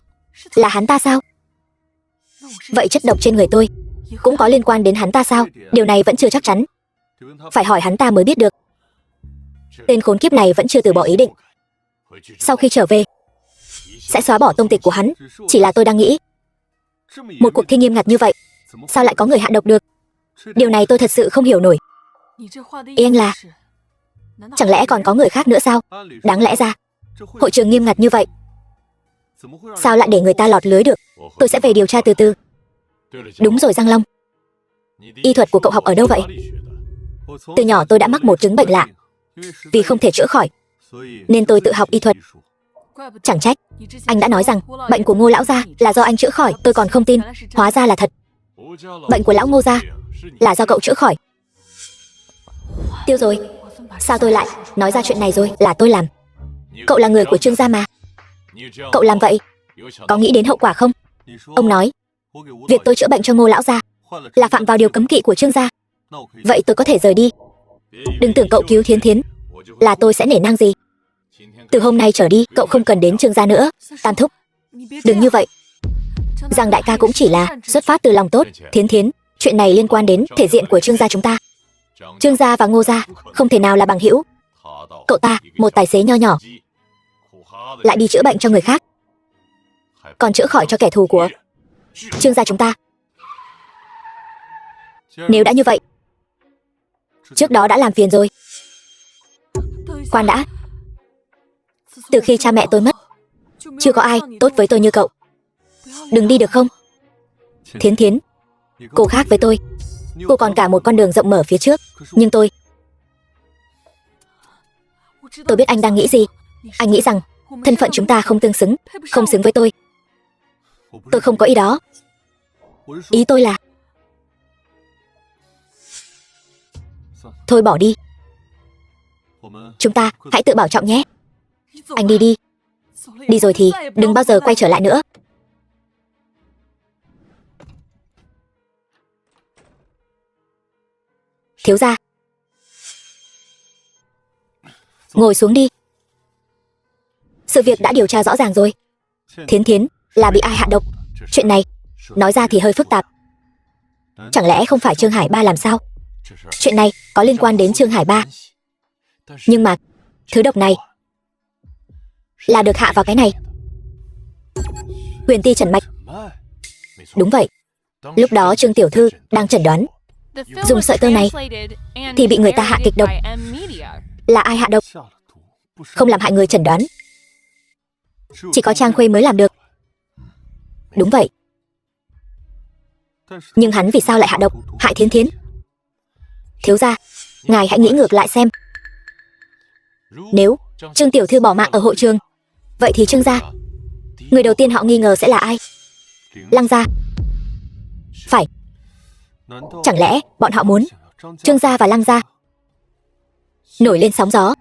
Là hắn ta sao? Vậy chất độc trên người tôi cũng có liên quan đến hắn ta sao? Điều này vẫn chưa chắc chắn. Phải hỏi hắn ta mới biết được. Tên khốn kiếp này vẫn chưa từ bỏ ý định. Sau khi trở về sẽ xóa bỏ tông tịch của hắn. Chỉ là tôi đang nghĩ, một cuộc thi nghiêm ngặt như vậy, sao lại có người hạ độc được? Điều này tôi thật sự không hiểu nổi. Ý anh là, chẳng lẽ còn có người khác nữa sao? Đáng lẽ ra, hội trường nghiêm ngặt như vậy, sao lại để người ta lọt lưới được? Tôi sẽ về điều tra từ từ. Đúng rồi Giang Long, y thuật của cậu học ở đâu vậy? Từ nhỏ tôi đã mắc một chứng bệnh lạ. Vì không thể chữa khỏi, nên tôi tự học y thuật. Chẳng trách, anh đã nói rằng bệnh của Ngô lão gia là do anh chữa khỏi. Tôi còn không tin, hóa ra là thật. Bệnh của lão Ngô gia là do cậu chữa khỏi. Tiêu rồi, sao tôi lại nói ra chuyện này rồi? Là tôi làm. Cậu là người của Trương gia mà. Cậu làm vậy, có nghĩ đến hậu quả không? Ông nói, việc tôi chữa bệnh cho Ngô lão gia là phạm vào điều cấm kỵ của Trương gia. Vậy tôi có thể rời đi. Đừng tưởng cậu cứu Thiến Thiến là tôi sẽ nể nang gì. Từ hôm nay trở đi, cậu không cần đến Trương gia nữa. Tam thúc, đừng như vậy. Giang đại ca cũng chỉ là xuất phát từ lòng tốt. Thiến Thiến, chuyện này liên quan đến thể diện của Trương gia chúng ta. Trương gia và Ngô gia không thể nào là bằng hữu. Cậu ta, một tài xế nho nhỏ, lại đi chữa bệnh cho người khác, còn chữa khỏi cho kẻ thù của Trương gia chúng ta. Nếu đã như vậy, trước đó đã làm phiền rồi. Khoan đã, từ khi cha mẹ tôi mất, chưa có ai tốt với tôi như cậu. Đừng đi được không? Thiến Thiến, cô khác với tôi. Cô còn cả một con đường rộng mở phía trước. Nhưng tôi biết anh đang nghĩ gì. Anh nghĩ rằng thân phận chúng ta không tương xứng, không xứng với tôi. Tôi không có ý đó. Ý tôi là, thôi bỏ đi. Chúng ta hãy tự bảo trọng nhé. Anh đi đi. Đi rồi thì đừng bao giờ quay trở lại nữa. Thiếu gia, ngồi xuống đi. Sự việc đã điều tra rõ ràng rồi. Thiến Thiến là bị ai hạ độc. Chuyện này nói ra thì hơi phức tạp. Chẳng lẽ không phải Trương Hải Ba làm sao? Chuyện này có liên quan đến Trương Hải Ba. Nhưng mà thứ độc này là được hạ vào cái này. Huyền ti trần mạch. Đúng vậy. Lúc đó Trương tiểu thư đang chẩn đoán dùng sợi tơ này thì bị người ta hạ kịch độc. Là ai hạ độc? Không làm hại người chẩn đoán, chỉ có Trang Khuê mới làm được. Đúng vậy. Nhưng hắn vì sao lại hạ độc, hại Thiến Thiến? Thiếu gia, ngài hãy nghĩ ngược lại xem. Nếu Trương tiểu thư bỏ mạng ở hội trường, vậy thì Trương gia, người đầu tiên họ nghi ngờ sẽ là ai? Lăng gia. Phải. Chẳng lẽ bọn họ muốn Trương gia và Lăng gia nổi lên sóng gió,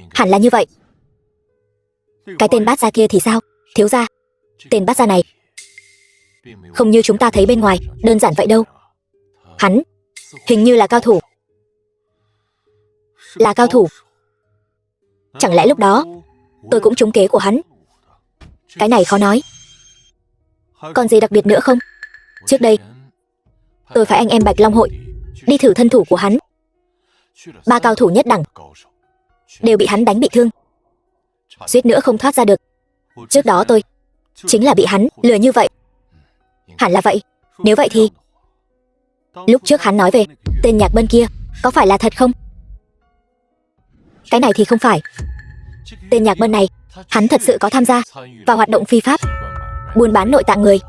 Hẳn là như vậy. Cái tên bát gia kia thì sao, thiếu gia? Tên bát gia này không như chúng ta thấy bên ngoài đơn giản vậy đâu. Hắn hình như là cao thủ. Là cao thủ. Chẳng lẽ lúc đó tôi cũng trúng kế của hắn? Cái này khó nói. Còn gì đặc biệt nữa không? Trước đây tôi phải anh em Bạch Long hội đi thử thân thủ của hắn. 3 cao thủ nhất đẳng đều bị hắn đánh bị thương, suýt nữa không thoát ra được. Trước đó tôi chính là bị hắn lừa như vậy. Hẳn là vậy. Nếu vậy thì lúc trước hắn nói về tên Nhạc Bân kia có phải là thật không? Cái này thì không phải. Tên Nhạc Bân này, hắn thật sự có tham gia vào hoạt động phi pháp, buôn bán nội tạng người.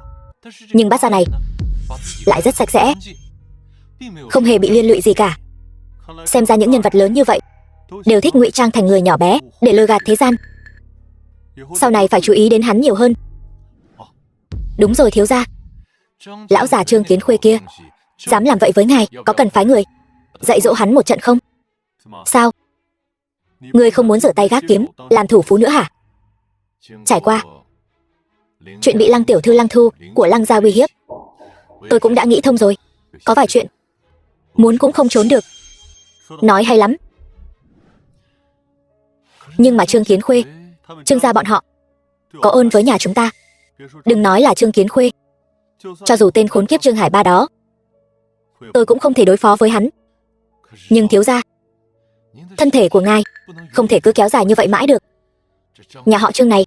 Nhưng bát gia này lại rất sạch sẽ, không hề bị liên lụy gì cả. Xem ra những nhân vật lớn như vậy đều thích ngụy trang thành người nhỏ bé để lừa gạt thế gian. Sau này phải chú ý đến hắn nhiều hơn. Đúng rồi thiếu gia. Lão già Trương Kiến Khuê kia dám làm vậy với ngài, có cần phái người dạy dỗ hắn một trận không? Sao? Ngươi không muốn rửa tay gác kiếm làm thủ phú nữa hả? Trải qua chuyện bị Lăng tiểu thư Lăng Thu của Lăng gia uy hiếp, tôi cũng đã nghĩ thông rồi. Có vài chuyện muốn cũng không trốn được. Nói hay lắm. Nhưng mà Trương Kiến Khuê, Trương gia bọn họ có ơn với nhà chúng ta. Đừng nói là Trương Kiến Khuê, cho dù tên khốn kiếp Trương Hải Ba đó, tôi cũng không thể đối phó với hắn. Nhưng thiếu gia, thân thể của ngài không thể cứ kéo dài như vậy mãi được. Nhà họ Trương này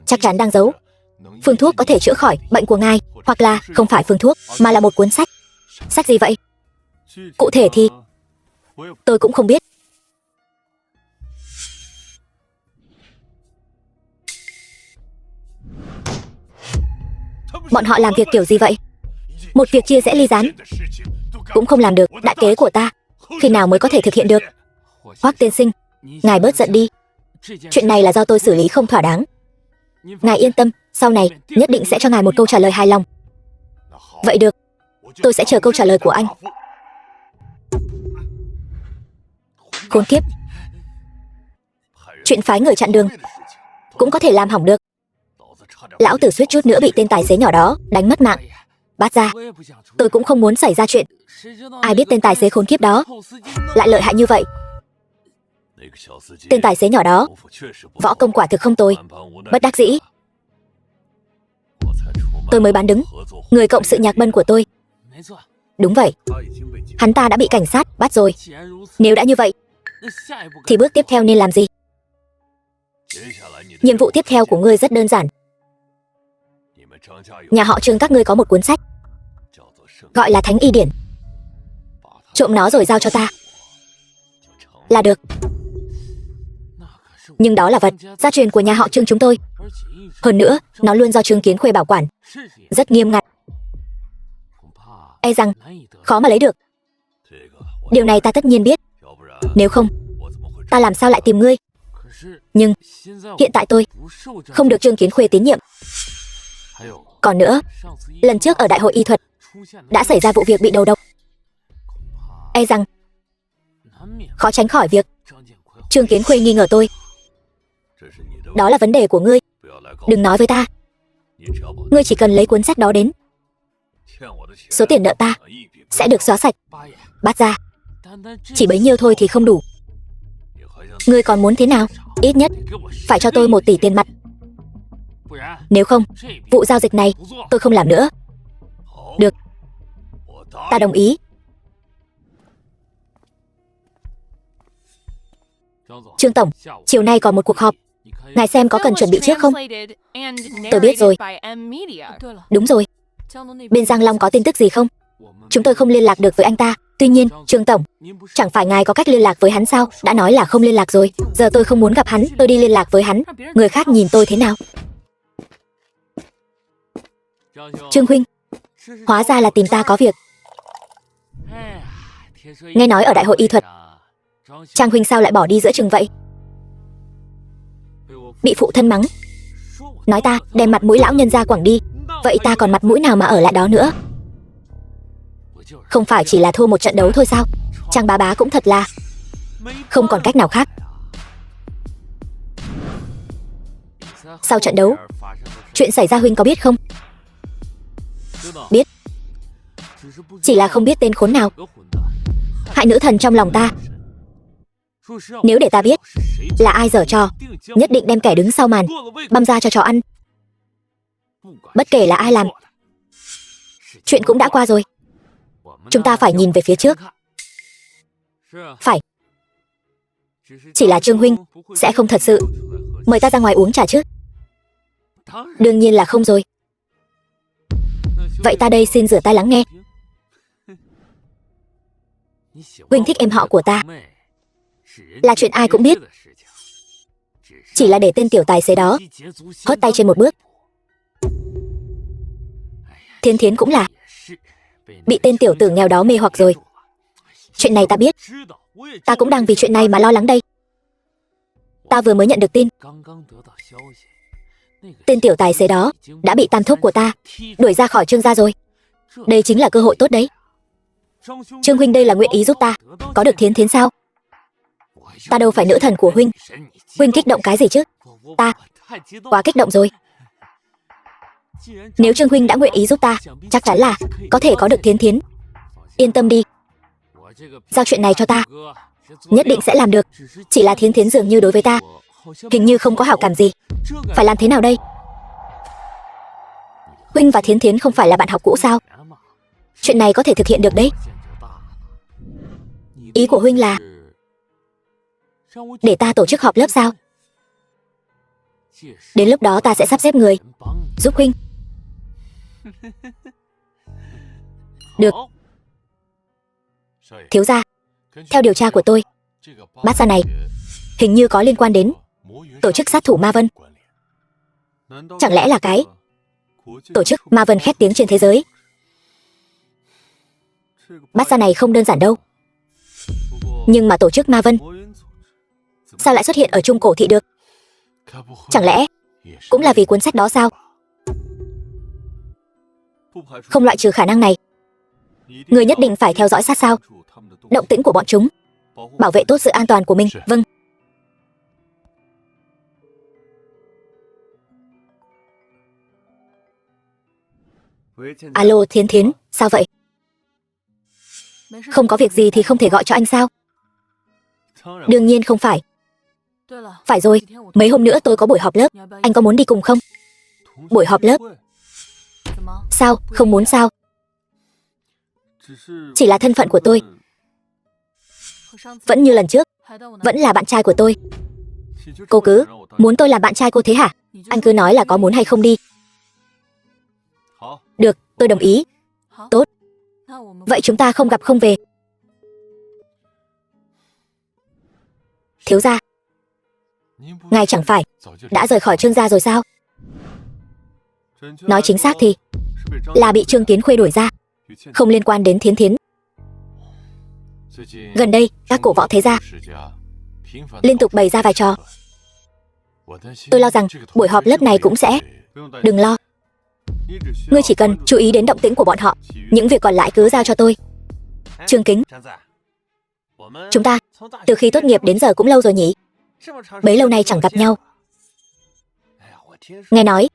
chắc chắn đang giấu phương thuốc có thể chữa khỏi bệnh của ngài. Hoặc là không phải phương thuốc, mà là một cuốn sách. Sách gì vậy? Cụ thể thì tôi cũng không biết. Bọn họ làm việc kiểu gì vậy? Một việc chia rẽ ly gián cũng không làm được. Đại kế của ta khi nào mới có thể thực hiện được? Hoắc tiên sinh, ngài bớt giận đi. Chuyện này là do tôi xử lý không thỏa đáng. Ngài yên tâm, sau này nhất định sẽ cho ngài một câu trả lời hài lòng. Vậy được, tôi sẽ chờ câu trả lời của anh. Khốn kiếp, chuyện phái người chặn đường cũng có thể làm hỏng được. Lão tử suýt chút nữa bị tên tài xế nhỏ đó đánh mất mạng. Bát gia, tôi cũng không muốn xảy ra chuyện. Ai biết tên tài xế khốn kiếp đó lại lợi hại như vậy. Tên tài xế nhỏ đó võ công quả thực không tồi. Bất đắc dĩ, tôi mới bán đứng người cộng sự Nhạc Bân của tôi. Đúng vậy, hắn ta đã bị cảnh sát bắt rồi. Nếu đã như vậy thì bước tiếp theo nên làm gì? Nhiệm vụ tiếp theo của ngươi rất đơn giản. Nhà họ Trương các ngươi có một cuốn sách gọi là Thánh Y Điển. Trộm nó rồi giao cho ta là được. Nhưng đó là vật gia truyền của nhà họ Trương chúng tôi. Hơn nữa, nó luôn do Trương Kiến Khuê bảo quản, rất nghiêm ngặt. E rằng khó mà lấy được. Điều này ta tất nhiên biết. Nếu không, ta làm sao lại tìm ngươi? Nhưng hiện tại tôi không được Trương Kiến Khuê tín nhiệm. Còn nữa, lần trước ở đại hội y thuật đã xảy ra vụ việc bị đầu độc. E rằng khó tránh khỏi việc Trương Kiến Khuê nghi ngờ tôi. Đó là vấn đề của ngươi, đừng nói với ta. Ngươi chỉ cần lấy cuốn sách đó đến, số tiền nợ ta sẽ được xóa sạch. Bát gia, chỉ bấy nhiêu thôi thì không đủ. Ngươi còn muốn thế nào? Ít nhất phải cho tôi 1 tỷ tiền mặt. Nếu không, vụ giao dịch này tôi không làm nữa. Được, ta đồng ý. Trương tổng, chiều nay còn một cuộc họp. Ngài xem có cần chuẩn bị trước không? Tôi biết rồi. Đúng rồi. Bên Giang Long có tin tức gì không? Chúng tôi không liên lạc được với anh ta. Tuy nhiên, Trương tổng, chẳng phải ngài có cách liên lạc với hắn sao? Đã nói là không liên lạc rồi. Giờ tôi không muốn gặp hắn, tôi đi liên lạc với hắn. Người khác nhìn tôi thế nào? Trương huynh, hóa ra là tìm ta có việc. Nghe nói ở đại hội y thuật, Trang huynh sao lại bỏ đi giữa chừng vậy? Bị phụ thân mắng, nói ta đem mặt mũi lão nhân ra quẳng đi. Vậy ta còn mặt mũi nào mà ở lại đó nữa? Không phải chỉ là thua một trận đấu thôi sao? Trang bá bá cũng thật là không còn cách nào khác. Sau trận đấu, chuyện xảy ra huynh có biết không? Biết. Chỉ là không biết tên khốn nào hại nữ thần trong lòng ta. Nếu để ta biết là ai giở trò, nhất định đem kẻ đứng sau màn băm ra cho chó ăn. Bất kể là ai làm, chuyện cũng đã qua rồi. Chúng ta phải nhìn về phía trước. Phải. Chỉ là Trương huynh sẽ không thật sự mời ta ra ngoài uống trà chứ? Đương nhiên là không rồi. Vậy ta đây xin rửa tai lắng nghe. Huynh thích em họ của ta là chuyện ai cũng biết. Chỉ là để tên tiểu tài xế đó hất tay trên một bước. Thiên Thiến cũng là bị tên tiểu tử nghèo đó mê hoặc rồi. Chuyện này ta biết. Ta cũng đang vì chuyện này mà lo lắng đây. Ta vừa mới nhận được tin tên tiểu tài xế đó đã bị tam thúc của ta đuổi ra khỏi Trương gia rồi. Đây chính là cơ hội tốt đấy. Trương huynh đây là nguyện ý giúp ta có được Thiến Thiến sao? Ta đâu phải nữ thần của huynh. Huynh kích động cái gì chứ? Ta quá kích động rồi. Nếu Trương huynh đã nguyện ý giúp ta, chắc chắn là có thể có được Thiến Thiến. Yên tâm đi, giao chuyện này cho ta, nhất định sẽ làm được. Chỉ là Thiến Thiến dường như đối với ta hình như không có hảo cảm gì. Phải làm thế nào đây? Huynh và Thiến Thiến không phải là bạn học cũ sao? Chuyện này có thể thực hiện được đấy. Ý của huynh là để ta tổ chức họp lớp sao? Đến lúc đó ta sẽ sắp xếp người giúp huynh. Được. Thiếu gia, theo điều tra của tôi, bát gia này hình như có liên quan đến tổ chức sát thủ Ma Vân. Chẳng lẽ là cái tổ chức Ma Vân khét tiếng trên thế giới? Bát gia này không đơn giản đâu. Nhưng mà tổ chức Ma Vân sao lại xuất hiện ở Trung Cổ Thị được? Chẳng lẽ cũng là vì cuốn sách đó sao? Không loại trừ khả năng này. Người nhất định phải theo dõi sát sao động tĩnh của bọn chúng, bảo vệ tốt sự an toàn của mình. Vâng. Alo Thiến Thiến, sao vậy? Không có việc gì thì không thể gọi cho anh sao? Đương nhiên không phải. Phải rồi, mấy hôm nữa tôi có buổi họp lớp, anh có muốn đi cùng không? Buổi họp lớp? Sao, không muốn sao? Chỉ là thân phận của tôi vẫn như lần trước, vẫn là bạn trai của tôi. Cô cứ muốn tôi làm bạn trai cô thế hả? Anh cứ nói là có muốn hay không đi. Được, tôi đồng ý. Tốt. Vậy chúng ta không gặp không về. Thiếu gia, ngài chẳng phải đã rời khỏi Trương gia rồi sao? Nói chính xác thì là bị Trương Kiến Khuê đuổi ra, không liên quan đến Thiến Thiến. Gần đây, các cổ võ thế gia liên tục bày ra vai trò. Tôi lo rằng buổi họp lớp này cũng sẽ... Đừng lo. Ngươi chỉ cần chú ý đến động tĩnh của bọn họ. Những việc còn lại cứ giao cho tôi. Trương Kính, chúng ta từ khi tốt nghiệp đến giờ cũng lâu rồi nhỉ? Bấy lâu nay chẳng gặp nhau. Nghe nói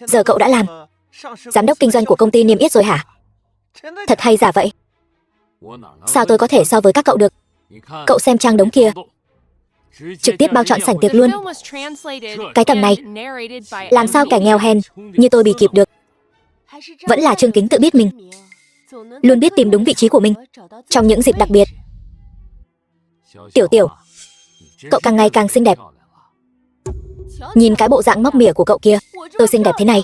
giờ cậu đã làm giám đốc kinh doanh của công ty niêm yết rồi hả? Thật hay giả vậy? Sao tôi có thể so với các cậu được? Cậu xem trang đống kia, trực tiếp bao trọn sảnh tiệc luôn. Cái tầm này làm sao kẻ nghèo hèn như tôi bị kịp được? Vẫn là Trương Kính tự biết mình, luôn biết tìm đúng vị trí của mình trong những dịp đặc biệt. Tiểu Tiểu, cậu càng ngày càng xinh đẹp. Nhìn cái bộ dạng móc mỉa của cậu kia, tôi xinh đẹp thế này,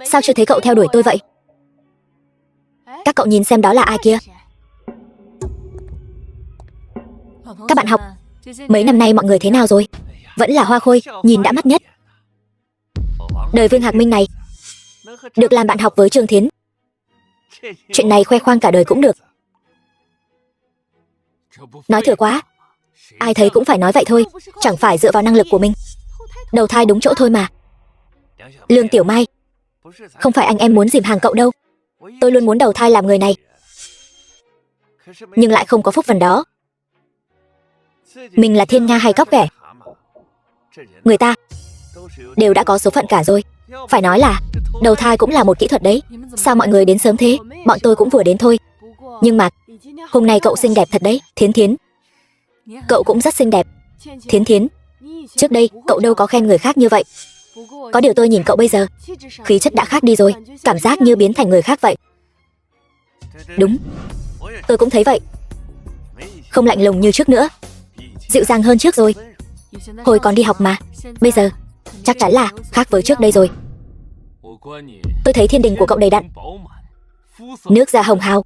sao chưa thấy cậu theo đuổi tôi vậy? Các cậu nhìn xem đó là ai kia? Các bạn học, mấy năm nay mọi người thế nào rồi? Vẫn là hoa khôi, nhìn đã mắt nhất. Đời Vương Hạc Minh này, được làm bạn học với Trương Thiến, chuyện này khoe khoang cả đời cũng được. Nói thừa quá, ai thấy cũng phải nói vậy thôi. Chẳng phải dựa vào năng lực của mình đầu thai đúng chỗ thôi mà. Lương Tiểu Mai, không phải anh em muốn dìm hàng cậu đâu. Tôi luôn muốn đầu thai làm người này, nhưng lại không có phúc phần đó. Mình là thiên nga hay cóc ghẻ, người ta đều đã có số phận cả rồi. Phải nói là đầu thai cũng là một kỹ thuật đấy. Sao mọi người đến sớm thế? Bọn tôi cũng vừa đến thôi. Nhưng mà hôm nay cậu xinh đẹp thật đấy, Thiến Thiến. Cậu cũng rất xinh đẹp, Thiến Thiến. Trước đây cậu đâu có khen người khác như vậy. Có điều tôi nhìn cậu bây giờ, khí chất đã khác đi rồi, cảm giác như biến thành người khác vậy. Đúng, tôi cũng thấy vậy. Không lạnh lùng như trước nữa, dịu dàng hơn trước rồi. Hồi còn đi học mà, bây giờ chắc chắn là khác với trước đây rồi. Tôi thấy thiên đình của cậu đầy đặn, nước da hồng hào,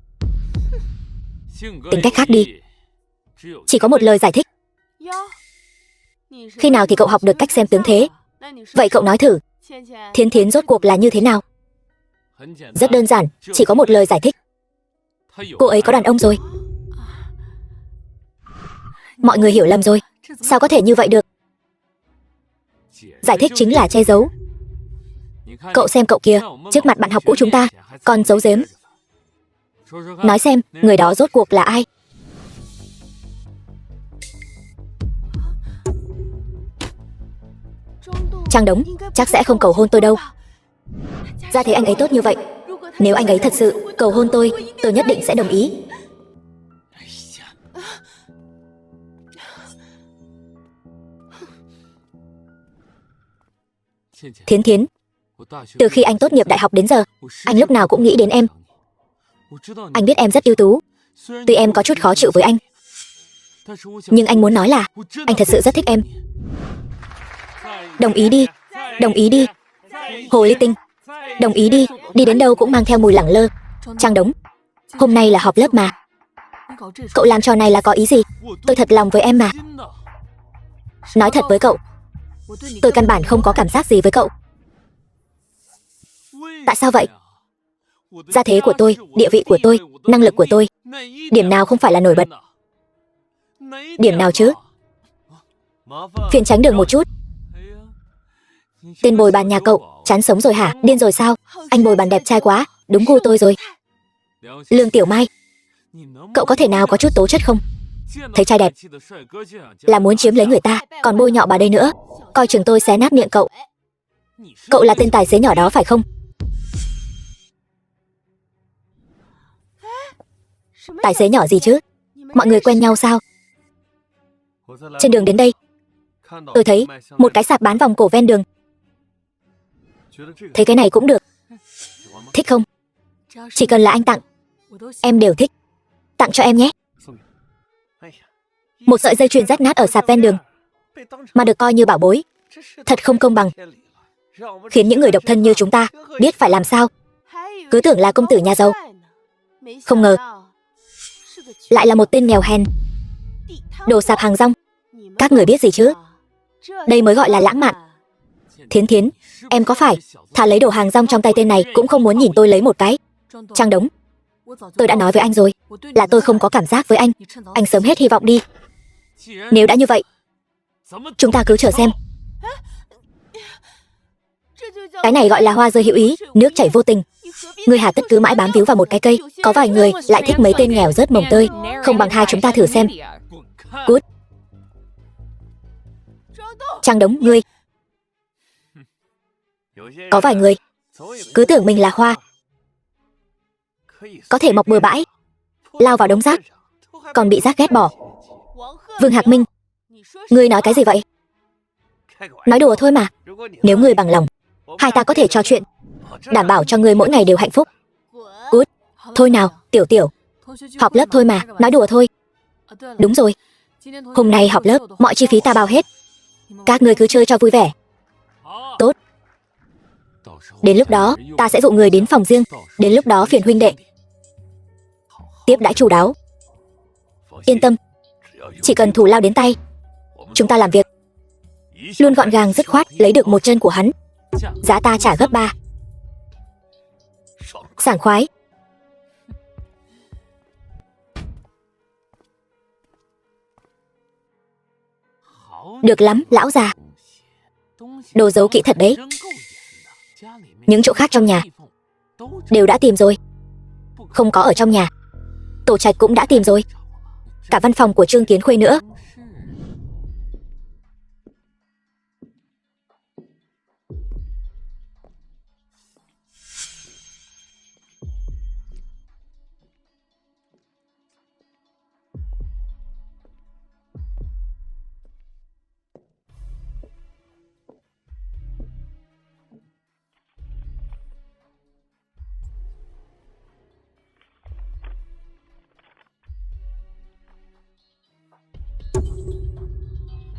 tính cách khác đi. Chỉ có một lời giải thích. Khi nào thì cậu học được cách xem tướng thế? Vậy cậu nói thử, Thiến Thiến rốt cuộc là như thế nào? Rất đơn giản, chỉ có một lời giải thích. Cô ấy có đàn ông rồi. Mọi người hiểu lầm rồi. Sao có thể như vậy được? Giải thích chính là che giấu. Cậu xem cậu kia, trước mặt bạn học cũ chúng ta còn giấu giếm. Nói xem, người đó rốt cuộc là ai? Trang Đống chắc sẽ không cầu hôn tôi đâu. Ra thế anh ấy tốt như vậy, nếu anh ấy thật sự cầu hôn tôi nhất định sẽ đồng ý. Thiến Thiến, từ khi anh tốt nghiệp đại học đến giờ, anh lúc nào cũng nghĩ đến em. Anh biết em rất ưu tú, tuy em có chút khó chịu với anh, nhưng anh muốn nói là anh thật sự rất thích em. Đồng ý đi, đồng ý đi. Hồ ly tinh, đồng ý đi, đi đến đâu cũng mang theo mùi lẳng lơ. Trang Đống, hôm nay là họp lớp mà. Cậu làm trò này là có ý gì? Tôi thật lòng với em mà. Nói thật với cậu, tôi căn bản không có cảm giác gì với cậu. Tại sao vậy? Gia thế của tôi, địa vị của tôi, năng lực của tôi, điểm nào không phải là nổi bật? Điểm nào chứ? Phiền tránh đường một chút. Tên bồi bàn nhà cậu, chán sống rồi hả? Điên rồi sao? Anh bồi bàn đẹp trai quá, đúng gu tôi rồi. Lương Tiểu Mai, cậu có thể nào có chút tố chất không? Thấy trai đẹp là muốn chiếm lấy người ta, còn bôi nhọ bà đây nữa. Coi chừng tôi xé nát miệng cậu. Cậu là tên tài xế nhỏ đó phải không? Tài xế nhỏ gì chứ? Mọi người quen nhau sao? Trên đường đến đây, tôi thấy một cái sạp bán vòng cổ ven đường. Thấy cái này cũng được. Thích không? Chỉ cần là anh tặng, em đều thích. Tặng cho em nhé. Một sợi dây chuyền rách nát ở sạp ven đường mà được coi như bảo bối, thật không công bằng. Khiến những người độc thân như chúng ta biết phải làm sao. Cứ tưởng là công tử nhà giàu, không ngờ lại là một tên nghèo hèn, đồ sạp hàng rong. Các người biết gì chứ? Đây mới gọi là lãng mạn. Thiến Thiến, em có phải thà lấy đồ hàng rong trong tay tên này cũng không muốn nhìn tôi lấy một cái? Trang Đống, tôi đã nói với anh rồi, là tôi không có cảm giác với anh. Anh sớm hết hy vọng đi. Nếu đã như vậy, chúng ta cứ chờ xem. Cái này gọi là hoa rơi hữu ý, nước chảy vô tình. Người hà tất cứ mãi bám víu vào một cái cây. Có vài người lại thích mấy tên nghèo rớt mồng tơi. Không bằng hai chúng ta thử xem. Cút. Trang Đống, ngươi. Có vài người cứ tưởng mình là hoa, có thể mọc bừa bãi, lao vào đống rác, còn bị rác ghét bỏ. Vương Hạc Minh, ngươi nói cái gì vậy? Nói đùa thôi mà. Nếu ngươi bằng lòng, hai ta có thể trò chuyện, đảm bảo cho ngươi mỗi ngày đều hạnh phúc. Cút. Thôi nào, Tiểu Tiểu, họp lớp thôi mà, nói đùa thôi. Đúng rồi, hôm nay họp lớp, mọi chi phí ta bao hết. Các ngươi cứ chơi cho vui vẻ. Tốt. Đến lúc đó, ta sẽ dụ người đến phòng riêng. Đến lúc đó phiền huynh đệ tiếp đãi chu đáo. Yên tâm, chỉ cần thù lao đến tay, chúng ta làm việc luôn gọn gàng dứt khoát, lấy được một chân của hắn, giá ta trả gấp 3. Sảng khoái. Được lắm, lão già. Đồ giấu kỹ thật đấy. Những chỗ khác trong nhà đều đã tìm rồi, không có ở trong nhà. Tổ trạch cũng đã tìm rồi, cả văn phòng của Trương Tiến Khuê nữa.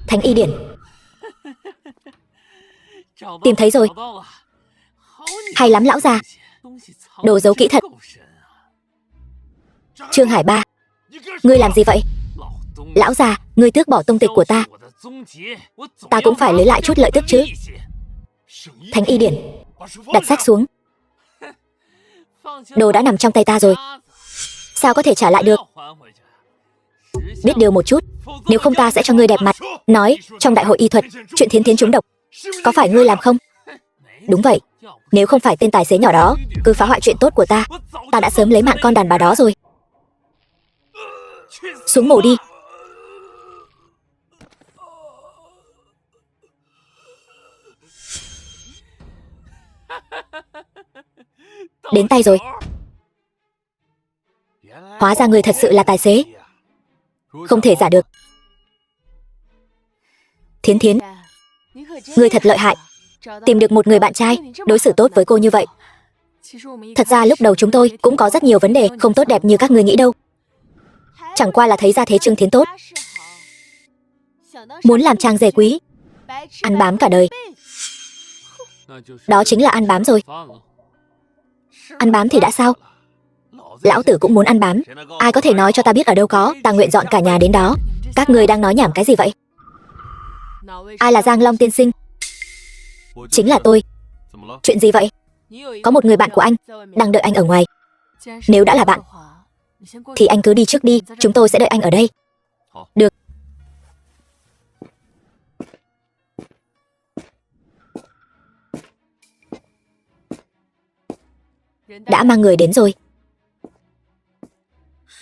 Thánh y điển. Tìm thấy rồi. Hay lắm lão già. Đồ giấu kỹ thật. Trương Hải Ba, ngươi làm gì vậy? Lão già, ngươi tước bỏ tông tịch của ta. Ta cũng phải lấy lại chút lợi tức chứ. Thánh y điển. Đặt sách xuống. Đồ đã nằm trong tay ta rồi. Sao có thể trả lại được? Biết điều một chút, nếu không ta sẽ cho ngươi đẹp mặt. Nói, trong đại hội y thuật, chuyện Thiến Thiến trúng độc, có phải ngươi làm không? Đúng vậy. Nếu không phải tên tài xế nhỏ đó cứ phá hoại chuyện tốt của ta, ta đã sớm lấy mạng con đàn bà đó rồi. Xuống mổ đi. Đến tay rồi. Hóa ra người thật sự là tài xế. Không thể giả được. Thiến Thiến, người thật lợi hại. Tìm được một người bạn trai, đối xử tốt với cô như vậy. Thật ra lúc đầu chúng tôi cũng có rất nhiều vấn đề không tốt đẹp như các người nghĩ đâu. Chẳng qua là thấy ra thế Trương Thiến tốt, muốn làm trang rể quý, ăn bám cả đời. Đó chính là ăn bám rồi. Ăn bám thì đã sao? Lão tử cũng muốn ăn bám. Ai có thể nói cho ta biết ở đâu có? Ta nguyện dọn cả nhà đến đó. Các người đang nói nhảm cái gì vậy? Ai là Giang Long tiên sinh? Chính là tôi. Chuyện gì vậy? Có một người bạn của anh đang đợi anh ở ngoài. Nếu đã là bạn thì anh cứ đi trước đi, chúng tôi sẽ đợi anh ở đây. Được. Đã mang người đến rồi.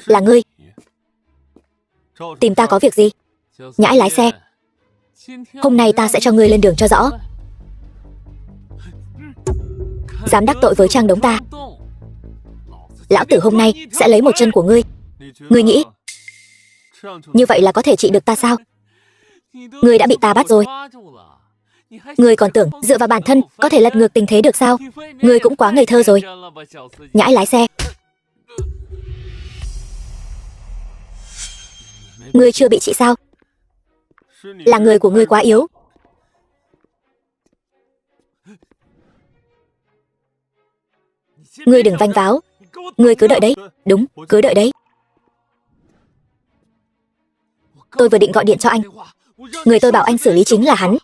Là ngươi. Tìm ta có việc gì? Nhãi lái xe. Hôm nay ta sẽ cho ngươi lên đường cho rõ. Dám đắc tội với Trang Đống ta, lão tử hôm nay sẽ lấy một chân của ngươi. Ngươi nghĩ như vậy là có thể trị được ta sao? Ngươi đã bị ta bắt rồi. Ngươi còn tưởng dựa vào bản thân có thể lật ngược tình thế được sao? Ngươi cũng quá ngây thơ rồi. Nhãi lái xe. Ngươi chưa bị trị sao? Là người của ngươi quá yếu. Ngươi đừng vanh váo. Ngươi cứ đợi đấy. Đúng, cứ đợi đấy. Tôi vừa định gọi điện cho anh. Người tôi bảo anh xử lý chính là hắn.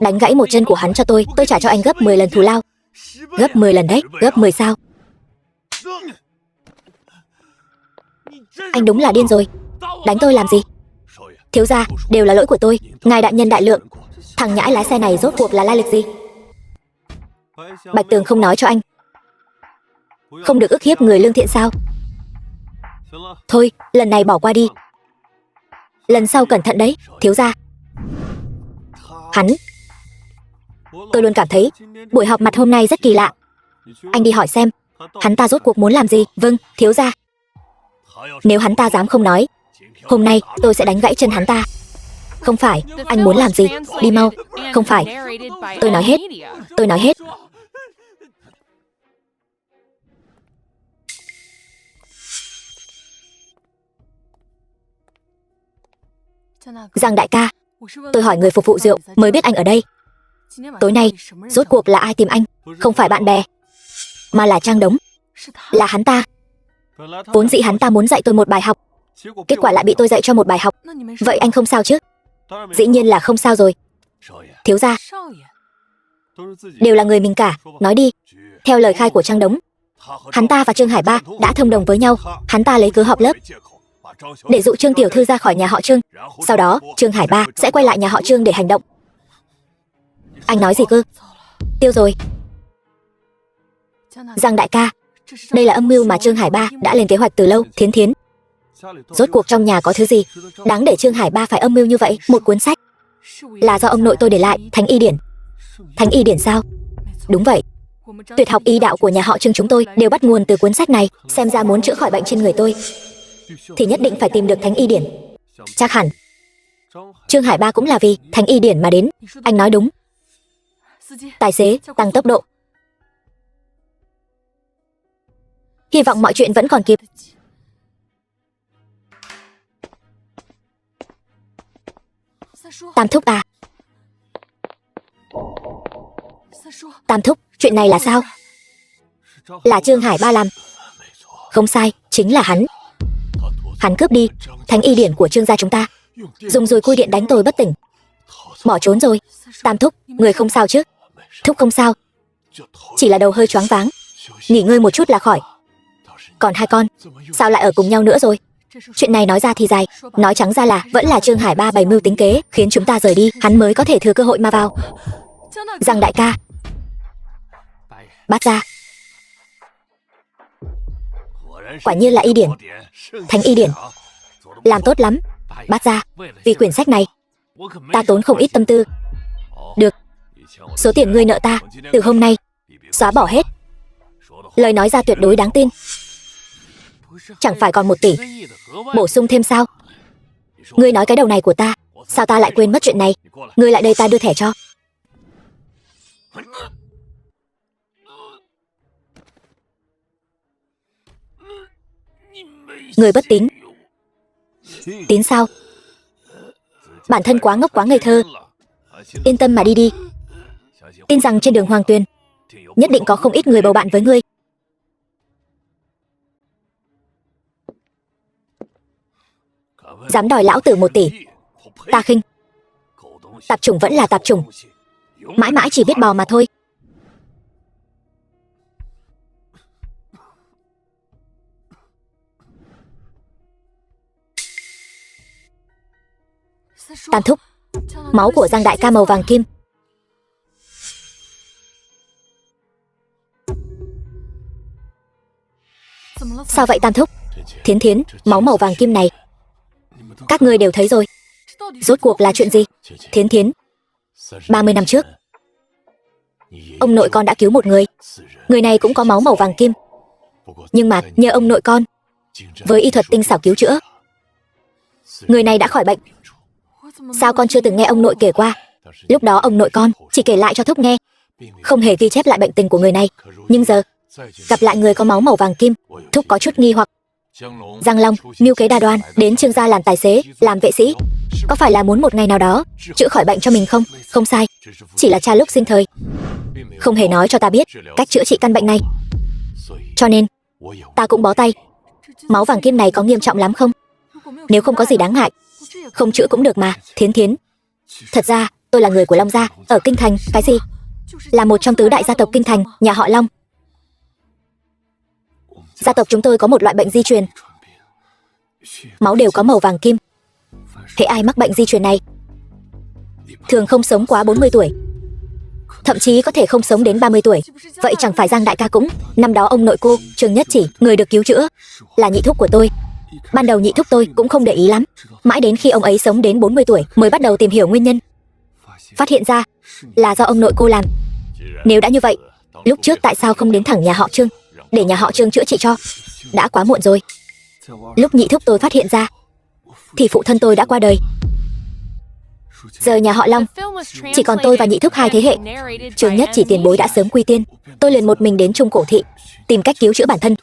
Đánh gãy một chân của hắn cho tôi trả cho anh gấp 10 lần thù lao. Gấp 10 lần đấy, gấp 10 sao? Anh đúng là điên rồi. Đánh tôi làm gì? Thiếu gia, đều là lỗi của tôi. Ngài đại nhân đại lượng. Thằng nhãi lái xe này rốt cuộc là lai lịch gì? Bạch Tường không nói cho anh. Không được ức hiếp người lương thiện sao? Thôi, lần này bỏ qua đi. Lần sau cẩn thận đấy, thiếu gia. Hắn. Tôi luôn cảm thấy buổi họp mặt hôm nay rất kỳ lạ. Anh đi hỏi xem, hắn ta rốt cuộc muốn làm gì? Vâng, thiếu gia. Nếu hắn ta dám không nói, hôm nay tôi sẽ đánh gãy chân hắn ta. Không phải, anh muốn làm gì? Đi mau. Không phải. Tôi nói hết. Tôi nói hết. Giang đại ca, tôi hỏi người phục vụ rượu mới biết anh ở đây. Tối nay, rốt cuộc là ai tìm anh? Không phải bạn bè, mà là Trang Đống. Là hắn ta. Vốn dĩ hắn ta muốn dạy tôi một bài học, kết quả lại bị tôi dạy cho một bài học. Vậy anh không sao chứ? Dĩ nhiên là không sao rồi. Thiếu gia, đều là người mình cả. Nói đi. Theo lời khai của Trang Đống, hắn ta và Trương Hải Ba đã thông đồng với nhau. Hắn ta lấy cớ họp lớp để dụ Trương tiểu thư ra khỏi nhà họ Trương. Sau đó Trương Hải Ba sẽ quay lại nhà họ Trương để hành động. Anh nói gì cơ? Tiêu rồi. Giang đại ca, đây là âm mưu mà Trương Hải Ba đã lên kế hoạch từ lâu. Thiến Thiến, rốt cuộc trong nhà có thứ gì đáng để Trương Hải Ba phải âm mưu như vậy? Một cuốn sách là do ông nội tôi để lại, Thánh y điển. Thánh y điển sao? Đúng vậy. Tuyệt học y đạo của nhà họ Trương chúng tôi đều bắt nguồn từ cuốn sách này. Xem ra muốn chữa khỏi bệnh trên người tôi thì nhất định phải tìm được Thánh y điển. Chắc hẳn Trương Hải Ba cũng là vì Thánh y điển mà đến. Anh nói đúng. Tài xế, tăng tốc độ. Hy vọng mọi chuyện vẫn còn kịp. Tam thúc à? Tam thúc, chuyện này là sao? Là Trương Hải Ba làm. Không sai, chính là hắn. Hắn cướp đi thánh y điển của Trương gia chúng ta, dùng dùi cui điện đánh tôi bất tỉnh, bỏ trốn rồi. Tam thúc, người không sao chứ? Thúc không sao, chỉ là đầu hơi choáng váng, nghỉ ngơi một chút là khỏi. Còn hai con, sao lại ở cùng nhau nữa rồi? Chuyện này nói ra thì dài, nói trắng ra là vẫn là Trương Hải Ba bày mưu tính kế, khiến chúng ta rời đi, hắn mới có thể thừa cơ hội mà vào. Giang đại ca, Bát gia, quả nhiên là y điển, thánh y điển, làm tốt lắm. Bát gia, vì quyển sách này ta tốn không ít tâm tư. Được, số tiền ngươi nợ ta từ hôm nay xóa bỏ hết. Lời nói ra tuyệt đối đáng tin. Chẳng phải còn 1 tỷ bổ sung thêm sao? Ngươi nói cái đầu này của ta, sao ta lại quên mất chuyện này? Ngươi lại đây ta đưa thẻ cho. Người bất tín. Tín sao? Bản thân quá ngốc quá ngây thơ. Yên tâm mà đi đi. Tin rằng trên đường Hoàng Tuyền nhất định có không ít người bầu bạn với ngươi. Dám đòi lão tử 1 tỷ, ta khinh. Tạp chủng vẫn là tạp chủng, mãi mãi chỉ biết bò mà thôi. Tam thúc, máu của Giang đại ca màu vàng kim. Sao vậy Tam thúc? Thiến Thiến, máu màu vàng kim này các ngươi đều thấy rồi. Rốt cuộc là chuyện gì? Thiến Thiến, 30 năm trước ông nội con đã cứu một người. Người này cũng có máu màu vàng kim, nhưng mà nhờ ông nội con với y thuật tinh xảo cứu chữa, người này đã khỏi bệnh. Sao con chưa từng nghe ông nội kể qua? Lúc đó ông nội con chỉ kể lại cho thúc nghe, không hề ghi chép lại bệnh tình của người này. Nhưng giờ gặp lại người có máu màu vàng kim, thúc có chút nghi hoặc. Giang Long mưu kế đa đoan đến Trương gia làm tài xế, làm vệ sĩ, có phải là muốn một ngày nào đó chữa khỏi bệnh cho mình không? Không sai, chỉ là cha lúc sinh thời không hề nói cho ta biết cách chữa trị căn bệnh này, cho nên ta cũng bó tay. Máu vàng kim này có nghiêm trọng lắm không? Nếu không có gì đáng ngại, không chữa cũng được mà. Thiến Thiến, thật ra tôi là người của Long gia ở Kinh Thành. Cái gì? Là một trong tứ đại gia tộc Kinh Thành, nhà họ Long. Gia tộc chúng tôi có một loại bệnh di truyền, máu đều có màu vàng kim. Hễ ai mắc bệnh di truyền này thường không sống quá 40 tuổi, thậm chí có thể không sống đến 30 tuổi. Vậy chẳng phải Giang đại ca cũng? Năm đó ông nội cô, Trương Nhất Chỉ, người được cứu chữa là nhị thúc của tôi. Ban đầu nhị thúc tôi cũng không để ý lắm, mãi đến khi ông ấy sống đến 40 tuổi mới bắt đầu tìm hiểu nguyên nhân. Phát hiện ra là do ông nội cô làm. Nếu đã như vậy, lúc trước tại sao không đến thẳng nhà họ Trương để nhà họ Trương chữa trị cho? Đã quá muộn rồi. Lúc nhị thúc tôi phát hiện ra thì phụ thân tôi đã qua đời. Giờ nhà họ Long chỉ còn tôi và nhị thúc 2 thế hệ. Trương Nhất Chỉ tiền bối đã sớm quy tiên, tôi liền một mình đến Trung Cổ Thị tìm cách cứu chữa bản thân.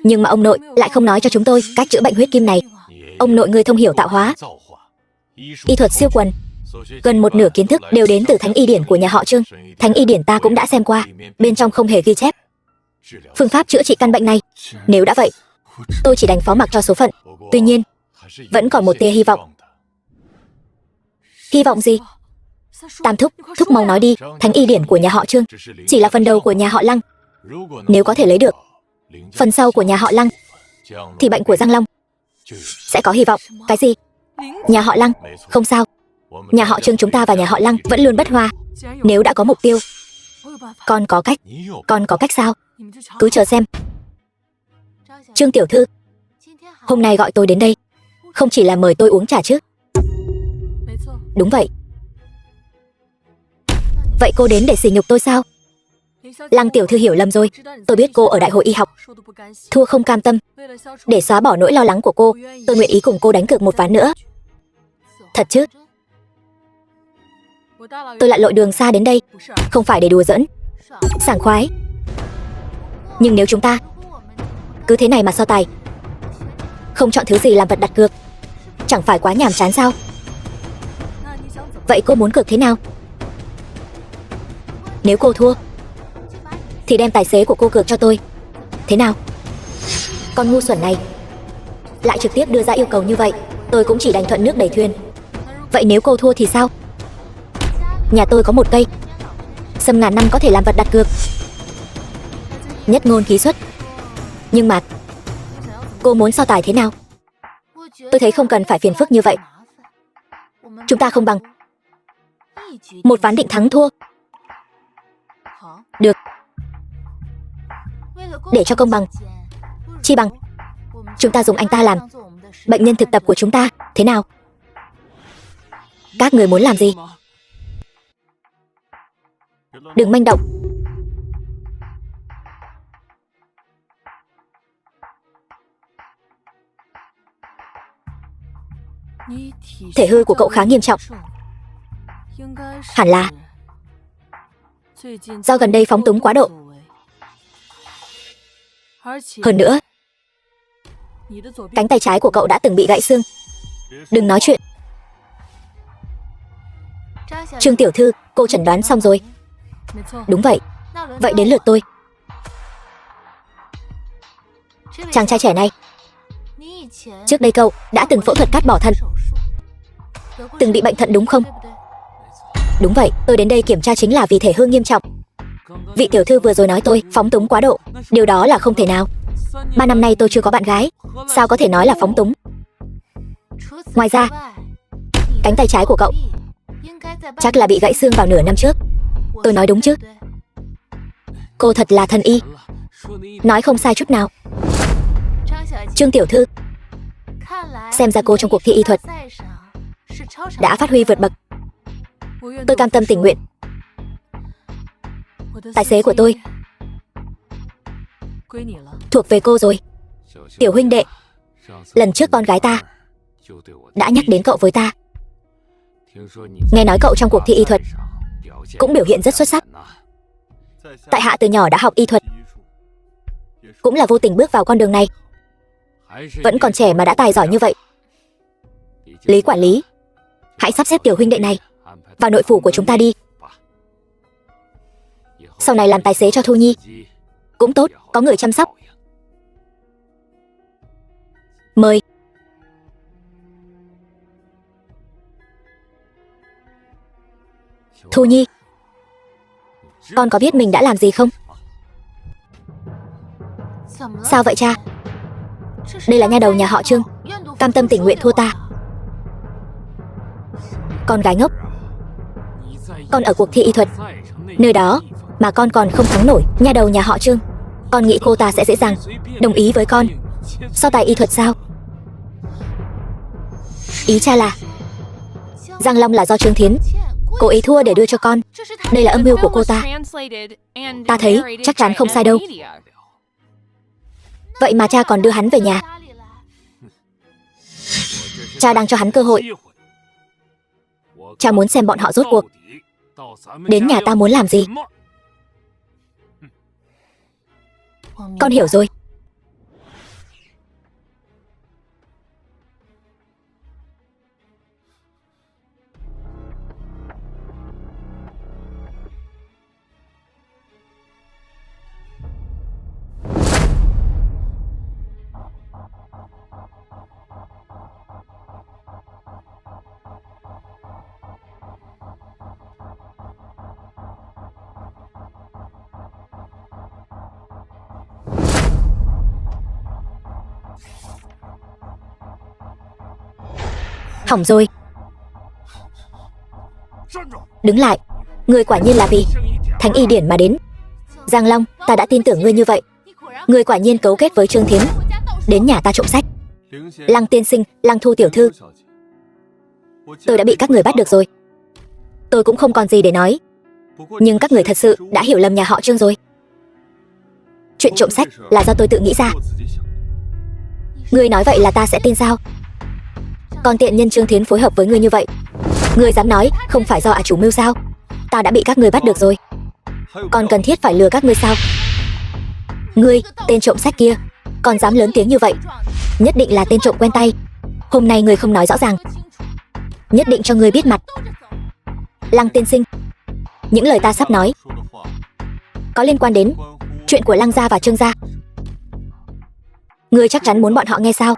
Nhưng mà ông nội lại không nói cho chúng tôi cách chữa bệnh huyết kim này. Ông nội người thông hiểu tạo hóa, y thuật siêu quần, gần một nửa kiến thức đều đến từ thánh y điển của nhà họ Trương. Thánh y điển ta cũng đã xem qua, bên trong không hề ghi chép phương pháp chữa trị căn bệnh này. Nếu đã vậy, tôi chỉ đành phó mặc cho số phận. Tuy nhiên, vẫn còn một tia hy vọng. Hy vọng gì? Tam thúc, thúc mau nói đi. Thánh y điển của nhà họ Trương chỉ là phần đầu của nhà họ Lăng. Nếu có thể lấy được phần sau của nhà họ Lăng thì bệnh của Giang Long sẽ có hy vọng. Cái gì? Nhà họ Lăng? Không sao, nhà họ Trương chúng ta và nhà họ Lăng vẫn luôn bất hòa. Nếu đã có mục tiêu, con có cách. Con có cách sao? Cứ chờ xem. Trương tiểu thư, hôm nay gọi tôi đến đây không chỉ là mời tôi uống trà chứ? Đúng vậy. Vậy cô đến để sỉ nhục tôi sao? Lăng tiểu thư hiểu lầm rồi. Tôi biết cô ở đại hội y học thua không cam tâm. Để xóa bỏ nỗi lo lắng của cô, tôi nguyện ý cùng cô đánh cược một ván nữa. Thật chứ? Tôi lại lội đường xa đến đây không phải để đùa giỡn. Sảng khoái. Nhưng nếu chúng ta cứ thế này mà so tài, không chọn thứ gì làm vật đặt cược, chẳng phải quá nhàm chán sao? Vậy cô muốn cược thế nào? Nếu cô thua thì đem tài xế của cô cược cho tôi. Thế nào? Con ngu xuẩn này lại trực tiếp đưa ra yêu cầu như vậy. Tôi cũng chỉ đành thuận nước đẩy thuyền. Vậy nếu cô thua thì sao? Nhà tôi có một cây sâm ngàn năm có thể làm vật đặt cược. Nhất ngôn ký xuất. Nhưng mà cô muốn so tài thế nào? Tôi thấy không cần phải phiền phức như vậy. Chúng ta không bằng một ván định thắng thua. Được. Để cho công bằng, chi bằng chúng ta dùng anh ta làm bệnh nhân thực tập của chúng ta. Thế nào? Các người muốn làm gì? Đừng manh động. Thể hư của cậu khá nghiêm trọng. Hẳn là do gần đây phóng túng quá độ. Hơn nữa, cánh tay trái của cậu đã từng bị gãy xương. Đừng nói chuyện. Trương tiểu thư, cô chẩn đoán xong rồi. Đúng vậy. Vậy đến lượt tôi. Chàng trai trẻ này, trước đây cậu đã từng phẫu thuật cắt bỏ thận, từng bị bệnh thận đúng không? Đúng vậy, tôi đến đây kiểm tra chính là vì thể hư nghiêm trọng. Vị tiểu thư vừa rồi nói tôi phóng túng quá độ. Điều đó là không thể nào. 3 năm nay tôi chưa có bạn gái, sao có thể nói là phóng túng? Ngoài ra, cánh tay trái của cậu chắc là bị gãy xương vào nửa năm trước. Tôi nói đúng chứ? Cô thật là thần y, nói không sai chút nào. Trương tiểu thư, xem ra cô trong cuộc thi y thuật đã phát huy vượt bậc. Tôi cam tâm tình nguyện. Tài xế của tôi thuộc về cô rồi. Tiểu huynh đệ, lần trước con gái ta đã nhắc đến cậu với ta. Nghe nói cậu trong cuộc thi y thuật cũng biểu hiện rất xuất sắc. Tại hạ từ nhỏ đã học y thuật, cũng là vô tình bước vào con đường này. Vẫn còn trẻ mà đã tài giỏi như vậy. Lý quản lý, hãy sắp xếp tiểu huynh đệ này vào nội phủ của chúng ta đi. Sau này làm tài xế cho Thu Nhi cũng tốt, có người chăm sóc. Mời. Thu Nhi, con có biết mình đã làm gì không? Sao vậy cha? Đây là nha đầu nhà họ Trương, cam tâm tình nguyện thua ta. Con gái ngốc, con ở cuộc thi y thuật, nơi đó mà con còn không thắng nổi nha đầu nhà họ Trương. Con nghĩ cô ta sẽ dễ dàng đồng ý với con so tài y thuật sao? Ý cha là Giang Long là do Trương Thiến cố ý thua để đưa cho con. Đây là âm mưu của cô ta. Ta thấy chắc chắn không sai đâu. Vậy mà cha còn đưa hắn về nhà. Cha đang cho hắn cơ hội. Cha muốn xem bọn họ rốt cuộc đến nhà ta muốn làm gì. Con hiểu rồi. Hỏng rồi. Đứng lại. Ngươi quả nhiên là vì Thánh Y Điển mà đến. Giang Long, ta đã tin tưởng ngươi như vậy. Ngươi quả nhiên cấu kết với Trương Thiến đến nhà ta trộm sách. Lăng tiên sinh, Lăng Thu tiểu thư, tôi đã bị các người bắt được rồi. Tôi cũng không còn gì để nói. Nhưng các người thật sự đã hiểu lầm nhà họ Trương rồi. Chuyện trộm sách là do tôi tự nghĩ ra. Ngươi nói vậy là ta sẽ tin sao? Còn tiện nhân Trương Thiến phối hợp với ngươi như vậy, ngươi dám nói không phải do chủ mưu sao? Ta đã bị các ngươi bắt được rồi, còn cần thiết phải lừa các ngươi sao? Ngươi, tên trộm sách kia, còn dám lớn tiếng như vậy, nhất định là tên trộm quen tay. Hôm nay ngươi không nói rõ ràng, nhất định cho ngươi biết mặt. Lăng tiên sinh, những lời ta sắp nói có liên quan đến chuyện của Lăng gia và Trương gia. Ngươi chắc chắn muốn bọn họ nghe sao?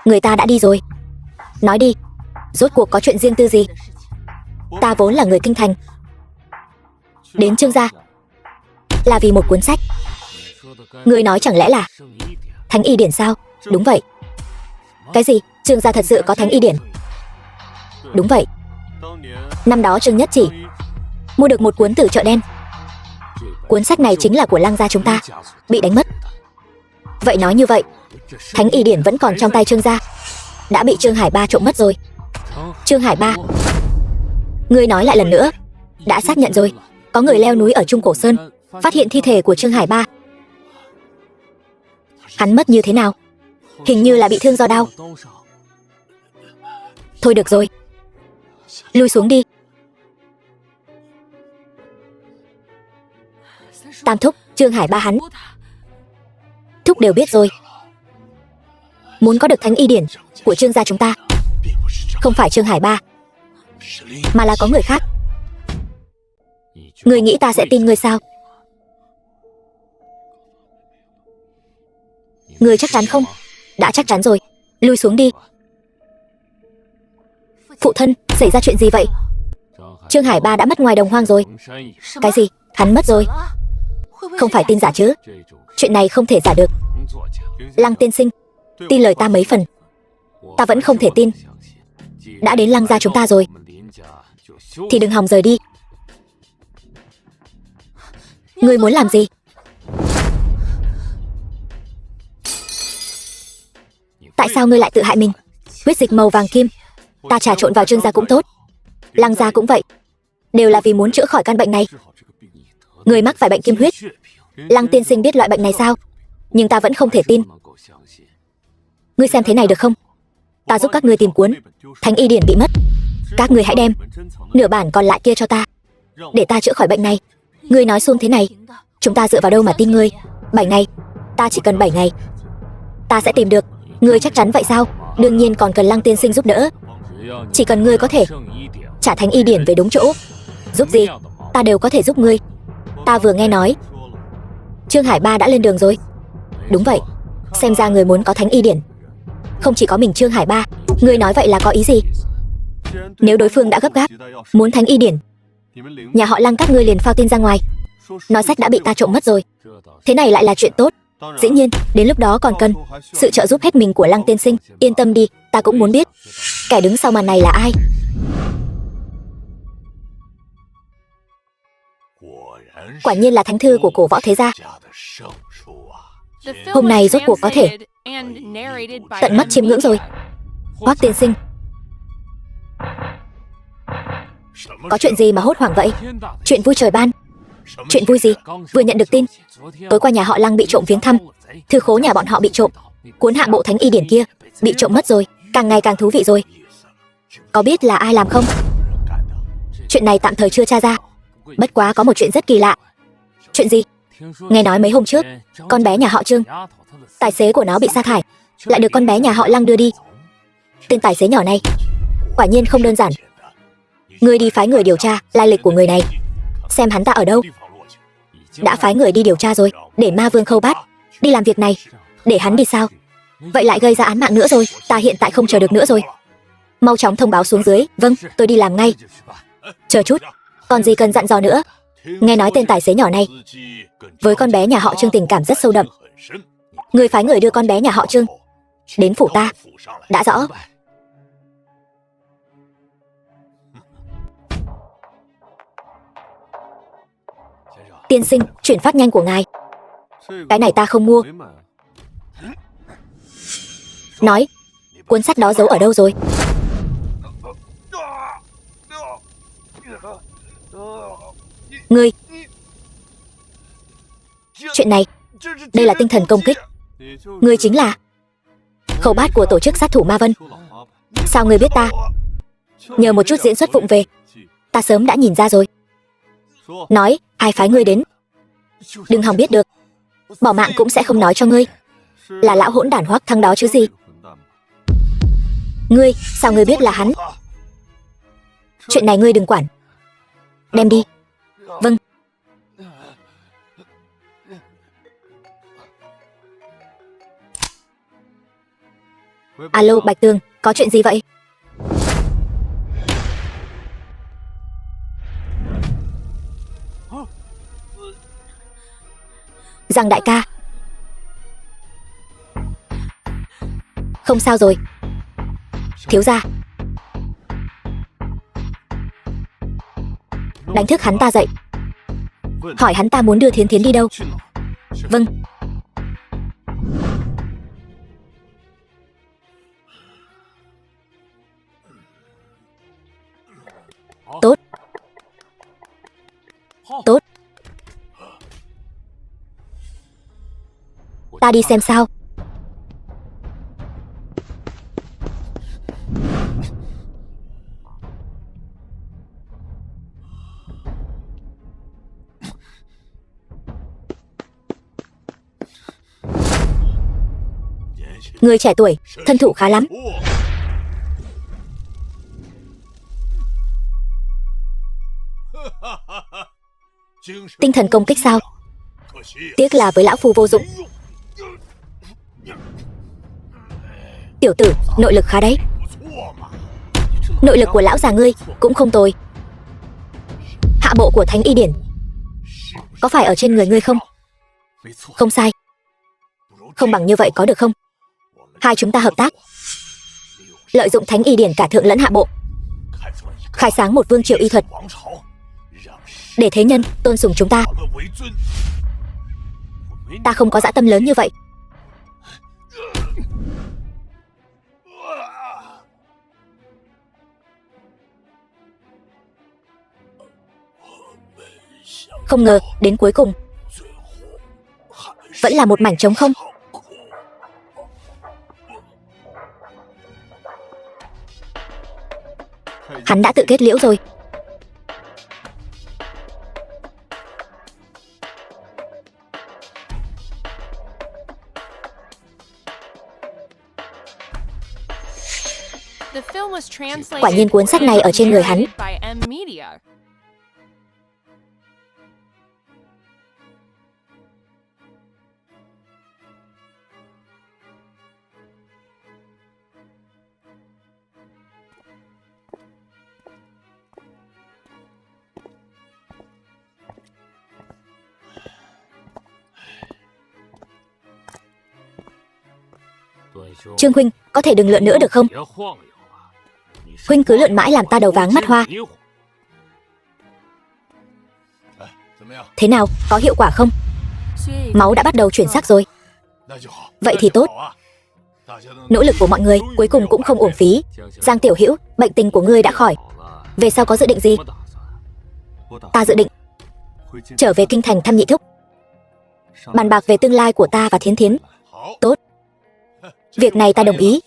Người ta đã đi rồi. Nói đi, rốt cuộc có chuyện riêng tư gì? Ta vốn là người kinh thành, đến Trương gia là vì một cuốn sách. Ngươi nói chẳng lẽ là Thánh Y Điển sao? Đúng vậy. Cái gì? Trương gia thật sự có Thánh Y Điển? Đúng vậy. Năm đó Trương Nhất Chỉ mua được một cuốn từ chợ đen. Cuốn sách này chính là của Lăng gia chúng ta, bị đánh mất. Vậy nói như vậy, Thánh Y Điển vẫn còn trong tay Trương gia, đã bị Trương Hải Ba trộm mất rồi. Trương Hải Ba? Ngươi nói lại lần nữa. Đã xác nhận rồi, có người leo núi ở Trung Cổ Sơn, phát hiện thi thể của Trương Hải Ba. Hắn mất như thế nào? Hình như là bị thương do đau. Thôi được rồi, lui xuống đi. Tam thúc, Trương Hải Ba hắn thúc đều biết rồi. Muốn có được Thánh Y Điển của Trương gia chúng ta, không phải Trương Hải Ba, mà là có người khác. Ngươi nghĩ ta sẽ tin ngươi sao? Ngươi chắc chắn không? Đã chắc chắn rồi, lui xuống đi. Phụ thân, xảy ra chuyện gì vậy? Trương Hải Ba đã mất ngoài đồng hoang rồi. Cái gì? Hắn mất rồi? Không phải tin giả chứ? Chuyện này không thể giả được. Lăng tiên sinh, tin lời ta mấy phần. Ta vẫn không thể tin. Đã đến Lăng gia chúng ta rồi thì đừng hòng rời đi. Ngươi muốn làm gì? Tại sao ngươi lại tự hại mình? Huyết dịch màu vàng kim ta trà trộn vào Trương gia cũng tốt, Lăng gia cũng vậy, đều là vì muốn chữa khỏi căn bệnh này. Ngươi mắc phải bệnh kim huyết. Lăng tiên sinh biết loại bệnh này sao? Nhưng ta vẫn không thể tin. Ngươi xem thế này được không? Ta giúp các ngươi tìm cuốn Thánh Y Điển bị mất. Các ngươi hãy đem nửa bản còn lại kia cho ta, để ta chữa khỏi bệnh này. Ngươi nói xuông thế này, chúng ta dựa vào đâu mà tin ngươi? 7 ngày, ta chỉ cần 7 ngày, ta sẽ tìm được. Ngươi chắc chắn vậy sao? Đương nhiên còn cần Lăng tiên sinh giúp đỡ. Chỉ cần ngươi có thể trả Thánh Y Điển về đúng chỗ, giúp gì ta đều có thể giúp ngươi. Ta vừa nghe nói Trương Hải Ba đã lên đường rồi. Đúng vậy, xem ra người muốn có Thánh Y Điển không chỉ có mình Trương Hải Ba. Ngươi nói vậy là có ý gì? Nếu đối phương đã gấp gáp muốn Thánh Y Điển, nhà họ Lăng các ngươi liền phao tin ra ngoài, nói sách đã bị ta trộm mất rồi. Thế này lại là chuyện tốt. Dĩ nhiên, đến lúc đó còn cần sự trợ giúp hết mình của Lăng tiên sinh. Yên tâm đi, ta cũng muốn biết kẻ đứng sau màn này là ai. Quả nhiên là thánh thư của cổ võ thế gia. Hôm nay rốt cuộc có thể tận mắt chiêm ngưỡng rồi. Hoắc tiên sinh, có chuyện gì mà hốt hoảng vậy? Chuyện vui trời ban. Chuyện vui gì? Vừa nhận được tin tối qua nhà họ Lăng bị trộm viếng thăm, thư khố nhà bọn họ bị trộm, cuốn hạ bộ Thánh Y Điển kia bị trộm mất rồi. Càng ngày càng thú vị rồi. Có biết là ai làm không? Chuyện này tạm thời chưa tra ra. Bất quá có một chuyện rất kỳ lạ. Chuyện gì? Nghe nói mấy hôm trước, con bé nhà họ Trương, tài xế của nó bị sa thải, lại được con bé nhà họ Lăng đưa đi. Tên tài xế nhỏ này quả nhiên không đơn giản. Ngươi đi phái người điều tra lai lịch của người này, xem hắn ta ở đâu. Đã phái người đi điều tra rồi, để Ma Vương Khâu Bát đi làm việc này. Để hắn đi sao? Vậy lại gây ra án mạng nữa rồi. Ta hiện tại không chờ được nữa rồi. Mau chóng thông báo xuống dưới. Vâng, tôi đi làm ngay. Chờ chút, còn gì cần dặn dò nữa? Nghe nói tên tài xế nhỏ này với con bé nhà họ Trương tình cảm rất sâu đậm. Người phái người đưa con bé nhà họ Trương đến phủ ta. Đã rõ. Tiên sinh, chuyển phát nhanh của ngài. Cái này ta không mua. Nói, cuốn sách đó giấu ở đâu rồi? Ngươi, chuyện này, đây là tinh thần công kích. Ngươi chính là Khâu Bát của tổ chức sát thủ Ma Vân. Sao ngươi biết ta? Nhờ một chút diễn xuất vụng về, ta sớm đã nhìn ra rồi. Nói, ai phái ngươi đến? Đừng hòng biết được, bỏ mạng cũng sẽ không nói cho ngươi. Là lão hỗn đản Hoắc Thăng đó chứ gì. Ngươi, sao ngươi biết là hắn? Chuyện này ngươi đừng quản. Đem đi. Vâng. Alo, Bạch Tường, có chuyện gì vậy? Giang đại ca. Không sao rồi. Thiếu gia. Đánh thức hắn ta dậy. Hỏi hắn ta muốn đưa Thiến Thiến đi đâu. Vâng. Tốt. Tốt. Ta đi xem sao. Người trẻ tuổi, thân thủ khá lắm. Tinh thần công kích sao? Tiếc là với lão phu vô dụng. Tiểu tử, nội lực khá đấy. Nội lực của lão già ngươi cũng không tồi. Hạ bộ của Thánh Y Điển có phải ở trên người ngươi không? Không sai. Không bằng như vậy có được không? Hai chúng ta hợp tác, lợi dụng Thánh Y Điển cả thượng lẫn hạ bộ, khai sáng một vương triều y thuật, để thế nhân tôn sùng chúng ta. Ta không có dã tâm lớn như vậy. Không ngờ đến cuối cùng vẫn là một mảnh trống không. Hắn đã tự kết liễu rồi. Quả nhiên cuốn sách này ở trên người hắn. Trương huynh, có thể đừng lượn nữa được không? Huynh cứ lượn mãi làm ta đầu váng mắt hoa. Thế nào, có hiệu quả không? Máu đã bắt đầu chuyển sắc rồi. Vậy thì tốt. Nỗ lực của mọi người cuối cùng cũng không uổng phí. Giang tiểu hữu, bệnh tình của ngươi đã khỏi. Về sau có dự định gì? Ta dự định trở về kinh thành thăm nhị thúc, bàn bạc về tương lai của ta và Thiến Thiến. Tốt. Việc này ta đồng ý.